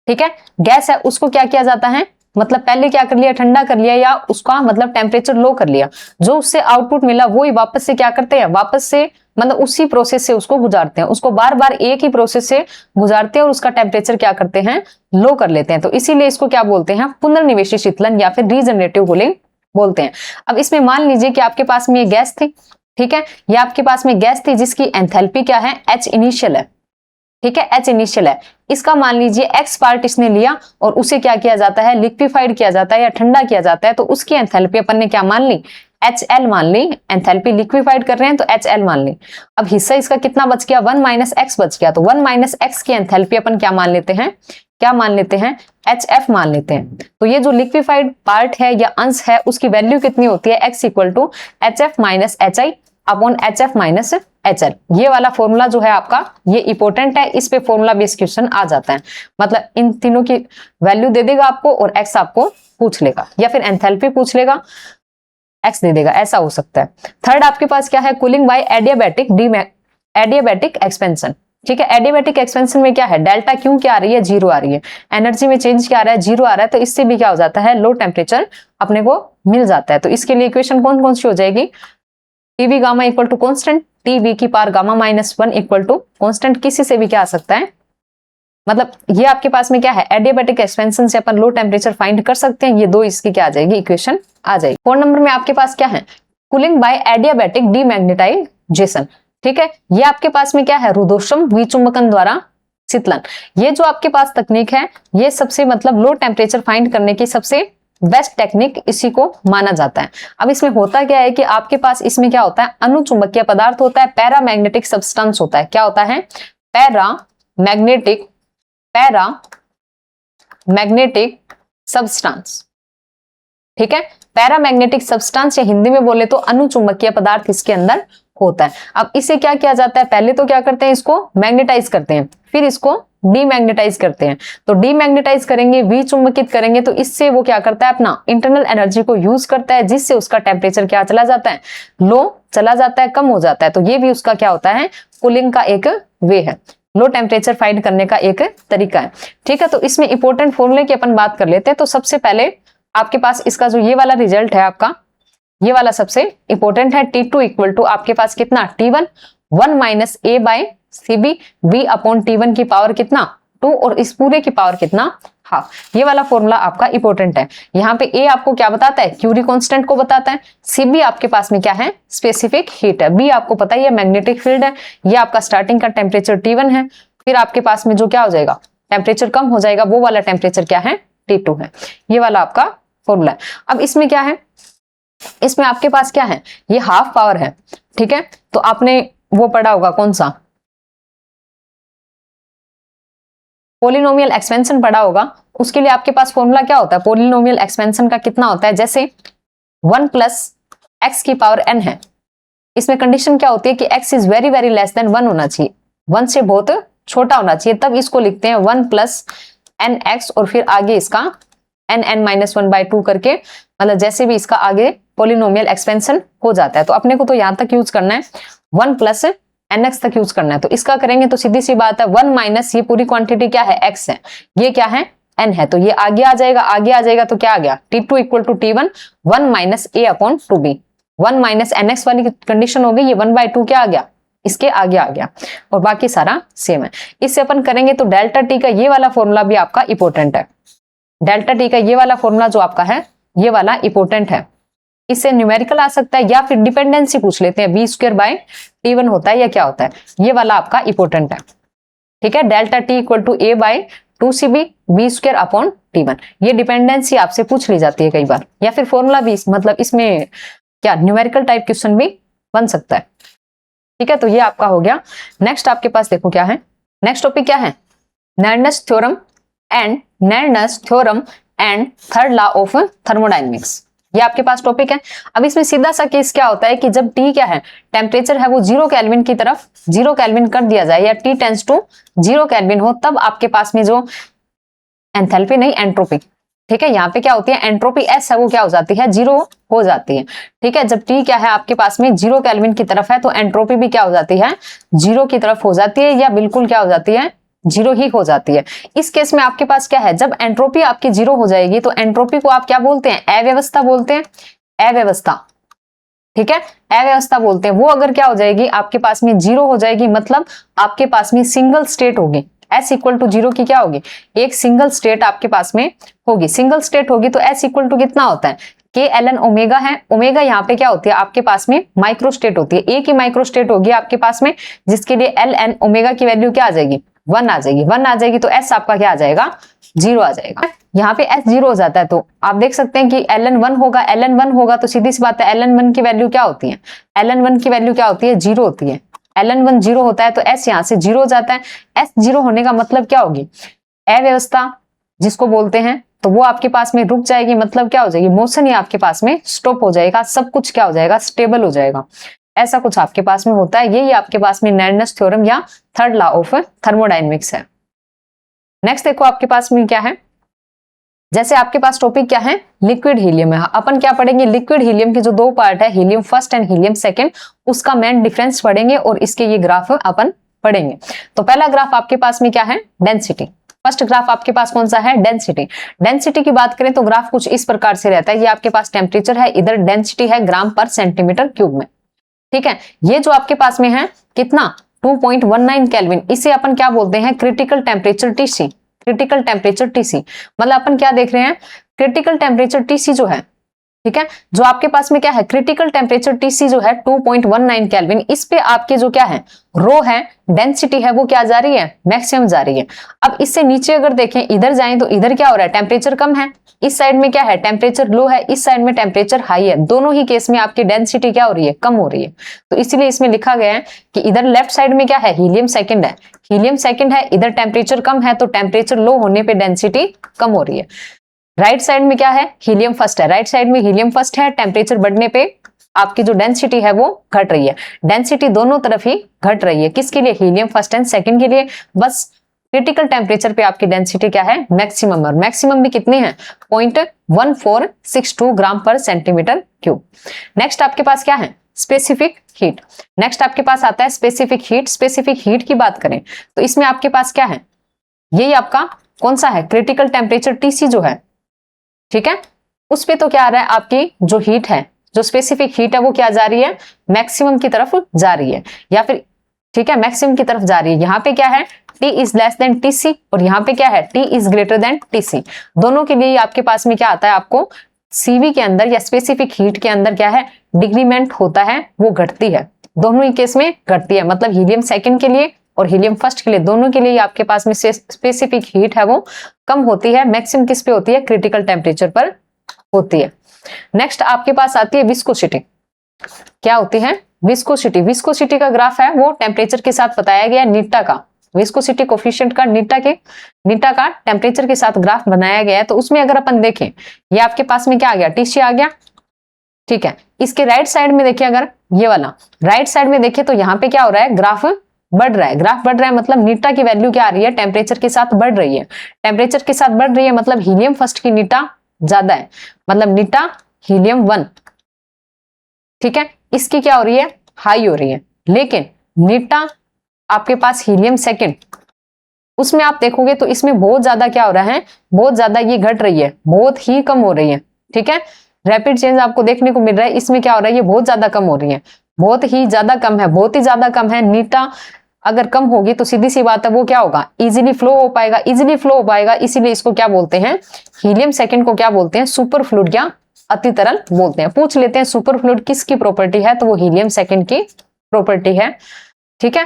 ठीक है, गैस है, उसको क्या किया जाता है, मतलब पहले क्या कर लिया, ठंडा कर लिया या उसका मतलब टेम्परेचर लो कर लिया, जो उससे आउटपुट मिला वो ही वापस से क्या करते हैं, वापस से मतलब उसी प्रोसेस से उसको गुजारते हैं, उसको बार बार एक ही प्रोसेस से गुजारते हैं और उसका टेम्परेचर क्या करते हैं, लो कर लेते हैं। तो इसीलिए इसको क्या बोलते हैं, पुनर्निवेशी शीतलन या फिर रीजनरेटिव कूलिंग बोलते हैं। अब इसमें मान लीजिए कि आपके पास में ये गैस थी, ठीक है, ये आपके पास में गैस थी जिसकी एंथैल्पी क्या है, H इनिशियल है। ठीक है, H इनिशियल है, इसका मान लीजिए X पार्ट इसने लिया और उसे क्या किया जाता है, लिक्विफाइड किया जाता है या ठंडा किया जाता है, तो उसकी एंथैल्पी अपन ने क्या मान ली, HL मान ली। एंथैल्पी लिक्विफाइड कर रहे हैं तो HL मान ली। अब हिस्सा इसका कितना बच गया, 1 - x बच गया, तो 1 - x की एंथैल्पी अपन क्या मान लेते हैं, क्या मान लेते हैं, HF मान लेते हैं। तो ये जो लिक्विफाइड पार्ट है या अंश है उसकी वैल्यू कितनी होती है, X = HF - HI upon HF - HL। ये वाला फॉर्मूला जो है आपका ये इंपॉर्टेंट है, इस पे फॉर्मूला बेस क्वेश्चन आ जाता है। मतलब इन तीनों की वैल्यू दे देगा आपको और X आपको पूछ लेगा या फिर एंथैल्पी पूछ लेगा, X दे देगा, ऐसा हो सकता है। थर्ड आपके पास क्या है, कूलिंग बाय एडियाबैटिक एक्सपेंशन। ठीक है, एडियाबैटिक एक्सपेंशन में क्या है, डेल्टा क्यू क्या आ रही है, 0 आ रही है, एनर्जी में चेंज क्या आ रहा है, 0 आ रहा है, तो इससे भी क्या हो जाता है, लो टेम्परेचर अपने को मिल जाता है। तो इसके लिए इक्वेशन कौन कौन सी हो जाएगी, TV gamma equal to constant, TV की power gamma -1 equal to constant, किसी से भी क्या आ सकता है, मतलब ये आपके पास में क्या है, एडियाबैटिक एक्सपेंशन से अपन लो टेम्परेचर फाइंड कर सकते हैं। ये दो इसकी क्या आ जाएगी, इक्वेशन आ जाएगी। 4 नंबर में आपके पास क्या है, कूलिंग बाय एडियाबैटिक डीमैग्नेटाइजेशन। ठीक है, ये आपके पास में क्या है, रुद्धोष्म विचुंबकन द्वारा शीतलन। ये जो आपके पास तकनीक है ये सबसे मतलब लो टेम्परेचर फाइंड करने की सबसे बेस्ट टेक्निक इसी को माना जाता है। अब इसमें होता क्या है कि आपके पास इसमें क्या होता है, अनुचुंबकीय पदार्थ होता है, पैरामैग्नेटिक सब्सटेंस होता है। क्या होता है, पैरामैग्नेटिक सब्सटेंस। ठीक है, पैरामैग्नेटिक सब्सटेंस या हिंदी में बोले तो अनुचुंबकीय पदार्थ इसके अंदर होता है। अब इसे क्या किया जाता है, पहले तो क्या करते हैं, इसको मैग्नेटाइज करते हैं, फिर इसको डीमैग्नेटाइज करते हैं। तो डीमैग्नेटाइज करेंगे, विचुंबकित करेंगे, तो इससे वो क्या करता है, अपना इंटरनल एनर्जी को यूज करता है, जिससे उसका टेम्परेचर क्या चला जाता है, लो चला जाता है, कम हो जाता है। तो ये भी उसका क्या होता है, कूलिंग का एक वे है, लो टेम्परेचर फाइंड करने का एक तरीका है। ठीक है, तो इसमें इंपॉर्टेंट फॉर्मूले की अपन बात कर लेते हैं। तो सबसे पहले आपके पास इसका जो ये वाला रिजल्ट है आपका, ये वाला सबसे इंपॉर्टेंट है। T2 इक्वल टू आपके पास कितना, T1 1 minus a by CB B upon T1 की पावर कितना 2 और इस पूरे की पावर कितना हाफ। ये वाला फॉर्मूला आपका इंपॉर्टेंट है। यहाँ पे ए आपको क्या बताता है, क्यूरी कांस्टेंट को बताता है। CB आपके पास में क्या है, स्पेसिफिक हीट है। B आपको पता ही है मैग्नेटिक फील्ड है। ये आपका स्टार्टिंग का टेम्परेचर T1 है, फिर आपके पास में जो क्या हो जाएगा, टेम्परेचर कम हो जाएगा, वो वाला टेम्परेचर क्या है, T2 है। ये वाला आपका फॉर्मूला है। अब इसमें क्या है, इसमें आपके पास क्या है, ये हाफ पावर है, ठीक है। तो आपने वो पढ़ा होगा, कौन सा, पोलिनोमियल एक्सपेंशन पढ़ा होगा। उसके लिए आपके पास फॉर्मूला क्या होता है, पोलिनोमियल एक्सपेंशन का कितना होता है, जैसे 1 प्लस एक्स की पावर n है। इसमें कंडीशन क्या होती है कि x is very very less than 1 होना चाहिए, 1 से बहुत छोटा होना चाहिए, तब इसको लिखते हैं 1 प्लस एन एक्स और फिर आगे इसका n माइनस 1 बाय 2 करके, मतलब जैसे भी इसका आगे पोलिनोमियल एक्सपेंशन हो जाता है। तो अपने को तो यहां तक यूज करना है 1 प्लस nx तक यूज करना है। तो इसका करेंगे तो सीधी सी बात है 1 माइनस ये पूरी क्वांटिटी क्या है, x है, ये क्या है, n है, तो ये आगे आ जाएगा, आगे आ जाएगा तो क्या आ गया, T2 equal to T1 1 minus a upon 2b। 1 minus nx वाली कंडीशन हो गई, ये 1 बाय 2 क्या आ गया, इसके आगे आ गया, और बाकी सारा सेम है। इससे अपन करेंगे तो डेल्टा टी का ये वाला फॉर्मूला भी आपका इंपॉर्टेंट है। डेल्टा टी का ये वाला फॉर्मूला जो आपका है, ये वाला इंपॉर्टेंट है। इससे न्यूमेरिकल आ सकता है या फिर डिपेंडेंसी पूछ लेते हैं, b² बाय T1 होता है या क्या होता है, ये वाला आपका इंपॉर्टेंट है, ठीक है। Delta T equal to a by 2CB b² upon T1, ये डिपेंडेंसी आपसे पूछ ली जाती है कई बार, या फिर फॉर्मूला भी, मतलब इसमें क्या न्यूमेरिकल टाइप क्वेश्चन भी बन सकता है, ठीक है। तो ये आपका हो गया। नेक्स्ट आपके पास देखो क्या है, नेक्स्ट टॉपिक क्या है, Nernst theorem and third law of thermodynamics, ये आपके पास टॉपिक है। अब इसमें सीधा सा केस क्या होता है कि जब T क्या है, टेम्परेचर है वो 0 केल्विन की तरफ 0 केल्विन कर दिया जाए, या T टेंड्स टू 0 केल्विन हो, तब आपके पास में जो एंथैल्पी नहीं एंट्रोपी, ठीक है, यहाँ पे क्या होती है, एंट्रोपी S है वो क्या हो जाती है, 0 हो जाती है, ठीक है। जब T क्या है आपके पास में 0 केल्विन की तरफ है, तो एंट्रोपी भी क्या हो जाती है, 0 की तरफ हो जाती है, या बिल्कुल क्या हो जाती है, 0 ही हो जाती है। इस केस में आपके पास क्या है, जब एंट्रोपी आपकी 0 हो जाएगी तो एंट्रोपी को आप क्या बोलते हैं, अव्यवस्था बोलते हैं, अव्यवस्था, ठीक है, अव्यवस्था बोलते हैं। वो अगर क्या हो जाएगी, आपके पास में 0 हो जाएगी, मतलब आपके पास में सिंगल स्टेट होगी, S इक्वल टू 0 की क्या होगी, एक सिंगल स्टेट आपके पास में होगी। सिंगल स्टेट होगी तो S इक्वल टू कितना होता है, K ln ओमेगा है। ओमेगा यहाँ पे क्या होती है आपके पास में, माइक्रो स्टेट होती है, एक ही माइक्रो स्टेट होगी आपके पास में, जिसके लिए ln ओमेगा की वैल्यू क्या आ जाएगी, 1 आ जाएगी। 1 आ जाएगी तो S आपका क्या आ जाएगा, 0 आ जाएगा। यहाँ पे S 0 हो जाता है, तो आप देख सकते हैं कि ln 1 होगा, ln 1 होगा तो सीधी सी बात है ln 1 की वैल्यू क्या होती है, ln 1 की वैल्यू क्या होती है, 0 होती है। ln 1 0 होता है तो S यहाँ से 0 हो जाता है। S 0 होने का मतलब क्या होगी, अव्यवस्था जिसको बोलते हैं, तो वो आपके पास में रुक जाएगी, मतलब क्या हो जाएगी, मोशन ही आपके पास में स्टॉप हो जाएगा, सब कुछ क्या हो जाएगा, स्टेबल हो जाएगा। ऐसा कुछ आपके पास में होता है, यही आपके पास में नेर्नस थ्योरम या थर्ड लॉ ऑफ थर्मोडायनेमिक्स है। नेक्स्ट देखो आपके पास में क्या है, जैसे आपके पास टॉपिक क्या है, लिक्विड हीलियम है। अपन क्या पढ़ेंगे, लिक्विड हीलियम के जो 2 पार्ट है, helium first and helium second, उसका मेन डिफरेंस पढ़ेंगे और इसके ये ग्राफ अपन पढ़ेंगे। तो पहला ग्राफ आपके पास में क्या है, डेंसिटी। फर्स्ट ग्राफ आपके पास कौन सा है, डेंसिटी। डेंसिटी की बात करें तो ग्राफ कुछ इस प्रकार से रहता है, ये आपके पास टेम्परेचर है, इधर डेंसिटी है ग्राम पर सेंटीमीटर क्यूब में, ठीक है। ये जो आपके पास में है कितना, 2.19 केल्विन, इसे अपन क्या बोलते हैं, critical temperature TC। Critical temperature TC मतलब अपन क्या देख रहे हैं, क्रिटिकल टेम्परेचर TC जो है, ठीक है, जो आपके पास में क्या है, क्रिटिकल टेम्परेचर TC जो है 2.19 केल्विन, इस पे आपके जो क्या है, रो है, डेंसिटी है, वो क्या जा रही है, मैक्सिमम जा रही है। अब इससे नीचे अगर देखें, इधर जाएं तो इधर क्या हो रहा है, टेम्परेचर कम है, इस साइड में क्या है, टेम्परेचर लो है, इस साइड में टेम्परेचर हाई है, दोनों ही केस में आपकी डेंसिटी क्या हो रही है, कम हो रही है। तो इसलिए इसमें लिखा गया है कि इधर लेफ्ट साइड में क्या है, हीलियम सेकंड है, हीलियम सेकंड है, इधर टेम्परेचर कम है, तो टेम्परेचर लो होने पे डेंसिटी कम हो रही है। राइट साइड में क्या है, हीलियम फर्स्ट है, राइट साइड में हीलियम फर्स्ट है, टेम्परेचर बढ़ने पे आपकी जो डेंसिटी है वो घट रही है। डेंसिटी दोनों तरफ ही घट रही है, किसके लिए, हीलियम फर्स्ट एंड सेकंड के लिए। बस क्रिटिकल टेम्परेचर पे आपकी डेंसिटी क्या है, मैक्सिमम, और मैक्सिमम भी कितनी है, 0.1462 ग्राम पर सेंटीमीटर क्यूब। नेक्स्ट आपके पास क्या है, स्पेसिफिक हीट। नेक्स्ट आपके पास आता है स्पेसिफिक हीट। स्पेसिफिक हीट की बात करें तो इसमें आपके पास क्या है, यही आपका कौन सा है, क्रिटिकल टेम्परेचर TC जो है, ठीक है, उस पे तो क्या आ रहा है, आपकी जो हीट है, जो स्पेसिफिक हीट है वो क्या जा रही है, मैक्सिमम की तरफ जा रही है, या फिर ठीक है मैक्सिमम की तरफ जा रही है। यहाँ पे क्या है, T is less than TC, और यहाँ पे क्या है, T is greater than TC। दोनों के लिए आपके पास में क्या आता है, आपको CV के अंदर या स्पेसिफिक हीट के अंदर क्या है, डिक्रीमेंट होता है, वो घटती है, दोनों ही केस में घटती है। मतलब हीलियम सेकंड के लिए और हीलियम फर्स्ट के लिए, दोनों के लिए आपके पास में स्पेसिफिक हीट है वो कम होती है। मैक्सिमम किस पे होती है, क्रिटिकल टेम्परेचर पर होती है। नेक्स्ट आपके पास आती है विस्कोसिटी। क्या होती है, विस्कोसिटी। विस्कोसिटी का ग्राफ है वो टेम्परेचर के साथ बताया गया, नीटा का विस्कोसिटी कोफिशिएंट का नीटा का टेम्परेचर के साथ ग्राफ बनाया गया है। तो उसमें अगर अपन देखें, ये आपके पास में क्या आ गया, TC आ गया, ठीक है। इसके राइट साइड में देखिए, अगर ये वाला राइट साइड में देखिए तो यहाँ पे क्या हो रहा है, ग्राफ बढ़ रहा है। ग्राफ बढ़ रहा है मतलब नीटा की वैल्यू क्या आ रही है, टेम्परेचर के साथ बढ़ रही है। टेम्परेचर के साथ बढ़ रही है मतलब हीलियम फर्स्ट की नीटा ज्यादा है, मतलब नीटा हीलियम 1, ठीक है, इसकी क्या हो रही है, हाई हो रही है। लेकिन नीटा आपके पास हीलियम सेकंड, उसमें आप देखोगे तो इसमें बहुत ज्यादा क्या हो रहा है, बहुत ज्यादा ये घट रही है, बहुत ही कम हो रही है, ठीक है। रैपिड चेंज आपको देखने को मिल रहा है, इसमें क्या हो रहा है, ये बहुत ज्यादा कम हो रही है, बहुत ही ज्यादा कम है, बहुत ही ज्यादा कम है। नीटा अगर कम होगी तो सीधी सी बात है वो क्या होगा, इजीली फ्लो हो पाएगा, इजीली फ्लो हो पाएगा। इसीलिए इसको क्या बोलते हैं, हीलियम सेकंड को क्या बोलते हैं, सुपर फ्लूइड या अति तरल बोलते हैं। पूछ लेते हैं सुपर फ्लूइड किसकी प्रॉपर्टी है, तो वो हीलियम सेकंड की प्रॉपर्टी है, ठीक है।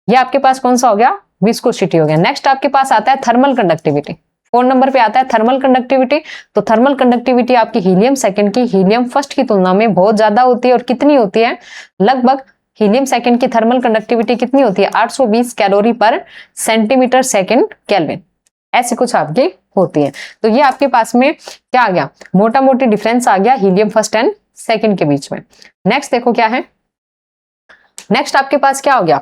ये आपके पास कौन सा हो गया, विस्कोसिटी हो गया। नेक्स्ट आपके पास आता है थर्मल कंडक्टिविटी। 4 नंबर पे आता है थर्मल कंडक्टिविटी। तो थर्मल कंडक्टिविटी आपकी हीलियम सेकंड की हीलियम फर्स्ट की तुलना में बहुत ज्यादा होती है। और कितनी होती है, लगभग हीलियम सेकंड की थर्मल कंडक्टिविटी कितनी होती है, 820 कैलोरी पर सेंटीमीटर सेकंड केल्विन, ऐसे कुछ आपकी होती है। तो ये आपके पास में क्या आ गया, मोटा मोटी डिफरेंस आ गया हीलियम फर्स्ट एंड सेकंड के बीच में। नेक्स्ट देखो क्या है, नेक्स्ट आपके पास क्या हो गया,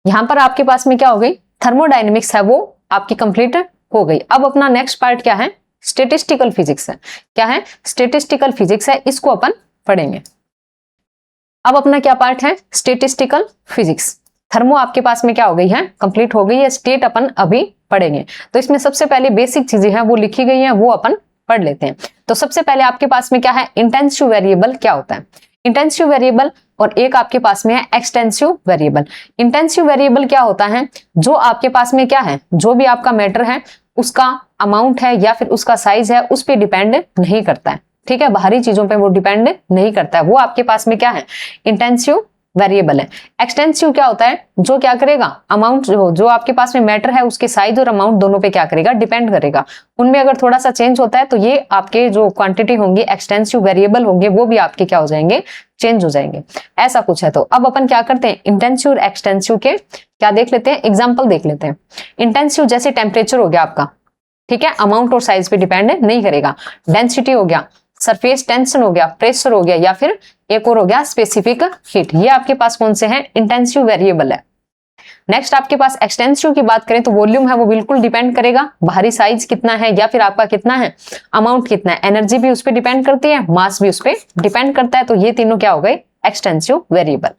यहां पर आपके पास में क्या हो गई, थर्मोडायनेमिक्स है वो आपकी कंप्लीट हो गई। अब अपना नेक्स्ट पार्ट क्या है, स्टेटिस्टिकल फिजिक्स है। क्या है, स्टेटिस्टिकल फिजिक्स है, इसको अपन पढ़ेंगे। अब अपना क्या पार्ट है, स्टेटिस्टिकल फिजिक्स। थर्मो आपके पास में क्या हो गई है, कंप्लीट हो गई है। स्टेट अपन अभी पढ़ेंगे। तो इसमें सबसे पहले बेसिक चीजें हैं वो लिखी गई हैं, वो अपन पढ़ लेते हैं। तो सबसे पहले आपके पास में क्या है, इंटेंसिव वेरिएबल क्या होता है, इंटेंसिव वेरिएबल, और एक आपके पास में है एक्सटेंसिव वेरिएबल। इंटेंसिव वेरिएबल क्या होता है, जो आपके पास में क्या है, जो भी आपका मैटर है उसका अमाउंट है या फिर उसका साइज है उस पर डिपेंड नहीं करता है, ठीक है, बाहरी चीजों पे वो डिपेंड नहीं करता है, वो आपके पास में क्या है, इंटेंसिव वेरिएबल है। एक्सटेंसिव क्या होता है, जो क्या करेगा, अमाउंट जो आपके पास में मैटर है उसके साइज और अमाउंट दोनों पे क्या करेगा, डिपेंड करेगा। उनमें अगर थोड़ा सा चेंज होता है तो ये आपके जो क्वांटिटी होंगी एक्सटेंसिव वेरिएबल होंगे वो भी आपके क्या हो जाएंगे, चेंज हो जाएंगे, ऐसा कुछ है। तो अब अपन क्या करते हैं, इंटेंसिव और एक्सटेंसिव के क्या देख लेते हैं, एग्जाम्पल देख लेते हैं। इंटेंसिव जैसे टेम्परेचर हो गया आपका, ठीक है, अमाउंट और साइज पे डिपेंड नहीं करेगा। डेंसिटी हो गया, सरफेस टेंशन हो गया, प्रेशर हो गया, या फिर एक और हो गया स्पेसिफिक हीट, ये आपके पास कौन से हैं, इंटेंसिव वेरिएबल है। नेक्स्ट आपके पास एक्सटेंसिव की बात करें तो वॉल्यूम है वो बिल्कुल डिपेंड करेगा, बाहरी साइज कितना है या फिर आपका कितना है, अमाउंट कितना है, एनर्जी भी उस पर डिपेंड करती है, मास भी उस पर डिपेंड करता है। तो ये तीनों क्या हो गए, एक्सटेंसिव वेरिएबल।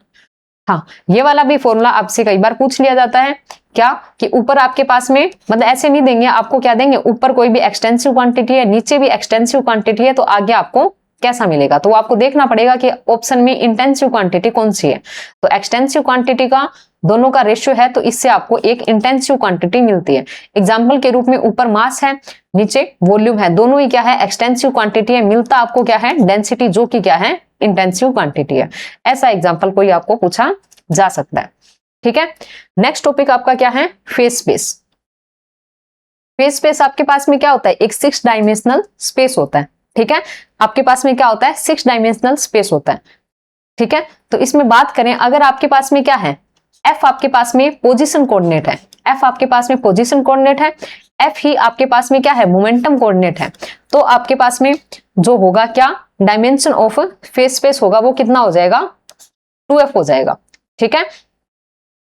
हाँ, ये वाला भी फॉर्मूला आपसे कई बार पूछ लिया जाता है, क्या कि ऊपर आपके पास में मतलब ऐसे नहीं देंगे आपको, क्या देंगे, ऊपर कोई भी एक्सटेंसिव क्वांटिटी है, नीचे भी एक्सटेंसिव क्वांटिटी है, तो आगे आपको कैसा मिलेगा, तो आपको देखना पड़ेगा कि ऑप्शन में इंटेंसिव क्वांटिटी कौन सी है। तो एक्सटेंसिव क्वांटिटी का दोनों का रेशियो है, तो इससे आपको एक इंटेंसिव क्वांटिटी मिलती है। एग्जाम्पल के रूप में ऊपर मास है, नीचे वॉल्यूम है, दोनों ही क्या है, एक्सटेंसिव क्वांटिटी है, मिलता आपको क्या है, डेंसिटी, जो कि क्या है, इंटेंसिव क्वांटिटी है। ऐसा एग्जाम्पल कोई आपको पूछा जा सकता है, ठीक है। नेक्स्ट टॉपिक आपका क्या है, फेज स्पेस। फेज स्पेस आपके पास में क्या होता है, एक 6 डायमेंशनल स्पेस होता है, ठीक है, आपके पास में क्या होता है, 6 डायमेंशनल स्पेस होता है, ठीक है। तो इसमें बात करें, अगर आपके पास में क्या है, एफ आपके पास में पोजीशन कोऑर्डिनेट है, एफ आपके पास में पोजीशन कोऑर्डिनेट है, एफ ही आपके पास में क्या है, मोमेंटम कोऑर्डिनेट है, तो आपके पास में जो होगा क्या, डायमेंशन ऑफ फेज स्पेस होगा वो कितना हो जाएगा, 2f हो जाएगा, ठीक है।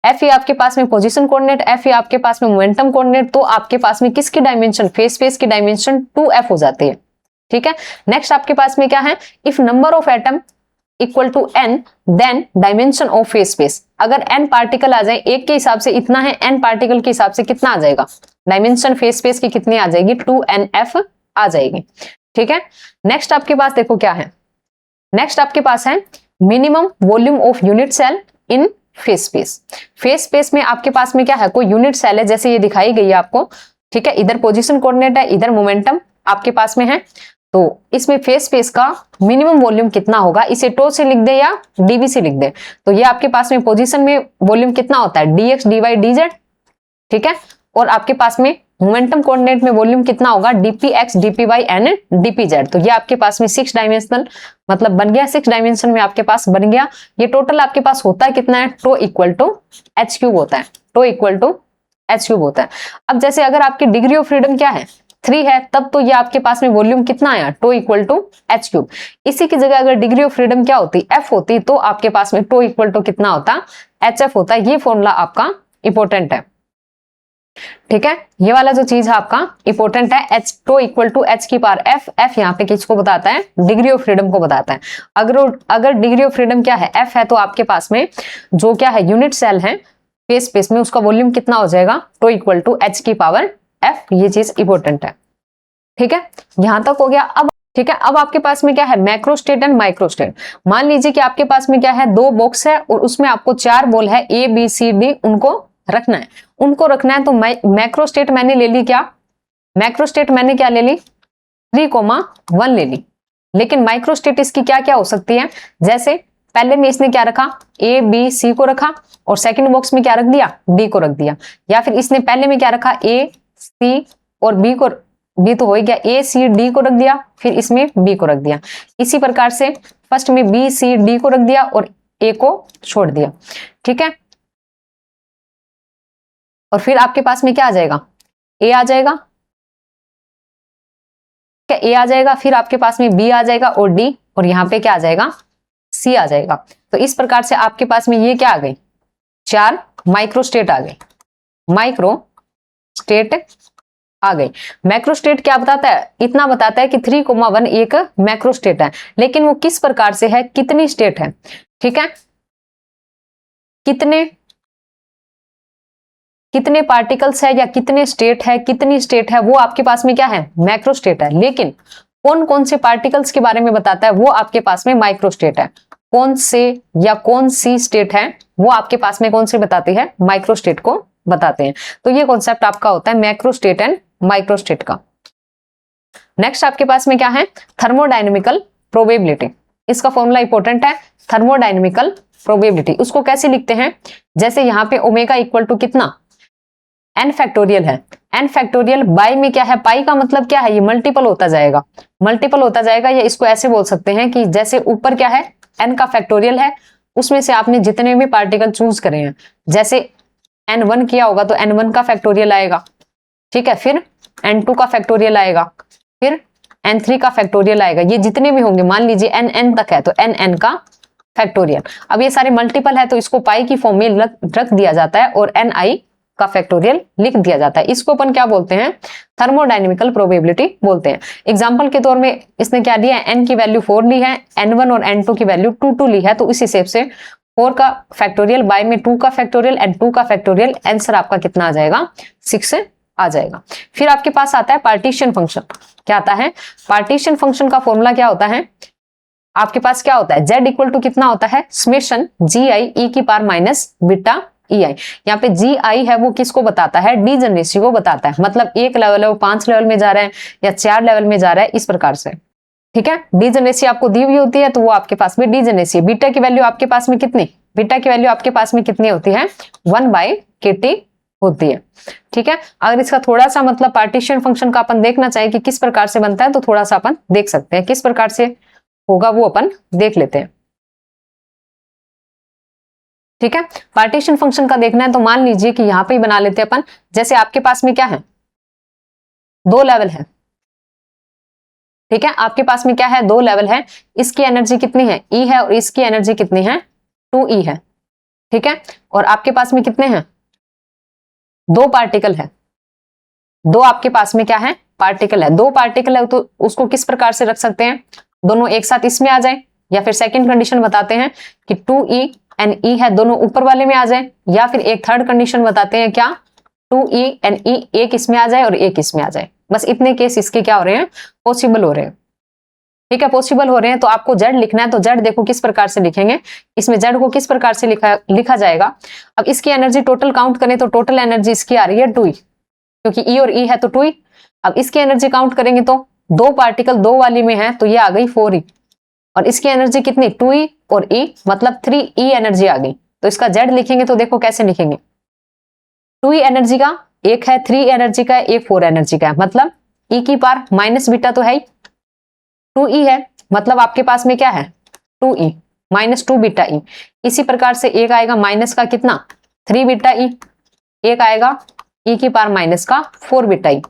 एफ ही आपके पास में पोजीशन कोऑर्डिनेट, एफ ही आपके पास में मोमेंटम कोऑर्डिनेट, तो आपके पास में किसकी डायमेंशन, फेज स्पेस की डायमेंशन 2f हो जाती है, ठीक है। नेक्स्ट आपके पास में क्या है, if number of atom equal to n then dimension of phase space. अगर n पार्टिकल आ जाए, एक के हिसाब से इतना है, n पार्टिकल के हिसाब से कितना आ जाएगा, डायमेंशन फेज स्पेस की कितनी आ जाएगी, 2nf आ जाएगी, ठीक है। नेक्स्ट आपके पास देखो क्या है, नेक्स्ट आपके पास है minimum volume of unit cell in phase space. Phase space में आपके पास में क्या है, कोई यूनिट सेल है, जैसे ये दिखाई गई है आपको, ठीक है। इधर पोजीशन कोऑर्डिनेट है, इधर मोमेंटम आपके पास में है। तो इसमें फेज स्पेस का मिनिमम वॉल्यूम कितना होगा, इसे टो से लिख दे या डीवी से लिख दे। तो ये आपके पास में पोजीशन में वॉल्यूम कितना होता है, dx dy dz, ठीक है। और आपके पास में मोमेंटम कोऑर्डिनेट में वॉल्यूम कितना होगा, dpx dpy एंड dpz। तो ये आपके पास में 6 डायमेंशनल मतलब बन गया, 6 डायमेंशन में आपके पास बन गया। ये टोटल आपके पास होता है कितना है, tau equal to h cube होता है, tau equal to h cube होता है। अब जैसे अगर आपकी डिग्री ऑफ फ्रीडम क्या है, 3 है, तब तो ये आपके पास में वॉल्यूम कितना आया, tau equal to h cube. इसी की जगह अगर डिग्री ऑफ फ्रीडम क्या होती, f होती, तो आपके पास में टो इक्वल टू कितना होता, hf होता है। ये फॉर्मूला आपका इंपॉर्टेंट है, ठीक है। ये वाला जो चीज है आपका इंपॉर्टेंट है, h tau equal to h की पावर f। f यहाँ पे किसको बताता है, डिग्री ऑफ फ्रीडम को बताता है। अगर डिग्री ऑफ फ्रीडम क्या है, f है, तो आपके पास में जो क्या है यूनिट सेल है फेज स्पेस में, उसका वॉल्यूम कितना हो जाएगा, टो इक्वल टू h की पावर f। ये चीज इंपॉर्टेंट है, ठीक है। यहां तक हो गया। अब ठीक है, अब आपके पास में क्या है, मैक्रोस्टेट एंड माइक्रोस्टेट। मान लीजिए कि आपके पास में क्या है, 2 बॉक्स है और उसमें आपको 4 बॉल है A B C D, उनको रखना है, उनको रखना है। तो मैक्रोस्टेट मैंने ले ली क्या, मैक्रोस्टेट मैंने क्या ले ली, 3,1 ले ली। लेकिन माइक्रोस्टेट इसकी क्या क्या हो सकती है, जैसे पहले में इसने क्या रखा, A B C को रखा और सेकंड बॉक्स में क्या रख दिया, D को रख दिया। या फिर इसने पहले में क्या रखा, A C और B को, B तो हो ही गया, A C D को रख दिया, फिर इसमें B को रख दिया। इसी प्रकार से फर्स्ट में B C D को रख दिया और A को छोड़ दिया, ठीक है। और फिर आपके पास में क्या आ जाएगा, A आ जाएगा, क्या A आ जाएगा, फिर आपके पास में B आ जाएगा और D, और यहाँ पे क्या आ जाएगा, C आ जाएगा। तो इस प्रकार से आपके पास में ये क्या आ गई, 4 माइक्रोस्टेट आ गई, माइक्रोस्टेट आ गई। मैक्रोस्टेट क्या बताता है, इतना बताता है कि 3,1 एक मैक्रोस्टेट है, लेकिन वो किस प्रकार से है, कितनी स्टेट है, ठीक है, कितने पार्टिकल्स है या कितने स्टेट है, कितनी स्टेट है, वो आपके पास में क्या है, मैक्रोस्टेट है। लेकिन कौन कौन से पार्टिकल्स के बारे में बताता है, वो आपके पास में माइक्रोस्टेट है। कौन से या कौन सी स्टेट है, वो आपके पास में कौन से बताती है, माइक्रोस्टेट को बताते हैं। तो ये कॉन्सेप्ट आपका होता है मैक्रोस्टेट एंड माइक्रोस्टेट का। नेक्स्ट आपके पास में क्या है, थर्मोडायनेमिकल प्रोबेबिलिटी। इसका फॉर्मूला इंपॉर्टेंट है, थर्मोडायनेमिकल प्रोबेबिलिटी। उसको कैसे लिखते हैं, जैसे यहाँ पे ओमेगा इक्वल टू कितना, n फैक्टोरियल है, n फैक्टोरियल बाय में क्या है, पाई का मतलब क्या है, ये मल्टीपल होता जाएगा, मल्टीपल होता जाएगा। या इसको ऐसे बोल सकते हैं कि जैसे ऊपर क्या है, n का फैक्टोरियल है, उसमें से आपने जितने भी पार्टिकल चूज करे हैं, जैसे n1 किया होगा तो n1 का फैक्टोरियल आएगा, ठीक है, फिर n2 का फैक्टोरियल आएगा, फिर n3 का फैक्टोरियल आएगा। ये जितने भी होंगे, मान लीजिए n तक है तो n का फैक्टोरियल। अब ये सारे मल्टीपल है तो इसको पाई की फॉर्म में रख दिया जाता है और ni का फैक्टोरियल लिख दिया जाता है। इसको अपन क्या बोलते हैं, थर्मोडायनेमिकल प्रोबेबिलिटी बोलते हैं। एग्जांपल के तौर में इसने क्या दिया है, n की वैल्यू 4 ली है, n1 और n2 की वैल्यू 2 ली है, तो इस हिसाब से 4 का फैक्टोरियल बाय में 2 का फैक्टोरियल एंड 2 का फैक्टोरियल, आंसर आपका कितना आ जाएगा, 6 आ जाएगा। फिर आपके पास आता है पार्टीशन फंक्शन। क्या आता है, पार्टीशन फंक्शन का फॉर्मूला क्या होता है, आपके पास क्या होता है, z इक्वल टू कितना होता है, समेशन gi e की पावर माइनस बीटा ei। यहाँ पे gi है वो किसको बताता है, डीजेनरेसी को बताता है। मतलब 1 लेवल है वो 5 लेवल में जा रहा है या 4 लेवल में जा रहा है, इस प्रकार से, ठीक है। डीजेनरेसी आपको दी हुई होती है तो वो आपके पास में डीजेनरेसी। बीटा की वैल्यू आपके पास में कितनी, बीटा की वैल्यू आपके पास में कितनी होती है, 1/kT होती है, ठीक है। अगर इसका थोड़ा सा मतलब पार्टीशन फंक्शन का अपन देखना चाहे कि किस प्रकार से बनता है, तो थोड़ा सा अपन देख सकते हैं, किस प्रकार से होगा वो अपन देख लेते हैं, ठीक है। पार्टीशन फंक्शन का देखना है तो मान लीजिए कि यहां पे ही बना लेते हैं अपन। जैसे आपके पास में क्या है, 2 लेवल है, ठीक है, आपके पास में क्या है, 2 लेवल है। इसकी एनर्जी कितनी है, E है, और इसकी एनर्जी कितनी है, 2E है, ठीक है। और आपके पास में कितने हैं, 2 पार्टिकल है, 2 आपके पास में क्या है, पार्टिकल है। 2 पार्टिकल है तो उसको किस प्रकार से रख सकते हैं, दोनों एक साथ इसमें आ जाए, या फिर सेकंड कंडीशन बताते हैं कि 2E एंड E है, दोनों ऊपर वाले में आ जाए, या फिर एक थर्ड कंडीशन बताते हैं क्या, 2E एंड E एक इसमें आ जाए और एक इसमें आ जाए। बस इतने केस इसके क्या हो रहे हैं, पॉसिबल हो रहे हैं, ठीक है, पॉसिबल हो रहे हैं, तो आपको जेड लिखना है। तो जेड देखो किस प्रकार से लिखेंगे, इसमें जेड को किस प्रकार से लिखा जाएगा। अब इसकी एनर्जी टोटल काउंट करें तो टोटल एनर्जी इसकी आ रही है 2E, क्योंकि E और E है तो 2E। अब इसकी एनर्जी काउंट करेंगे तो दो पार्टिकल दो वाली में है तो ये आ गई 4E, और इसकी एनर्जी कितनी 2E और E, मतलब 3E एनर्जी आ गई। तो इसका जेड लिखेंगे तो देखो कैसे लिखेंगे, 2E एनर्जी का एक है, 3 एनर्जी का है, एक 4 एनर्जी का है, मतलब E की पावर माइनस बीटा तो है ही, 2E है, मतलब आपके पास में क्या है 2E माइनस 2 बीटा E। इसी प्रकार से एक आएगा माइनस का कितना 3 बीटा E, एक आएगा E की पावर माइनस का 4 बीटा E।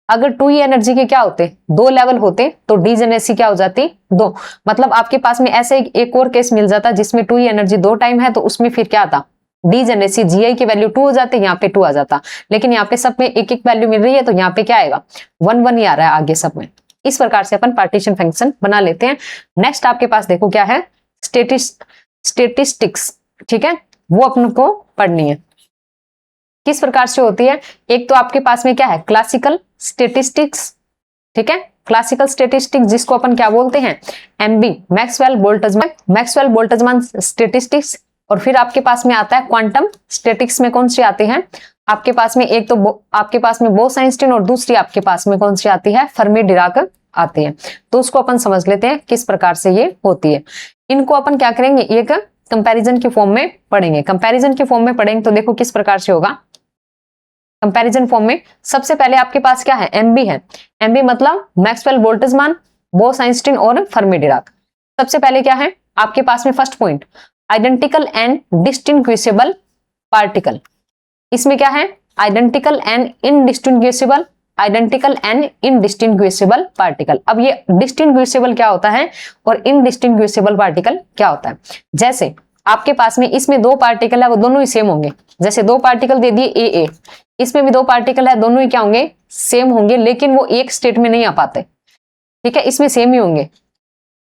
अगर 2E एनर्जी के क्या होते, दो लेवल होते, तो डीजेनेसी क्या हो जाती, दो। मतलब आपके पास में ऐसे एक और केस मिल जाता जिसमें 2E एनर्जी दो टाइम है, तो उसमें फिर क्या आता, डीजेनेसी GI की वैल्यू 2 हो जाती, यहाँ पे 2 आ जाता। लेकिन यहाँ पे सब में एक एक वैल्यू मिल रही है, तो यहाँ पे क्या आएगा 1 1 ही आ रहा है आगे सब में। इस प्रकार से अपन पार्टीशन फंक्शन बना लेते हैं। नेक्स्ट आपके पास देखो क्या है, स्टेटिस्टिक्स, ठीक है, वो अपन को पढ़नी है। किस प्रकार से होती है, एक तो आपके पास में क्या है क्लासिकल स्टेटिस्टिक्स, ठीक है, क्लासिकल स्टेटिस्टिक्स जिसको अपन क्या बोलते हैं MB, मैक्सवेल बोल्ट्जमैन स्टेटिस्टिक्स। और फिर आपके पास में आता है क्वांटम स्टेटिक्स में कौन सी आती है आपके पास में, एक तो आपके पास में बोस-आइंस्टीन और दूसरी आपके पास में कौन सी आती है फर्मी डिराक आती है। तो उसको अपन समझ लेते हैं किस प्रकार से ये होती है। इनको अपन क्या करेंगे, एक कंपैरिजन के फॉर्म में पढ़ेंगे। कंपैरिजन के फॉर्म में पढ़ेंगे तो देखो किस प्रकार से होगा। कंपैरिजन फॉर्म में सबसे पहले आपके पास क्या है MB है, MB मतलब मैक्सवेल बोल्ट्जमैन, बोस-आइंस्टीन और फर्मी डिराक। सबसे पहले क्या है आपके पास में first point, identical and distinguishable particle. इसमें क्या है identical and indistinguishable, identical and indistinguishable particle. अब ये डिस्टिंग्विशेबल क्या होता है और इनडिस्टिंग्विशेबल पार्टिकल क्या होता है। जैसे आपके पास में इसमें दो पार्टिकल है, वो दोनों ही सेम होंगे। जैसे दो पार्टिकल दे दिए AA, इसमें भी दो पार्टिकल है, दोनों ही क्या होंगे सेम होंगे, लेकिन वो एक स्टेट में नहीं आ पाते, ठीक है, इसमें सेम ही होंगे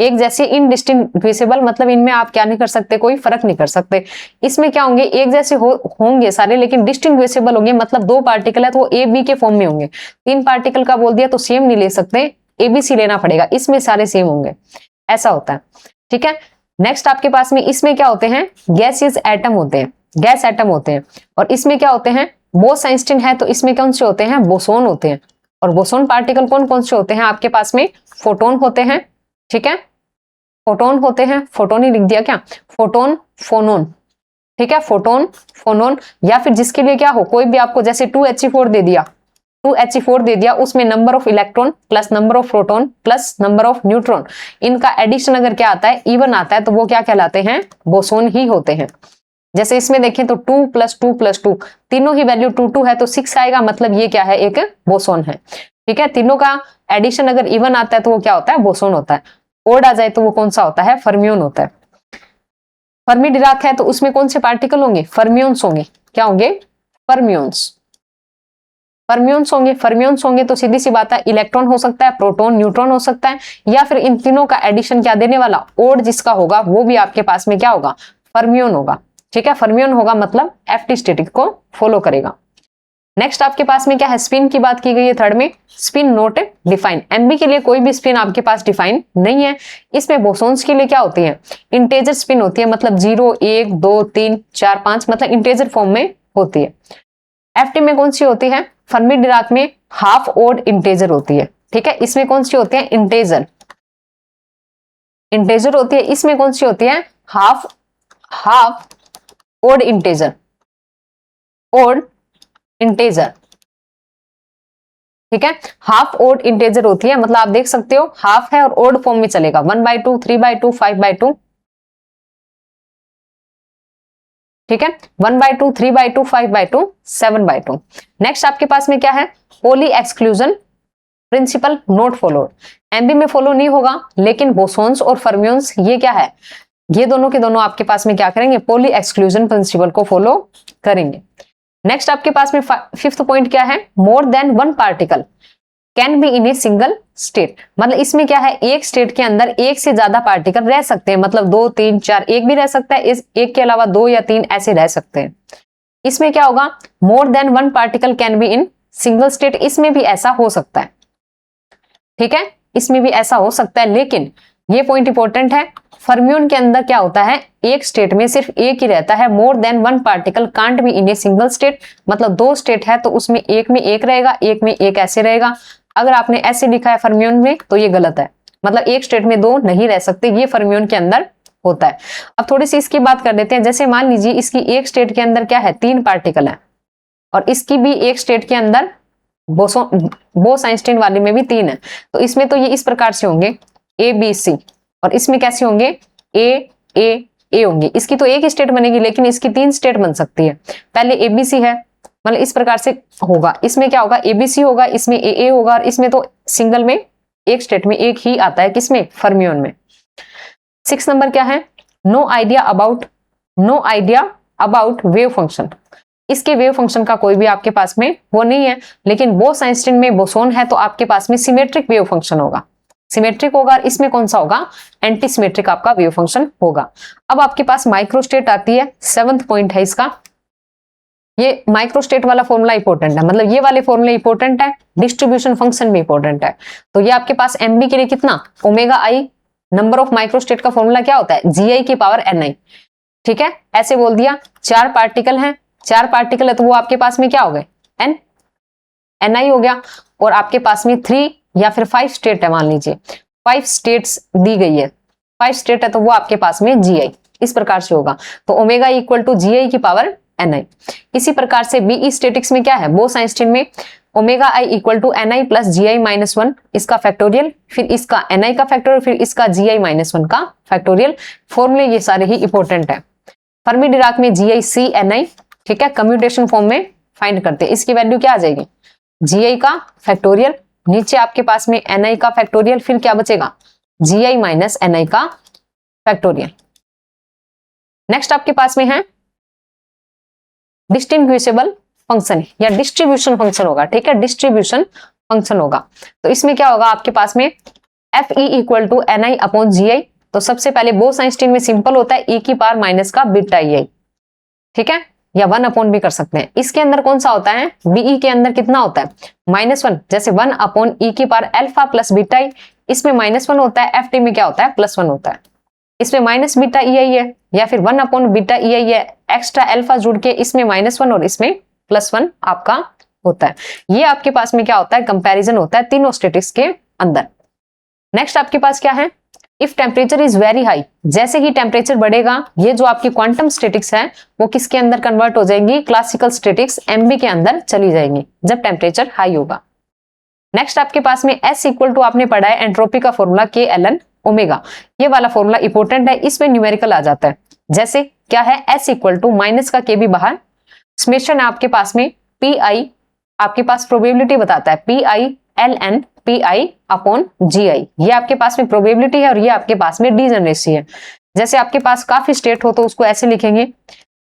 एक जैसे। इनडिस्टिंग्विशेबल मतलब इनमें आप क्या नहीं कर सकते, कोई फर्क नहीं कर सकते। इसमें क्या होंगे एक जैसे होंगे सारे, लेकिन डिस्टिंग्विशेबल होंगे, मतलब दो पार्टिकल है तो वो AB के फॉर्म में होंगे। तीन पार्टिकल का बोल दिया तो सेम नहीं ले सकते, ABC लेना पड़ेगा, इसमें सारे सेम होंगे, ऐसा होता है, ठीक है। नेक्स्ट आपके पास में इसमें क्या होते हैं गैसियस एटम होते हैं, गैस एटम होते हैं। और इसमें क्या होते हैं बोस-आइंस्टीन है तो इसमें कौन से होते हैं बोसोन होते हैं। और बोसोन पार्टिकल कौन कौन से होते हैं आपके पास में, फोटोन होते हैं, ठीक है, फोटोन होते हैं, फोटोन ही लिख दिया क्या, फोटोन फोनोन, ठीक है, फोटोन फोनोन। या फिर जिसके लिए क्या हो कोई भी आपको जैसे 2He4 दे दिया, 2He4 दे दिया, उसमें number of electron plus number of proton plus number of neutron, इनका एडिशन अगर क्या आता है इवन आता है तो वो क्या कहलाते हैं बोसोन ही होते हैं। जैसे इसमें देखें तो 2 + 2 + 2 तीनों ही वैल्यू 2 2 है तो 6 आएगा, मतलब ये क्या है एक बोसोन है, ठीक है। तीनों का एडिशन अगर इवन आता है तो वो क्या होता है बोसोन होता है। ओड आ जाए तो वो कौन सा होता है फर्मियोन होता है। फर्मी डिराक है तो उसमें कौन से पार्टिकल होंगे फर्मियोन्स होंगे, क्या होंगे फर्मियोन्स, फर्मियोन्स होंगे। फर्मियोन्स होंगे तो सीधी सी बात है इलेक्ट्रॉन हो सकता है, प्रोटॉन न्यूट्रॉन हो सकता है, या फिर इन तीनों का एडिशन क्या देने वाला ओड जिसका होगा वो भी आपके पास में क्या होगा फर्मियोन होगा, ठीक है। फर्मियोन होगा मतलब FT स्टैटिक को फॉलो करेगा। नेक्स्ट आपके पास में क्या है स्पिन की बात की गई है थर्ड में, स्पिन नॉट डिफाइन। MB के लिए कोई भी स्पिन आपके पास डिफाइन नहीं है। इसमें बोसोन्स के लिए क्या होती है इंटेजर स्पिन होती है, मतलब 0 1 2 3 4 5 मतलब इंटेजर फॉर्म में होती है। FT में कौन सी होती है फर्मी डिराक में हाफ ओड इंटेजर होती है, ठीक है। इसमें कौन सी होती है इंटेजर, इंटेजर होती है। इसमें कौन सी होती है half odd integer, odd integer, ठीक है। हाफ ओड इंटेजर होती है, मतलब आप देख सकते हो हाफ है और ओड फॉर्म में चलेगा 1/2 3/2 5/2, ठीक है 1/2 3/2 5/2 7/2। नेक्स्ट आपके पास में क्या है Pauli exclusion principle not followed. MB में फॉलो नहीं होगा, लेकिन बोसोन्स और फर्मियोन्स ये क्या है ये दोनों के दोनों आपके पास में क्या करेंगे पोली एक्सक्लूजन प्रिंसिपल को फॉलो करेंगे। नेक्स्ट आपके पास में फिफ्थ पॉइंट क्या है more than one particle can be in a single state. मतलब इसमें क्या है एक स्टेट के अंदर एक से ज्यादा पार्टिकल रह सकते हैं, मतलब 2 3 4 एक भी रह सकता है, इस एक के अलावा 2 या 3 ऐसे रह सकते हैं। इसमें क्या होगा more than one particle can be in single state, इसमें भी ऐसा हो सकता है, ठीक है। इसमें भी ऐसा हो सकता है, लेकिन ये पॉइंट इंपॉर्टेंट है, फर्मियोन के अंदर क्या होता है, एक स्टेट में सिर्फ एक ही रहता है, more than one particle can't be in a single state. मतलब दो स्टेट है तो उसमें एक में एक रहेगा, एक में एक ऐसे रहेगा। अगर आपने ऐसे लिखा है फर्मियोन में तो ये गलत है, मतलब एक स्टेट में दो नहीं रह सकते, ये फर्मियोन के अंदर होता है। अब थोड़ी सी इसकी बात कर लेते हैं। जैसे मान लीजिए इसकी एक स्टेट के अंदर क्या है, 3 पार्टिकल है, और इसकी भी एक स्टेट के अंदर बोस-आइंस्टाइन वाले में भी 3 है, तो इसमें तो ये इस प्रकार से होंगे ए बी सी, और इसमें कैसे होंगे ए ए ए होंगे। इसकी तो एक ही स्टेट बनेगी, लेकिन इसकी 3 स्टेट बन सकती है। पहले एबीसी है, मतलब इस प्रकार से होगा, इसमें क्या होगा, एबीसी होगा, इसमें ए होगा, और इसमें तो सिंगल में एक स्टेट में एक ही आता है, किसमें, फर्मियोन में। 6 नंबर क्या है, no idea about wave function. इसके वेव फंक्शन का कोई भी आपके पास में वो नहीं है, लेकिन बोस-आइंस्टाइन में बोसोन है तो आपके पास में सिमेट्रिक वेव फंक्शन होगा, सिमेट्रिक होगा। और इसमें कौन सा होगा, एंटी सिमेट्रिक आपका वेव फंक्शन होगा। अब आपके पास माइक्रोस्टेट आती है, 7th पॉइंट है इसका। ये माइक्रोस्टेट वाला फॉर्मूला इंपॉर्टेंट है, मतलब ये वाले फॉर्मूला इंपॉर्टेंट है, डिस्ट्रीब्यूशन फंक्शन भी इंपॉर्टेंट है। तो ये आपके पास एमबी के लिए कितना, omega I, number of microstate का फॉर्मूला क्या होता है, जी आई की पावर एन आई। ठीक है, ऐसे बोल दिया। 4 पार्टिकल हैं, 4 पार्टिकल है तो वो आपके पास में क्या हो गए, एन आई हो गया। और आपके पास में 3 या फिर 5 स्टेट है, मान लीजिए 5 स्टेट्स दी गई है, 5 स्टेट है तो वो आपके पास में जी आई, इस प्रकार से होगा। तो ओमेगा इक्वल टू जी आई की पावर एन आई। इसी प्रकार से बीई स्टेटिक्स में क्या है, बोस-आइंस्टाइन में omega I equal to N I plus G I minus 1, इसका फैक्टोरियल, फिर इसका एन आई का फैक्टोरियल, फिर इसका जी आई माइनस 1 का फैक्टोरियल। फॉर्मूले ये सारे ही इंपॉर्टेंट है। फर्मी डिराक में जी आई सी एन आई, ठीक है, कम्यूटेशन फॉर्म में फाइंड करते हैं। इसकी वैल्यू क्या आ जाएगी, जी आई का फैक्टोरियल, नीचे आपके पास में एन आई का फैक्टोरियल, फिर क्या बचेगा, जी आई माइनस एन आई का फैक्टोरियल। नेक्स्ट आपके पास में है डिस्टिंग्विशेबल फंक्शन या डिस्ट्रीब्यूशन फंक्शन होगा। ठीक है, डिस्ट्रीब्यूशन फंक्शन होगा। तो इसमें क्या होगा आपके पास में, F E equal to N I upon G I. तो सबसे पहले बोस-आइंस्टाइन में सिंपल होता है, ई की पावर माइनस का बीटा ई आई, ठीक है, या 1 अपॉन भी कर सकते हैं। इसके अंदर कौन सा होता है, बीई के अंदर कितना होता है, -1, जैसे 1 अपॉन ई की पावर अल्फा प्लस बीटा ई, इसमें -1 होता है। एफ टी में क्या होता है, +1 होता है। इसमें माइनस बीटा ई आई है, या फिर 1 अपॉन बीटा ई आई है, एक्स्ट्रा अल्फा जुड़ के इसमें -1 और इसमें +1 आपका होता है। ये आपके पास में क्या होता है, कंपैरिजन होता है तीनों स्टेटिक्स के अंदर। नेक्स्ट आपके पास क्या है, if temperature is very high, जैसे ही टेम्परेचर बढ़ेगा, ये जो आपकी क्वांटम स्टेटिक्स है वो किसके अंदर कन्वर्ट हो जाएंगी, क्लासिकल स्टेटिक्स एमबी के अंदर चली जाएंगी जब टेम्परेचर हाई होगा। नेक्स्ट आपके पास में S इक्वल टू आपने पढ़ा है एंट्रोपी का फॉर्मूला के एल एन ओमेगा, ये वाला फॉर्मूला इंपॉर्टेंट है, इसमें न्यूमेरिकल आ जाता है। जैसे क्या है, S इक्वल टू माइनस का के भी बाहर, समेशन है आपके पास में पी आई, आपके पास प्रोबेबिलिटी बताता है P I L N P I upon G I, ये आपके पास में प्रोबेबिलिटी है और ये आपके पास में डीजनरेसी है। जैसे आपके पास काफी स्टेट हो तो उसको ऐसे लिखेंगे,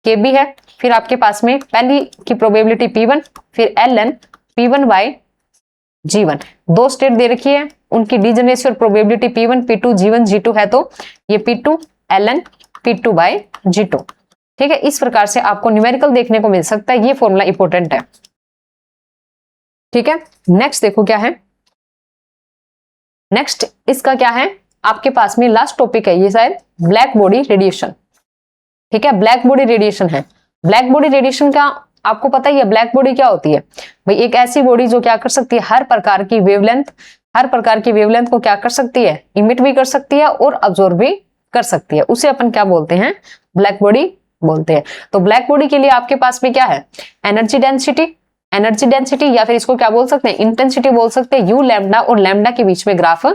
के बी है, फिर आपके पास में पहली की प्रोबेबिलिटी P1, फिर L N P1 by G1, 2 state दे रखी है, उनकी डीजनरेसी और probability P1 P2 G1 G2 है, तो ये P2 ln P2 bye G2। ठीक है, इस प्रकार से आपको न्यूमेरिकल देखने को मिल सकता है, ये फॉर्मूला इंपॉर्टेंट है। ठीक है, नेक्स्ट देखो क्या है, नेक्स्ट इसका क्या है, आपके पास में लास्ट टॉपिक है ये शायद, ब्लैक बॉडी रेडिएशन। ठीक है, ब्लैक बॉडी रेडिएशन है। ब्लैक बॉडी रेडिएशन का आपको पता ही है, ब्लैक बॉडी क्या होती है भाई, एक ऐसी बॉडी जो क्या कर सकती है, हर प्रकार की वेवलेंथ को क्या कर सकती है, इमिट भी कर सकती है और अब्जॉर्ब भी कर सकती है, उसे अपन क्या बोलते हैं, ब्लैक बॉडी बोलते हैं। तो ब्लैक बॉडी के लिए आपके पास में क्या है, एनर्जी डेंसिटी या फिर इसको क्या बोल सकते हैं, इंटेंसिटी बोल सकते हैं। यू लैम्डा और लैम्डा के बीच में ग्राफ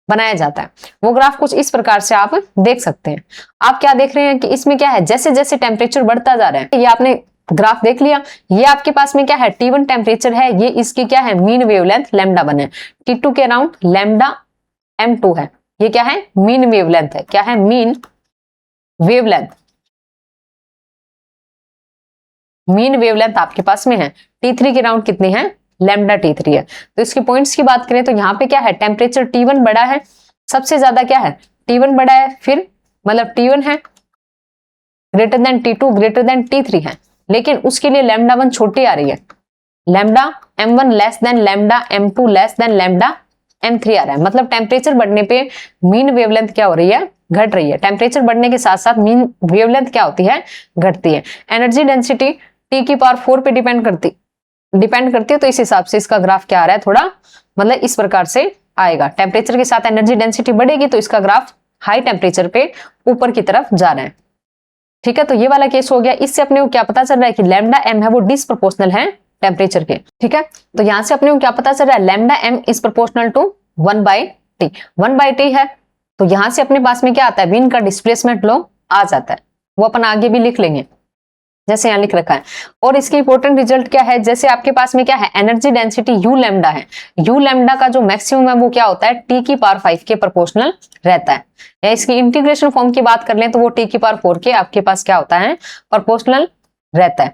बनाया जाता है। वो ग्राफ कुछ इस प्रकार से आप देख सकते हैं। आप क्या देख रहे हैं कि इसमें क्या है, जैसे जैसे टेम्परेचर बढ़ता जा रहा है, ये आपने ग्राफ देख लिया, ये आपके पास में क्या है, T1 टेम्परेचर है, ये इसकी क्या है, मीन वेवलेंथ लैम्डा बने। T2 के अराउंड लैम्डा M2 है, ये क्या है, मीन वेवलेंथ है, क्या है, मीन वेवलेंथ आपके पास में है। T3 के अराउंड कितनी है, लैम्डा T3 है। तो इसके पॉइंट्स की बात करें तो यहाँ पे क्या है, टेम्परेचर T1 बड़ा है, सबसे ज्यादा क्या है, T1 बड़ा है, फिर मतलब T1 है greater than T2 greater than T3 है, लेकिन उसके लिए लैम्डा 1 छोटी आ रही है, lambda M1 less than lambda M2 less than lambda m3 आ रहा है, मतलब टेम्परेचर बढ़ने पे मीन वेवलेंथ क्या हो रही है, घट रही है। टेम्परेचर बढ़ने के साथ साथ मीन वेवलेंथ क्या होती है, घटती है। एनर्जी डेंसिटी T⁴ पे डिपेंड करती है, तो इस हिसाब से इसका ग्राफ क्या आ रहा है, थोड़ा मतलब इस प्रकार से आएगा। टेम्परेचर के साथ एनर्जी डेंसिटी बढ़ेगी तो इसका ग्राफ हाई टेम्परेचर पे ऊपर की तरफ जा रहा है। ठीक है, तो ये वाला केस हो गया। इससे अपने को क्या पता चल रहा है कि लैम्डा m है वो डिसप्रोपोर्शनल है टेम्परेचर के। ठीक है, तो यहां से अपने को क्या पता चल रहा है, lambda m is proportional to 1/t। 1/t है तो यहां से अपने पास में क्या आता है, विंड का डिस्प्लेसमेंट लो आ जाता है, वो अपन आगे भी लिख लेंगे जैसे यहाँ लिख रखा है। और इसकी इंपॉर्टेंट रिजल्ट क्या है, जैसे आपके पास में क्या है, एनर्जी डेंसिटी यू लैम्डा है, यू लैम्डा का जो मैक्सिमम है वो क्या होता है, T⁵ के प्रोपोर्शनल रहता है। या इसकी इंटीग्रेशन फॉर्म की बात कर लें तो वो T⁴ के आपके पास क्या होता है, प्रोपोर्शनल रहता है।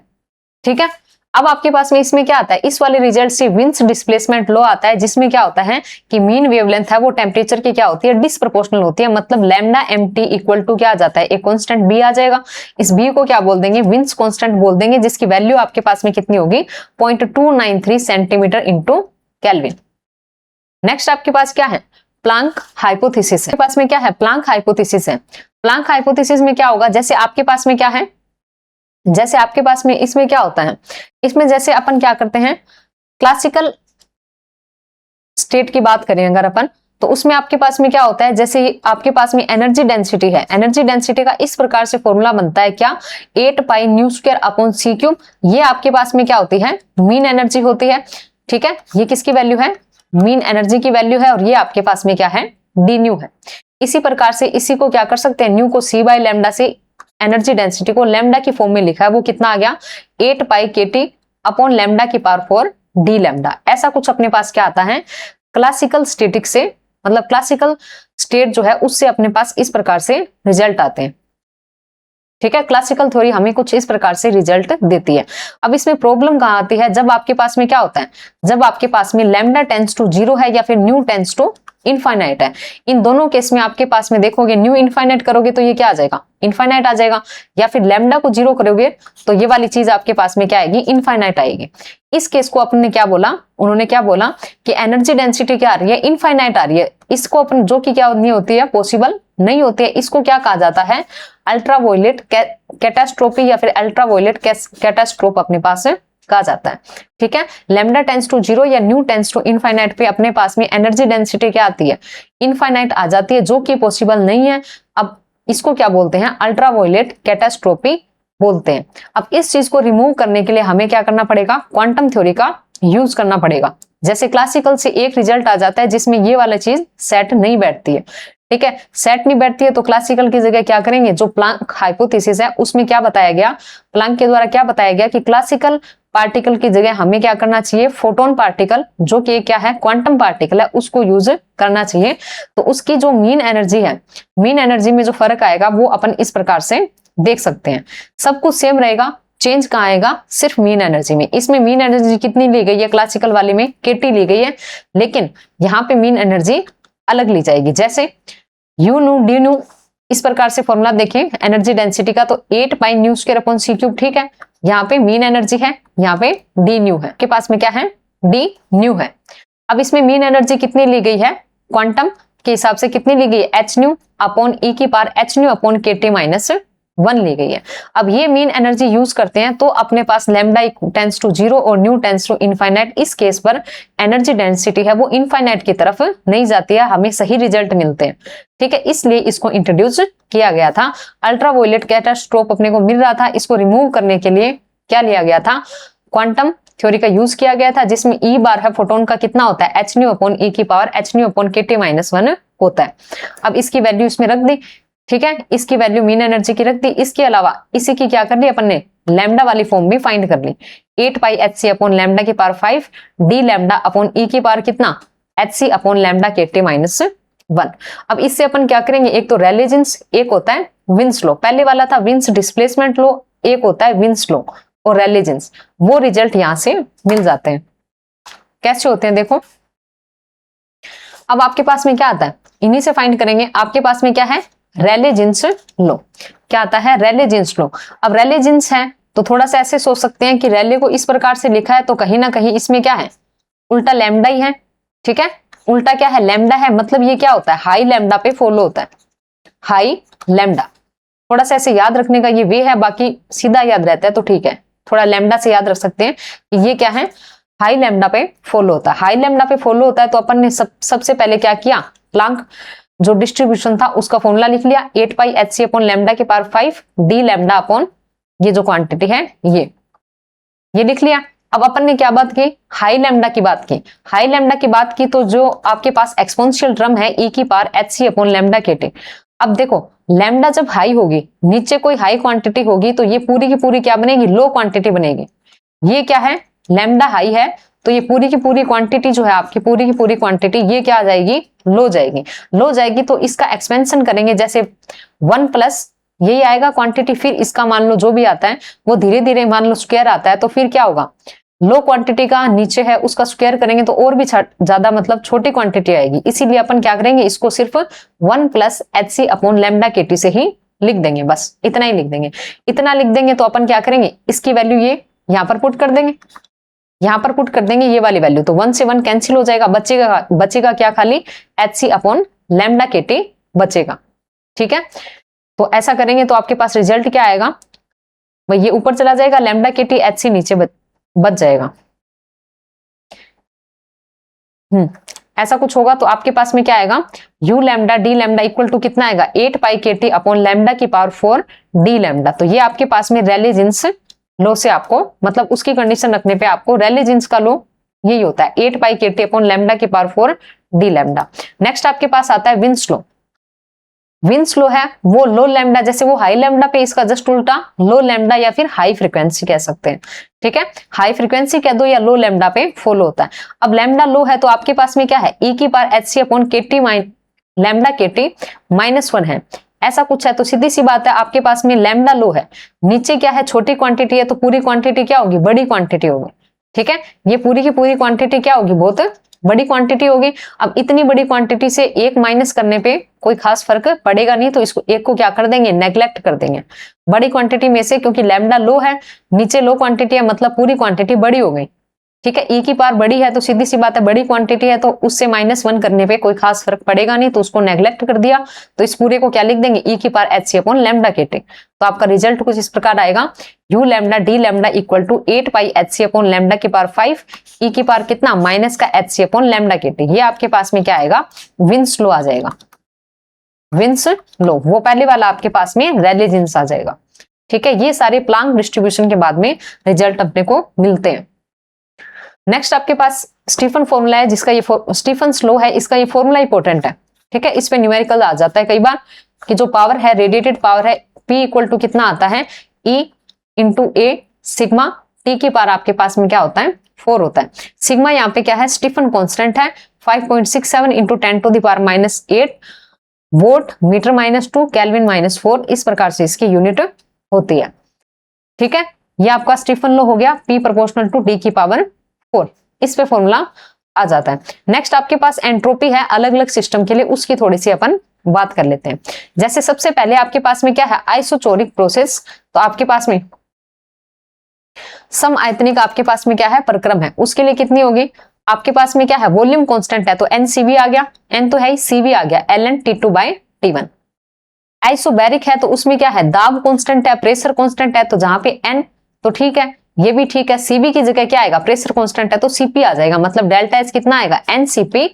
ठीक है, अब आपके पास में इसमें क्या आता है, इस वाले रिजल्ट से विंड्स डिस्प्लेसमेंट लो आता है, जिसमें क्या होता है कि मीन वेवलेंथ है वो टेम्परेचर की क्या होती है, डिसप्रोपोर्शनल होती है। मतलब लैम्डा mt इक्वल टू क्या आ जाता है, एक कांस्टेंट b आ जाएगा। इस b को क्या बोल देंगे, विंड्स कांस्टेंट बोल देंगे, जिसकी वैल्यू आपके पास में कितनी होगी, 0.293 सेंटीमीटर इंटू केल्विन। नेक्स्ट आपके पास क्या है, प्लांक हाइपोथेसिस है। पास में क्या है, प्लांक हाइपोथेसिस है। प्लांक हाइपोथेसिस में क्या होगा, जैसे आपके पास में क्या है, जैसे आपके पास में इसमें क्या होता है, इसमें जैसे अपन क्या करते हैं, क्लासिकल स्टेट की बात करें अगर अपन, तो उसमें आपके पास में क्या होता है, जैसे आपके पास में एनर्जी डेंसिटी है, एनर्जी डेंसिटी का इस प्रकार से फॉर्मूला बनता है क्या, 8π²/c³। ये आपके पास में क्या होती है, मीन एनर्जी होती है। ठीक है, ये किसकी वैल्यू है, मीन एनर्जी की वैल्यू है, और ये आपके पास में क्या है, डी न्यू है। इसी प्रकार से इसी को क्या कर सकते हैं, न्यू को c/λ से एनर्जी डेंसिटी को लैम्डा की फॉर्म में लिखा है, वो कितना आ गया, 8π/λ⁴ d लैम्डा। ऐसा कुछ अपने पास क्या आता है, क्लासिकल स्टेटिक से, मतलब क्लासिकल स्टेट जो है उससे अपने पास इस प्रकार से रिजल्ट आते हैं। ठीक है, क्लासिकल थ्योरी हमें कुछ इस प्रकार से रिजल्ट देती है। अब इसमें प्रॉब्लम कहाँ आती है, जब आपके पास में क्या होता है, जब आपके पास में लैम्डा टेंड्स टू 0 है या फिर न्यू टेंड्स टू इनफाइनाइट है। इन दोनों केस में आपके पास में देखोगे, न्यू इनफाइनाइट करोगे तो ये क्या आ जाएगा, इनफाइनाइट आ जाएगा, या फिर लैम्डा को 0 करोगे तो ये वाली चीज आपके पास में क्या आएगी, इनफाइनाइट आएगी। इस केस को अपन ने क्या बोला, उन्होंने क्या बोला कि एनर्जी डेंसिटी क्या आ रही है, इनफाइनाइट आ रही है। इसको अपन जो कि क्या नहीं होती है, पॉसिबल नहीं होती है। इसको क्या कहा जाता है, अल्ट्रावायलेट कैटास्ट्रोफी या फिर अल्ट्रावायलेट कैटास्ट्रोफ अपने पास कहा जाता है। ठीक है, लैम्डा टेंड्स टू 0 या न्यू टेंड्स टू इनफाइनाइट पे अपने पास में एनर्जी डेंसिटी क्या आती है, इनफाइनाइट आ जाती है, जो कि पॉसिबल नहीं है। अब इसको क्या बोलते हैं, अल्ट्रावायलेट कैटास्ट्रोफी बोलते हैं। अब इस चीज को रिमूव करने के लिए हमें क्या करना पड़ेगा, क्वांटम थ्योरी का यूज करना पड़ेगा। जैसे क्लासिकल से एक रिजल्ट आ जाता है जिसमें ये वाला चीज सेट नहीं बैठती है। ठीक है, सेट नहीं बैठती है तो क्लासिकल की जगह क्या करेंगे, जो प्लांक हाइपोथेसिस है उसमें क्या बताया गया, प्लांक के द्वारा क्या बताया गया कि क्लासिकल पार्टिकल की जगह हमें क्या करना चाहिए, फोटोन पार्टिकल, जो कि क्या है, क्वांटम पार्टिकल है, उसको यूज करना चाहिए। तो उसकी जो मीन एनर्जी है, मीन एनर्जी में जो फर्क आएगा वो अपन इस प्रकार से देख सकते हैं। सब कुछ सेम रहेगा, चेंज कहाँ आएगा, सिर्फ मीन एनर्जी में। इसमें मीन एनर्जी कितनी ली गई है, क्लासिकल वाले में kT ली गई है, लेकिन यहाँ पे मीन एनर्जी अलग ली जाएगी। जैसे यू न्यू डी न्यू, इस प्रकार से फॉर्मूला देखें एनर्जी डेंसिटी का, तो 8π²/c³। ठीक है, यहाँ पे मीन एनर्जी है, यहाँ पे डी न्यू है, के पास में क्या है, डी न्यू है। अब इसमें मीन एनर्जी कितनी ली गई है, क्वांटम के हिसाब से कितनी ली गई है, hν/e⁻ ली गई है। अब ये मीन एनर्जी यूज करते हैं तो अपने पास लैम्डा टेंड्स टू 0 और न्यू टेंड्स टू इनफाइनाइट, इस केस पर एनर्जी डेंसिटी है वो इनफाइनाइट की तरफ नहीं जाती है, हमें सही रिजल्ट मिलते हैं। ठीक है, इसलिए इसको इंट्रोड्यूस किया गया था। अल्ट्रावायलेट कैटास्ट्रोफ अपने को मिल रहा था, इसको रिमूव करने के लिए क्या लिया गया था, क्वांटम थ्योरी का यूज किया गया था, जिसमें ई बार है फोटोन का कितना होता है, hν/hν/kT-1 होता है। अब इसकी वैल्यू इसमें रख दी। ठीक है, इसकी वैल्यू मीन एनर्जी की रख दी। इसके अलावा इसी की क्या कर ली अपन ने, लैम्डा वाली फॉर्म भी फाइंड कर ली, 8πhc/λ⁵ d λ/e⁻ कितना, hc/λ⁵ अब इससे अपन क्या करेंगे, एक तो रेले जीन्स, एक होता है विंस लॉ। पहले वाला था विंस डिस्प्लेसमेंट लॉ, एक होता है विंस लॉ और रेले जीन्स, वो रिजल्ट यहां से मिल जाते हैं। कैसे होते हैं देखो, अब आपके पास में क्या आता है, इन्हीं से फाइंड करेंगे। आपके पास में क्या है, रेले जीन्स लॉ। क्या आता है, रेले जीन्स लॉ। अब रेले जीन्स है तो थोड़ा सा ऐसे सोच सकते हैं कि रेले को इस प्रकार से लिखा है तो कहीं ना कहीं इसमें क्या है, उल्टा लैम्डा ही है। ठीक है, उल्टा क्या है, लैम्डा है, मतलब ये क्या होता है, हाई लैम्डा पे फॉलो होता है, हाई लैम्डा। थोड़ा सा ऐसे याद रखने का ये वे है, बाकी सीधा याद रहता है तो ठीक है, थोड़ा लैम्डा से याद रख सकते हैं कि ये क्या है, हाई लैम्डा पे फॉलो होता है। हाई लैम्डा पे फॉलो होता है तो अपन ने सबसे पहले क्या किया, प्लांक जो डिस्ट्रीब्यूशन था उसका फॉर्मूला लिख लिया, 8 pi H C upon lambda के पावर 5 डी लैम्डा अपॉन ये जो क्वांटिटी है ये लिख लिया। अब अपन ने क्या बात की, हाई लैम्डा की बात की। हाई लैम्डा की बात की तो जो आपके पास एक्सपोनेंशियल टर्म है e की power H C upon lambda K T. अब देखो लैम्डा जब हाई होगी, नीचे कोई हाई क्वांटिटी होगी तो ये पूरी की पूरी क्या बनेगी, लो क्वांटिटी बनेगी। ये क्या है, लैम्डा हाई है तो ये पूरी की पूरी क्वांटिटी जो है आपकी, पूरी की पूरी क्वांटिटी ये क्या आ जाएगी, लो जाएगी। लो जाएगी तो इसका एक्सपेंशन करेंगे, जैसे 1 प्लस यही आएगा क्वांटिटी, फिर इसका मान लो जो भी आता है वो धीरे धीरे मान लो स्क्वायर आता है, तो फिर क्या होगा, लो क्वांटिटी का नीचे है उसका स्क्वायर करेंगे तो और भी ज्यादा मतलब छोटी क्वांटिटी आएगी। इसीलिए अपन क्या करेंगे, इसको सिर्फ 1 plus H C upon lambda K T से ही लिख देंगे, बस इतना ही लिख देंगे। इतना लिख देंगे तो अपन क्या करेंगे, इसकी वैल्यू ये यहां पर पुट कर देंगे, यहां पर पुट कर देंगे ये वाली वैल्यू, तो 1 से 1 कैंसिल हो जाएगा, बचेगा क्या, खाली H C upon lambda K T बचेगा। ठीक है, तो ऐसा करेंगे तो आपके पास रिजल्ट क्या आएगा, भाई ये ऊपर चला जाएगा, lambda K T H C नीचे बच जाएगा। ऐसा कुछ होगा तो आपके पास में क्या आएगा, U lambda D lambda equal to कितना आएगा, 8 pi K T upon lambda की पावर 4 डी लैम्डा। तो ये आपके पास में रैले जीन्स लो से आपको मतलब उसकी कंडीशन रखने पे आपको रैले जीन्स का लो यही होता है, 8 pi K T upon lambda की पावर 4 डी लैम्डा। नेक्स्ट आपके पास आता है विन्स लो। विन्स लो है वो लो लैम्डा, जैसे वो हाई लैम्डा पे इसका जस्ट उल्टा लो लैम्डा या फिर हाई फ्रीक्वेंसी कह सकते हैं। ठीक है, हाई फ्रीक्वेंसी कह दो या लो लैम्डा पे फॉलो होता है। अब लैम्डा लो है तो आपके पास में क्या है, e की पावर एच सी अपॉन के टी लैम्डा के टी -1 है, ऐसा कुछ है। तो सीधी सी बात है आपके पास में लैम्डा लो है, नीचे क्या है छोटी क्वांटिटी है तो पूरी क्वांटिटी क्या होगी, बड़ी क्वांटिटी होगी। ठीक है, ये पूरी की पूरी क्वांटिटी क्या होगी, बहुत बड़ी क्वांटिटी होगी। अब इतनी बड़ी क्वांटिटी से एक माइनस करने पे कोई खास फर्क पड़ेगा नहीं, तो इसको एक को क्या कर देंगे, नेग्लेक्ट कर देंगे बड़ी क्वांटिटी में से, क्योंकि लैम्डा लो है नीचे लो क्वांटिटी है मतलब पूरी क्वांटिटी बड़ी हो गई। ठीक है, e की पावर बड़ी है तो सीधी सी बात है बड़ी क्वांटिटी है तो उससे -1 करने पे कोई खास फर्क पड़ेगा नहीं, तो उसको नेग्लेक्ट कर दिया। तो इस पूरे को क्या लिख देंगे, e की power H C upon lambda K T. तो आपका रिजल्ट कुछ इस प्रकार आएगा, u lambda D lambda equal to 8 pi H C upon lambda की पावर 5 e की पावर कितना माइनस का H C upon lambda K T. ये आपके पास में क्या आएगा, विन्स लो आ जाएगा। विन्स लो वो पहले वाला आपके पास में रैले जीन्स आ जाएगा। ठीक है, ये सारे प्लांक डिस्ट्रीब्यूशन के बाद में रिजल्ट अपने को मिलते हैं। नेक्स्ट आपके पास स्टीफन फॉर्मूला है, जिसका ये स्टीफन्स लॉ है, इसका ये फॉर्मूला इंपॉर्टेंट है। ठीक है, इस पे न्यूमेरिकल आ जाता है कई बार कि जो पावर है रेडिएटेड पावर है P इक्वल टू कितना आता है, E इंटू ए सिग्मा T की पावर आपके पास में क्या होता है, 4 होता है। सिग्मा यहाँ पे क्या है, स्टीफन कॉन्स्टेंट है, 5.67 into 10 to the power -8 volt meter -2 kelvin -4, इस प्रकार से इसकी यूनिट होती है। ठीक है, ये आपका स्टीफन लॉ हो गया, P प्रोपोर्शनल टू D की पावर 4, इस पे फॉर्मूला आ जाता है। नेक्स्ट आपके पास एंट्रोपी है अलग अलग सिस्टम के लिए, उसकी थोड़ी सी अपन बात कर लेते हैं। जैसे सबसे पहले आपके पास में क्या है, आइसोचोरिक प्रोसेस। तो आपके पास में सम आयतनिक आपके पास में क्या है, परक्रम है, उसके लिए कितनी होगी, आपके पास में क्या है, वॉल्यूम कांस्टेंट है तो NCV आ गया, N तो है ही, CV आ गया, ln T2/T1। आइसोबैरिक है तो उसमें क्या है, दाब कांस्टेंट है, प्रेशर कांस्टेंट है, तो जहां पे N तो ठीक है, ये भी ठीक है। CV की जगह क्या आएगा, प्रेशर कांस्टेंट है तो CP आ जाएगा, मतलब डेल्टा H कितना आएगा, NCP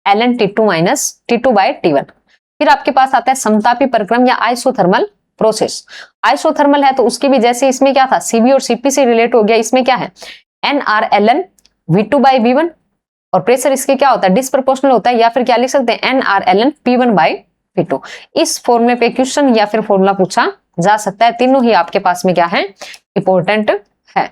ln T2/T1। फिर आपके पास आता है समतापी परक्रम या आइसोथर्मल प्रोसेस। आइसोथर्मल है तो उसकी भी जैसे इसमें क्या था, CV और CP से रिलेट हो गया, इसमें क्या है NR ln V2/V1, और प्रेशर इसके क्या होता है, डिसप्रोपोर्शनल होता है, या फिर क्या लिख सकते हैं NR ln P1/V2। इस फॉर्मूले पे क्वेश्चन या फिर फॉर्मूला पूछा जा सकता है, तीनों ही आपके पास में क्या है, इंपॉर्टेंट है।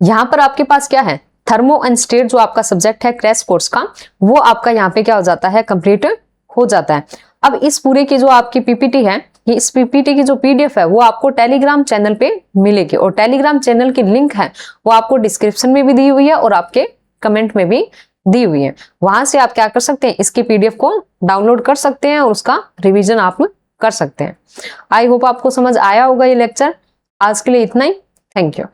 यहाँ पर आपके पास क्या है, थर्मो एंड स्टेट जो आपका सब्जेक्ट है क्रैश कोर्स का, वो आपका यहाँ पे क्या हो जाता है, कंप्लीट हो जाता है। अब इस पूरे की जो आपकी पीपीटी है, ये इस पीपीटी की जो PDF है वो आपको टेलीग्राम चैनल पे मिलेगी, और टेलीग्राम चैनल की लिंक है वो आपको डिस्क्रिप्शन में भी दी हुई है और आपके कमेंट में भी दी हुई है। वहां से आप क्या कर सकते हैं, इसकी PDF को डाउनलोड कर सकते हैं और उसका रिवीजन आप कर सकते हैं। आई होप आपको समझ आया होगा ये लेक्चर। आज के लिए इतना ही, थैंक यू।